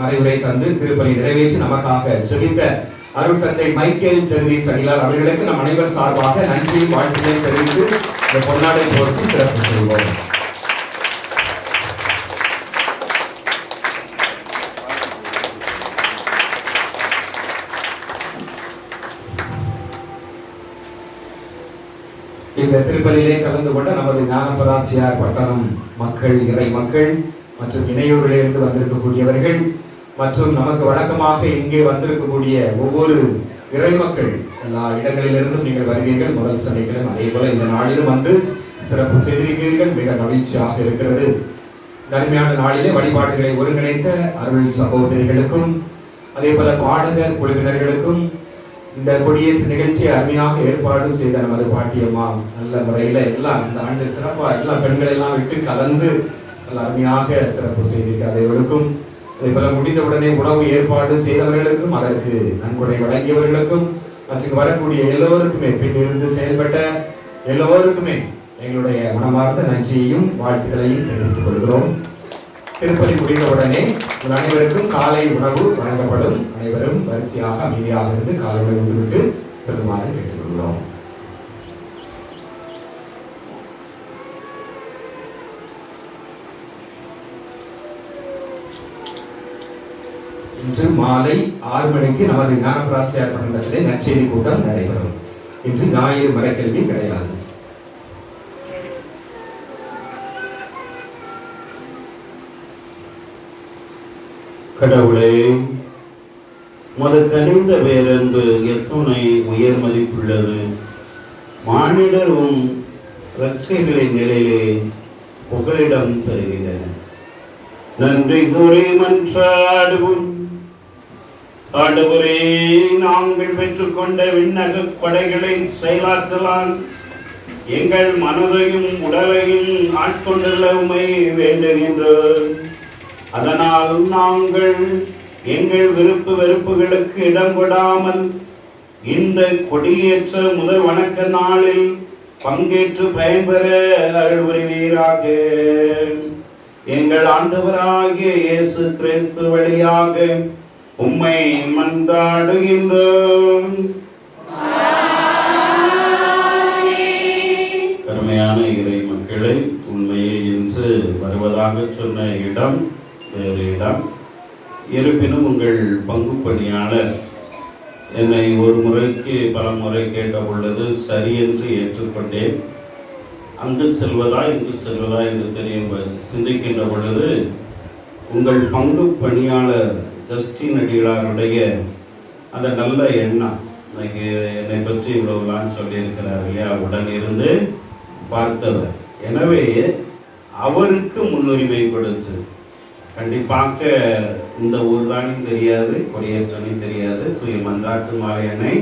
S5: மறைவுரை தந்து திருப்பலி நிறைவேற்றி நமக்காக ஜெபித்த அருள் தந்தை மைக்கேல் ஜெகதீஷ் அடிகளார் அவர்களுக்கு நம் அனைவர் சார்பாக நன்றியும் வாழ்த்துக்களையும் தெரிவித்து இந்த பொன்னாடை போர்த்து சிறப்பு செய்வோம். இந்த திருப்பலியிலே கலந்து கொண்ட நமது ஞானபராசியார் பட்டணம் மக்கள், இறை மக்கள் மற்றும் இணையூரிலிருந்து வந்திருக்கக்கூடியவர்கள் மற்றும் நமக்கு வழக்கமாக இங்கே வந்திருக்கக்கூடிய ஒவ்வொரு இறை மக்கள் எல்லா இடங்களிலிருந்தும் நீங்கள் வருவீர்கள். முதல் சனிக்கிழமை அதே போல இந்த நாளிலும் வந்து சிறப்பு செய்திருக்கிறீர்கள். மிக மகிழ்ச்சியாக இருக்கிறது. தனிமையான நாளிலே வழிபாடுகளை ஒருங்கிணைத்த அருள் சகோதரிகளுக்கும் அதே போல பாடகர் குழுவினர்களுக்கும் இந்த கொடியேற்ற நிகழ்ச்சியை அருமையாக ஏற்பாடு செய்த நமது பாட்டியம்மா நல்ல முறையில எல்லாம் இந்த ஆண்டு சிறப்பா எல்லா பெண்களை எல்லாம் விட்டு கலந்து நல்ல அருமையாக சிறப்பு செய்திருக்க அதைவர்களுக்கும் அதே போல முடிந்தவுடனே உணவு ஏற்பாடு செய்தவர்களுக்கும் அதற்கு நன்கொடை வழங்கியவர்களுக்கும் மற்றும் வரக்கூடிய எல்லோருக்குமே பின்னிருந்து செயல்பட்ட எல்லோருக்குமே எங்களுடைய மனமார்ந்த நன்றியையும் வாழ்த்துக்களையும் தெரிவித்துக் கொள்கிறோம். திருப்பலி முடிந்தவுடனே அனைவருக்கும் காலை உணவு வழங்கப்படும். அனைவரும் வரிசையாக அமைதியாக இருந்து காலை உணவு விட்டு செல்லுமாறு கேட்டுக்கொள்கிறோம். இன்று மாலை 6 மணிக்கு நமது ஞானபிராசியார் மண்டலத்திலே நற்செய்தி கூட்டம் நடைபெறும். இன்று ஞாயிறு மறைக்கல்வி கிடையாது.
S2: கடவுளே, உமது கனிந்த பேரன்பு எத்துணை உயர் மதிப்புள்ளது. மானிடரும் இரட்சைகளின் நிலையிலே புகலிடம் பெறுகின்றன. நன்றி கூறி மன்றாடுவோம். ஆண்டவரே, நாங்கள் பெற்றுக்கொண்ட விண்ணக கொடைகளின் செயலாற்றலால் எங்கள் மனதையும் உடலையும் ஆட்கொண்டுள்ள உம்மை வேண்டுகின்றோம். அதனால் நாங்கள் எங்கள் விருப்பு வெறுப்புகளுக்கு இடம் கொடாமல் இந்த கொடியேற்ற முதல் வணக்க நாளில் பங்கேற்று பயன்பெற அருள் புரிவீராக. எங்கள் ஆண்டவராகிய இயேசு கிறிஸ்து வழியாக உம்மை மன்றாடுகின்றோம். கருமையான இறை மக்களை, உண்மையில் இன்று வருவதாக சொன்ன இடம் வேறு இடம். இருப்பினும் உங்கள் பங்கு பணியாளர் என்னை ஒரு முறைக்கு பல முறை கேட்ட பொழுது சரி என்று ஏற்றுக்கொண்டேன். அங்கு செல்வதா இங்கு செல்வதா என்று தெரியும் சிந்திக்கின்ற பொழுது உங்கள் பங்கு பணியாளர் ஜஸ்டின் அடிகளாருடைய அந்த நல்ல எண்ணம், இன்னைக்கு என்னை பற்றி இவ்வளவுலாம் சொல்லியிருக்கிறார் இல்லையா, உடன் இருந்து பார்த்தவர். எனவே அவருக்கு முன்னுரிமை கொடுத்து, கண்டிப்பாக இந்த ஊர் தானே தெரியாது, கொடியேற்றனே தெரியாது, தூய மன்றாட்டு மாலையணை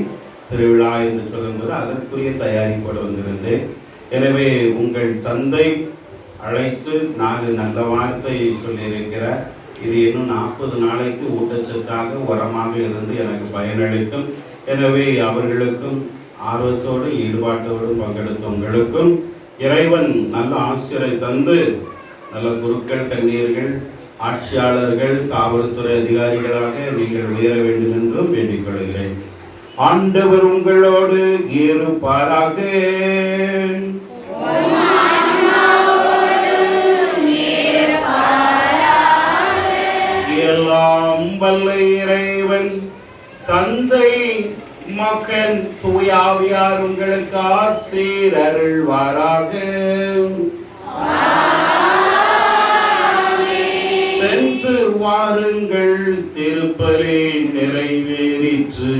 S2: திருவிழா என்று சொல்லும்போது அதற்குரிய தயாரிப்போடு வந்திருந்தேன். எனவே உங்கள் தந்தை அழைத்து 4 நல்ல வார்த்தை சொல்லியிருக்கிறார். இது இன்னும் 40 நாளைக்கு ஊட்டச்சத்தாக உரமாக இருந்து எனக்கு பயனளிக்கும். எனவே அவர்களுக்கும் ஆர்வத்தோடு ஈடுபாட்டோடு பங்கெடுத்த உங்களுக்கும் இறைவன் நல்ல ஆசிரியரை தந்து நல்ல குருக்கள், கன்னியர்கள், ஆட்சியாளர்கள், காவல்துறை அதிகாரிகளாக நீங்கள் உயர வேண்டும் என்றும் வேண்டிக் கொள்கிறேன். ஆண்டவர் உங்களோடு இருப்பாராக. எல்லாம் வல்ல இறைவன் தந்தை, மகன், தூயாவியார் உங்களுக்கு ஆசீர் அருள்வாராக. சென்று வாருங்கள், திருப்பலி நிறைவேறிற்று.